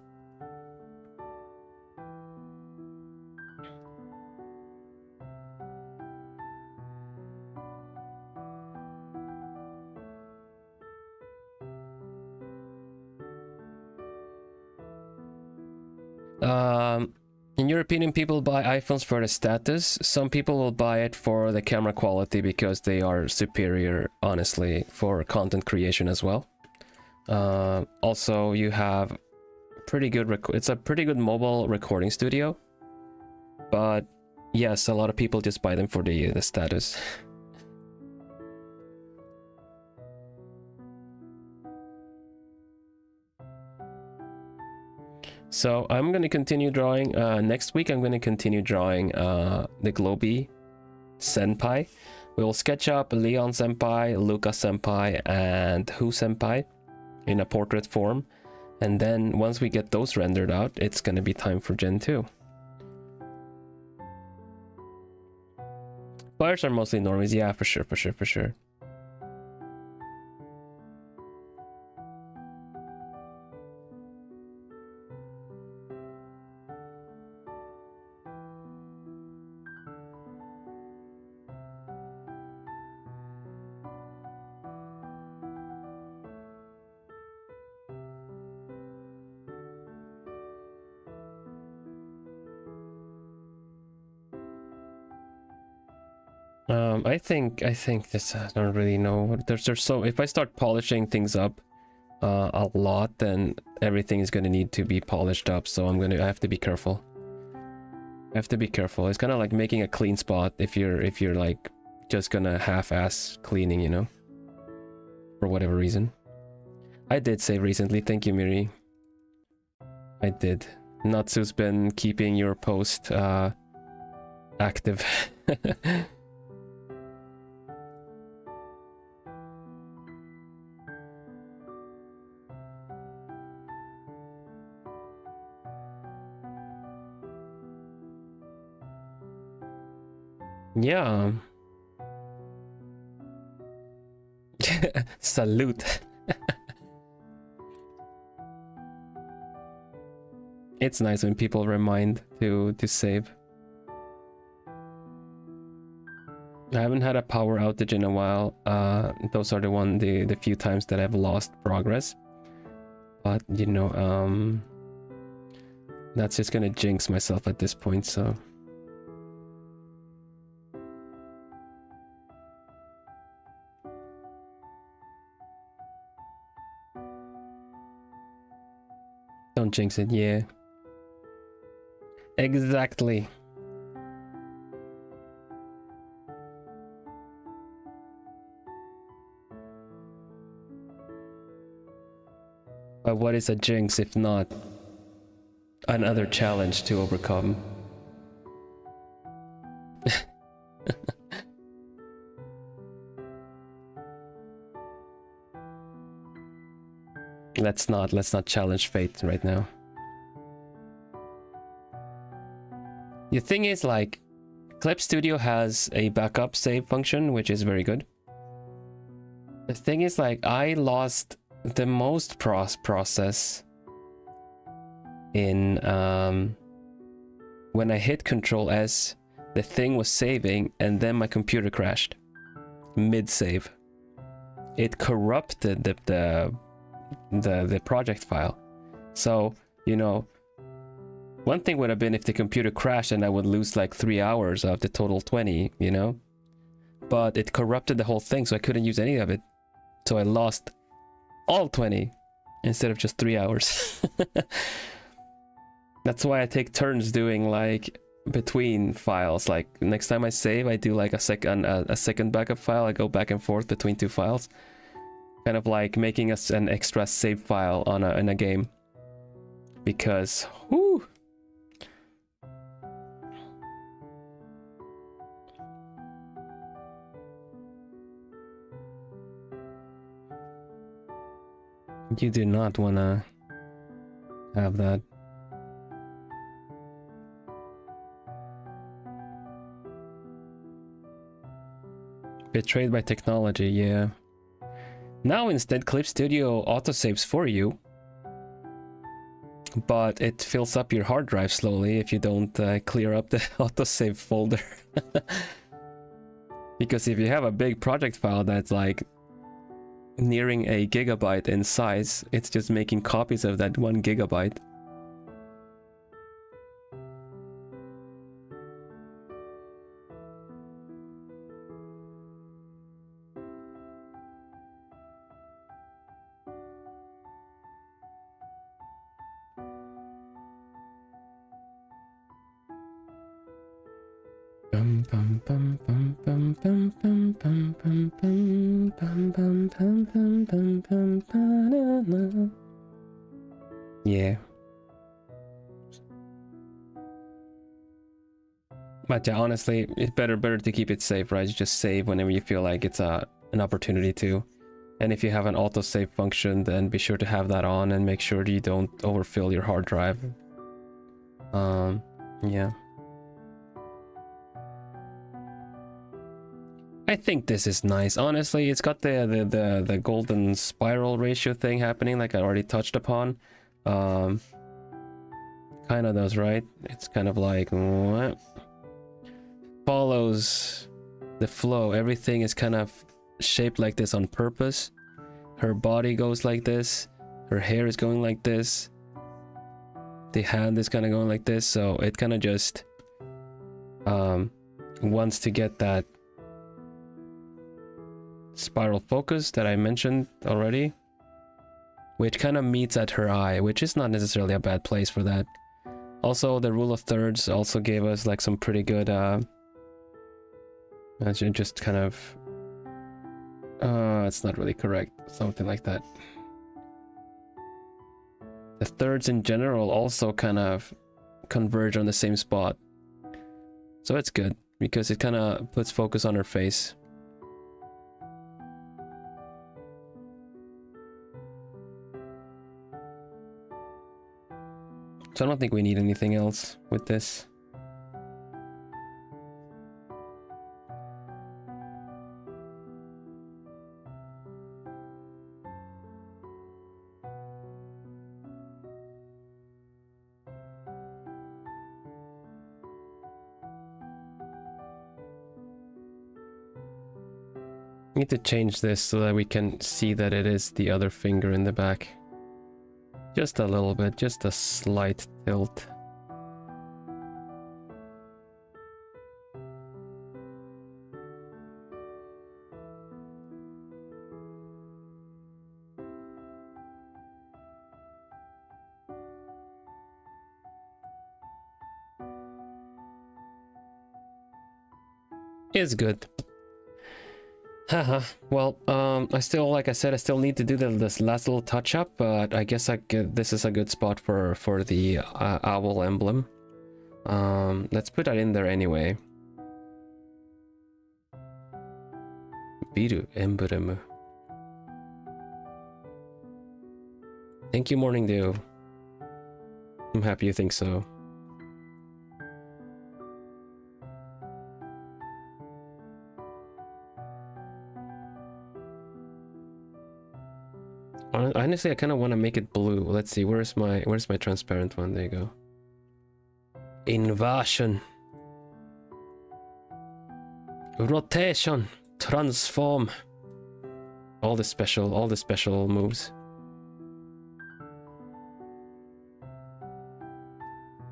In your opinion, people buy iPhones for the status. Some people will buy it for the camera quality because they are superior, honestly, for content creation as well. Also, you have pretty good it's a pretty good mobile recording studio. But yes, a lot of people just buy them for the status. So I'm going to continue drawing, next week I'm going to continue drawing the globie senpai. We will sketch up Leon senpai, Luca senpai, and Hu senpai in a portrait form. And then once we get those rendered out, it's going to be time for Gen 2. Buyers are mostly normies, yeah, for sure. I think this, I don't really know. There's so, if I start polishing things up a lot, then everything is gonna need to be polished up. So I have to be careful. It's kind of like making a clean spot if you're like just gonna half-ass cleaning, you know, for whatever reason. I did save recently. Thank you, Miri. I did. Natsu's been keeping your post active. Yeah. Salute. It's nice when people remind to save. I haven't had a power outage in a while. Those are the few times that I've lost progress. But you know, that's just gonna jinx myself at this point, so. Don't jinx it, yeah. Exactly. But what is a jinx if not another challenge to overcome? Let's not challenge fate right now. The thing is, like, Clip Studio has a backup save function, which is very good. The thing is, like, I lost the most process in when I hit Control S, the thing was saving and then my computer crashed mid-save. It corrupted the project file. So, you know, one thing would have been if the computer crashed and I would lose like 3 hours of the total 20, you know? But it corrupted the whole thing, so I couldn't use any of it. So I lost all 20 instead of just 3 hours. That's why I take turns doing like between files. Like next time I save, I do like a second backup file. I go back and forth between two files, kind of like making us an extra save file on in a game. Because, whoo. You do not want to have that. Betrayed by technology, yeah. Now instead Clip Studio autosaves for you, but it fills up your hard drive slowly if you don't clear up the autosave folder. Because if you have a big project file that's like nearing a gigabyte in size, it's just making copies of that 1 gigabyte. Yeah. But yeah, honestly, it's better to keep it safe, right? You just save whenever you feel like it's an opportunity to. And if you have an autosave function, then be sure to have that on and make sure you don't overfill your hard drive. Yeah. I think this is nice. Honestly, it's got the golden spiral ratio thing happening, like I already touched upon. Kind of does, right? It's kind of like what? Follows the flow. Everything is kind of shaped like this on purpose. Her body goes like this. Her hair is going like this. The hand is kind of going like this. So it kind of just wants to get that spiral focus that I mentioned already, which kind of meets at her eye, which is not necessarily a bad place for that. Also, the rule of thirds also gave us like some pretty good just kind of it's not really correct, something like that. The thirds in general also kind of converge on the same spot, so it's good because it kind of puts focus on her face. So I don't think we need anything else with this. Need to change this so that we can see that it is the other finger in the back. Just a little bit, just a slight tilt. It's good. Haha. Well, I still, like I said, I still need to do this last little touch up, but I guess this is a good spot for the owl emblem. Let's put that in there anyway. Biru emblem. Thank you, Morning Dew. I'm happy you think so. Honestly, I kind of want to make it blue. Let's see, where's my transparent one? There you go. Invasion. Rotation. Transform. All the special moves.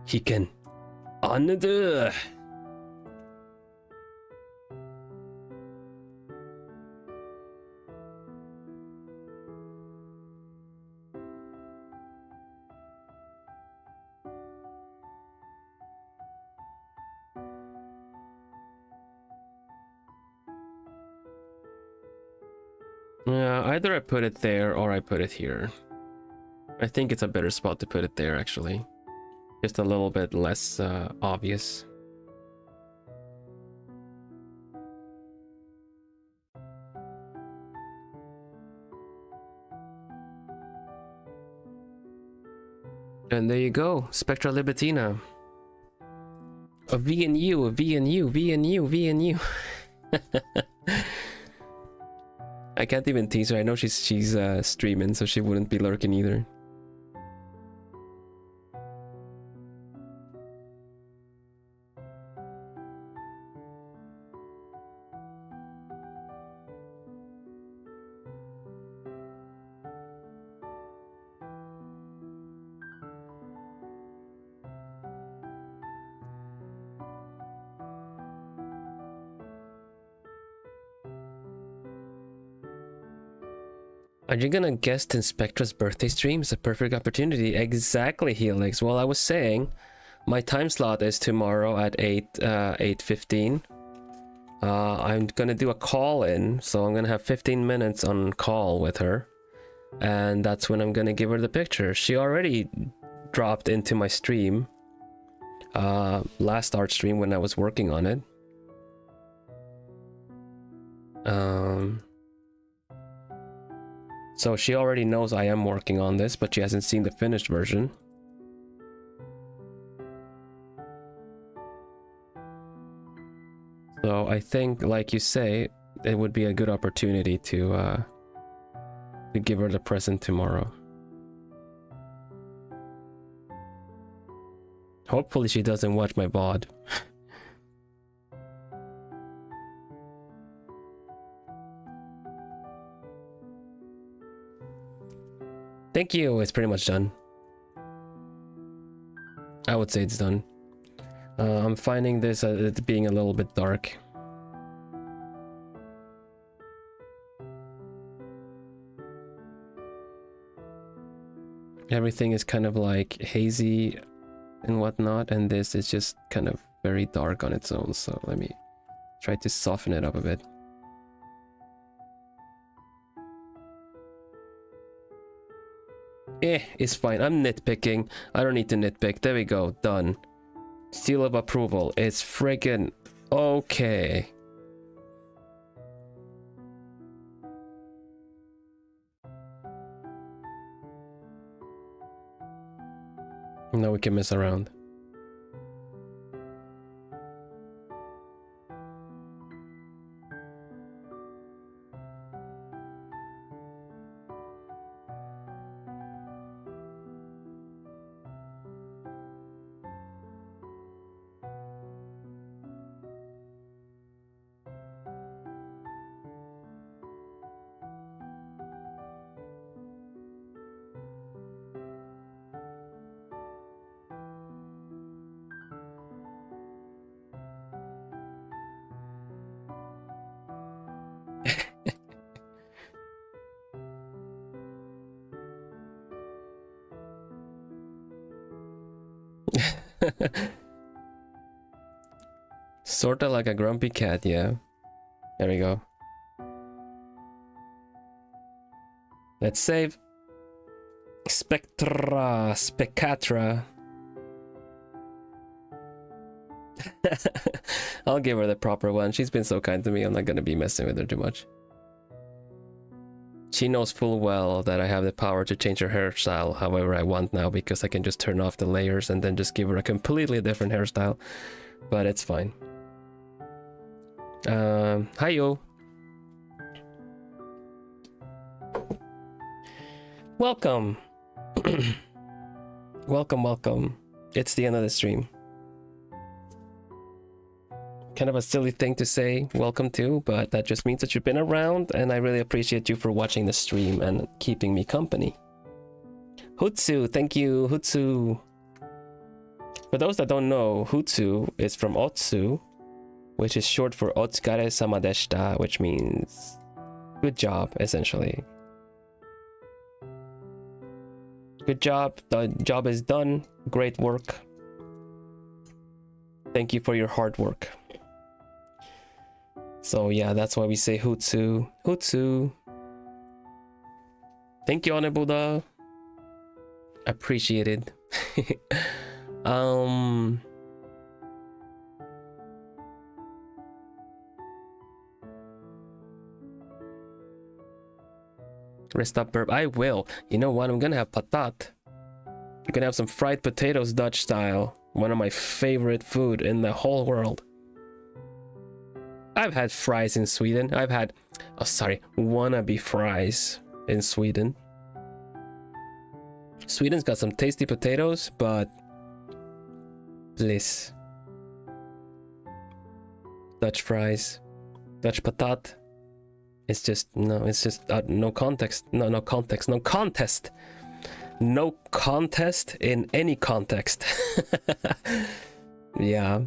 He can undo. Yeah, either I put it there or I put it here. I think it's a better spot to put it there, actually. Just a little bit less obvious. And there you go, Spectra Libitina. A V and U, a V and U, V and U, V and U. I can't even tease her. I know she's streaming, so she wouldn't be lurking either. Are you gonna guest in Spectra's birthday stream? It's a perfect opportunity. Exactly, Helix. Well, I was saying, my time slot is tomorrow at 8:15. I'm gonna do a call-in, so I'm gonna have 15 minutes on call with her. And that's when I'm gonna give her the picture. She already dropped into my stream. Last art stream when I was working on it. So she already knows I am working on this, but she hasn't seen the finished version. So I think, like you say, it would be a good opportunity to give her the present tomorrow. Hopefully she doesn't watch my VOD. Thank you, it's pretty much done. I would say it's done. I'm finding this it being a little bit dark. Everything is kind of like hazy and whatnot, and this is just kind of very dark on its own, so let me try to soften it up a bit. It's fine. I'm nitpicking. I don't need to nitpick. There we go. Done. Seal of approval. It's friggin' okay. Now we can mess around. Sorta like a grumpy cat, yeah. There we go. Let's save. Spectra. I'll give her the proper one. She's been so kind to me, I'm not gonna be messing with her too much. She knows full well that I have the power to change her hairstyle however I want now, because I can just turn off the layers and then just give her a completely different hairstyle. But it's fine. Hi yo. Welcome. welcome. It's the end of the stream. Kind of a silly thing to say welcome to, but that just means that you've been around, and I really appreciate you for watching the stream and keeping me company. Hutsu, thank you, Hutsu. For those that don't know, Hutsu is from Otsu, which is short for Otsukare sama deshita, which means good job, essentially. Good job, the job is done, great work. Thank you for your hard work. So yeah, that's why we say Hutsu. Hutsu. Thank you, Onebuda. Appreciated. Rest up, burp. I will. You know what? I'm gonna have patat. I'm gonna have some fried potatoes, Dutch style. One of my favorite food in the whole world. I've had fries in Sweden. I've had, oh sorry, wannabe fries in Sweden. Sweden's got some tasty potatoes, but bliss. Dutch fries, Dutch patat. It's just, no, it's just no context. No context. No contest. No contest in any context. Yeah.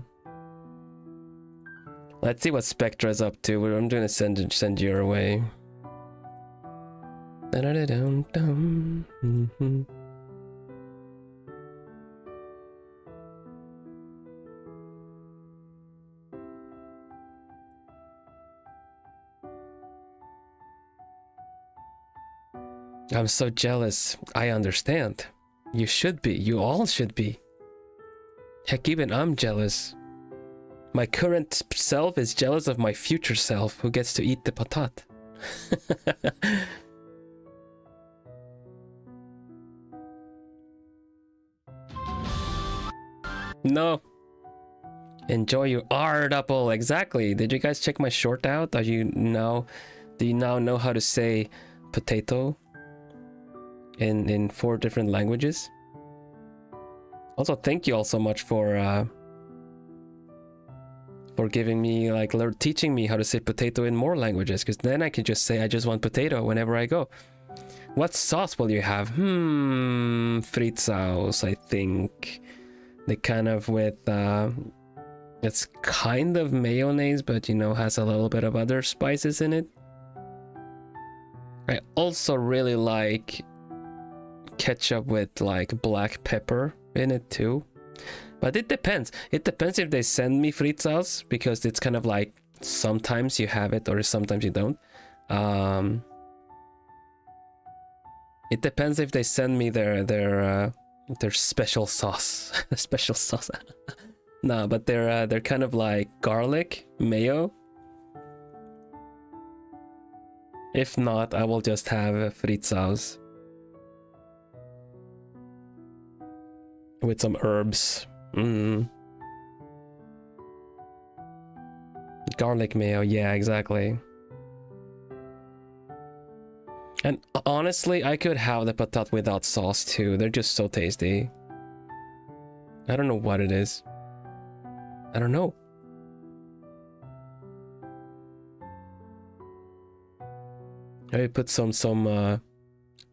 Let's see what Spectra is up to. I'm gonna send you your way. I'm so jealous. I understand. You should be. You all should be. Heck, even I'm jealous. My current self is jealous of my future self who gets to eat the patat. No. Enjoy your art apple. Exactly. Did you guys check my short out? Do you now know how to say potato in 4 different languages? Also, thank you all so much for giving me, like, teaching me how to say potato in more languages, because then I can just say I just want potato whenever I go. What sauce will you have? Fried sauce, I think. They kind of with it's kind of mayonnaise, but you know, has a little bit of other spices in it. I also really like ketchup with like black pepper in it too. But it depends. It depends if they send me fried sauce, because it's kind of like sometimes you have it or sometimes you don't. It depends if they send me their special sauce. Special sauce. No, but they're kind of like garlic mayo. If not, I will just have fried sauce with some herbs. Garlic mayo, yeah, exactly. And honestly, I could have the patat without sauce too. They're just so tasty. I don't know what it is. I don't know. I put some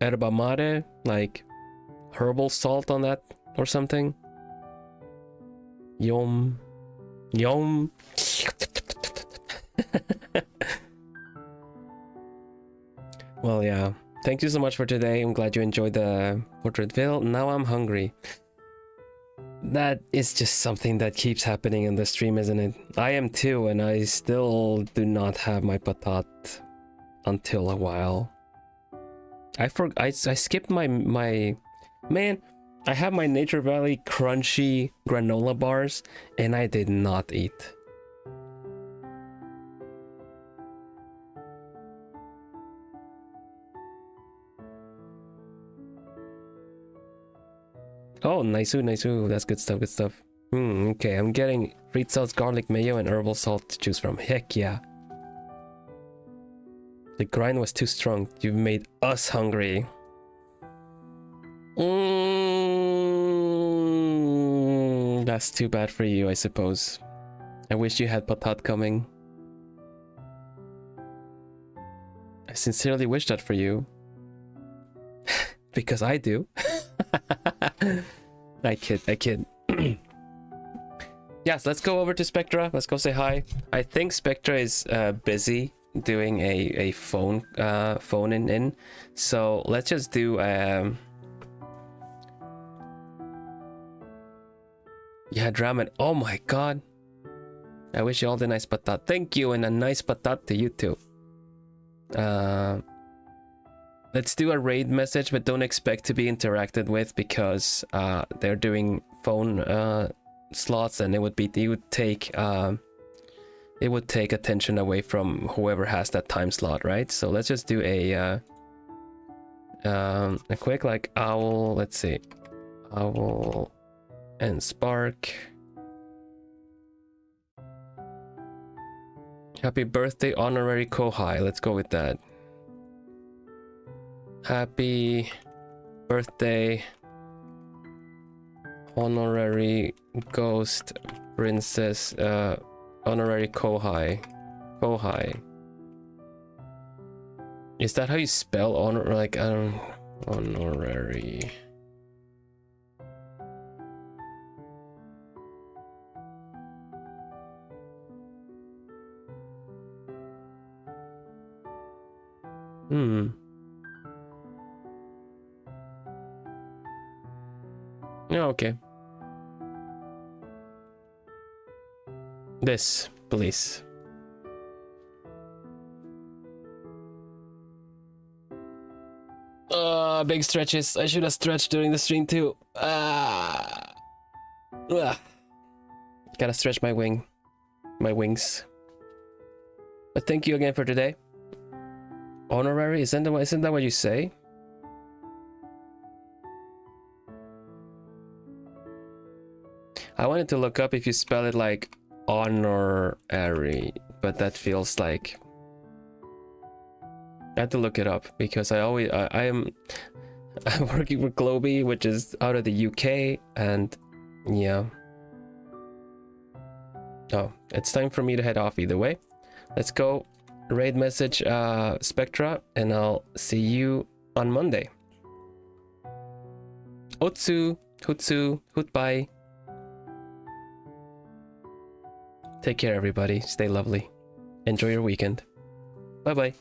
erba mate, like herbal salt on that or something. Yum. Yum. Well, yeah. Thank you so much for today. I'm glad you enjoyed the Portrait Ville. Now I'm hungry. That is just something that keeps happening in the stream, isn't it? I am too, and I still do not have my patat until a while. I skipped my man. I have my Nature Valley crunchy granola bars, and I did not eat. Oh, nice, that's good stuff, okay, I'm getting Reed sauce, garlic mayo, and herbal salt to choose from. Heck yeah. The grind was too strong. You've made us hungry. That's too bad for you, I suppose. I wish you had patat coming. I sincerely wish that for you. Because I do. I kid. Yes, let's go over to Spectra. Let's go say hi. I think Spectra is busy doing a phone in. So let's just do yeah, Draman. Oh my god. I wish you all the nice patat. Thank you, and a nice patat to you too. Let's do a raid message, but don't expect to be interacted with because they're doing phone slots, and it would take attention away from whoever has that time slot, right? So let's just do a quick like owl. Let's see, owl and spark. Happy birthday, honorary Kohai. Let's go with that. Happy birthday, honorary ghost princess, honorary Kohai. Kohai. Is that how you spell honor? Like, I don't. Honorary. Yeah, okay. This, please. Big stretches. I should have stretched during the stream too. Gotta stretch my wings. But thank you again for today. Honorary, isn't that what you say? I wanted to look up if you spell it like honorary, but that feels like I had to look it up because I'm working with Globie, which is out of the UK, and yeah. Oh, it's time for me to head off either way. Let's go raid message Spectra, and I'll see you on Monday. Otsu, hutsu, hutbye. Take care, everybody. Stay lovely. Enjoy your weekend. Bye-bye.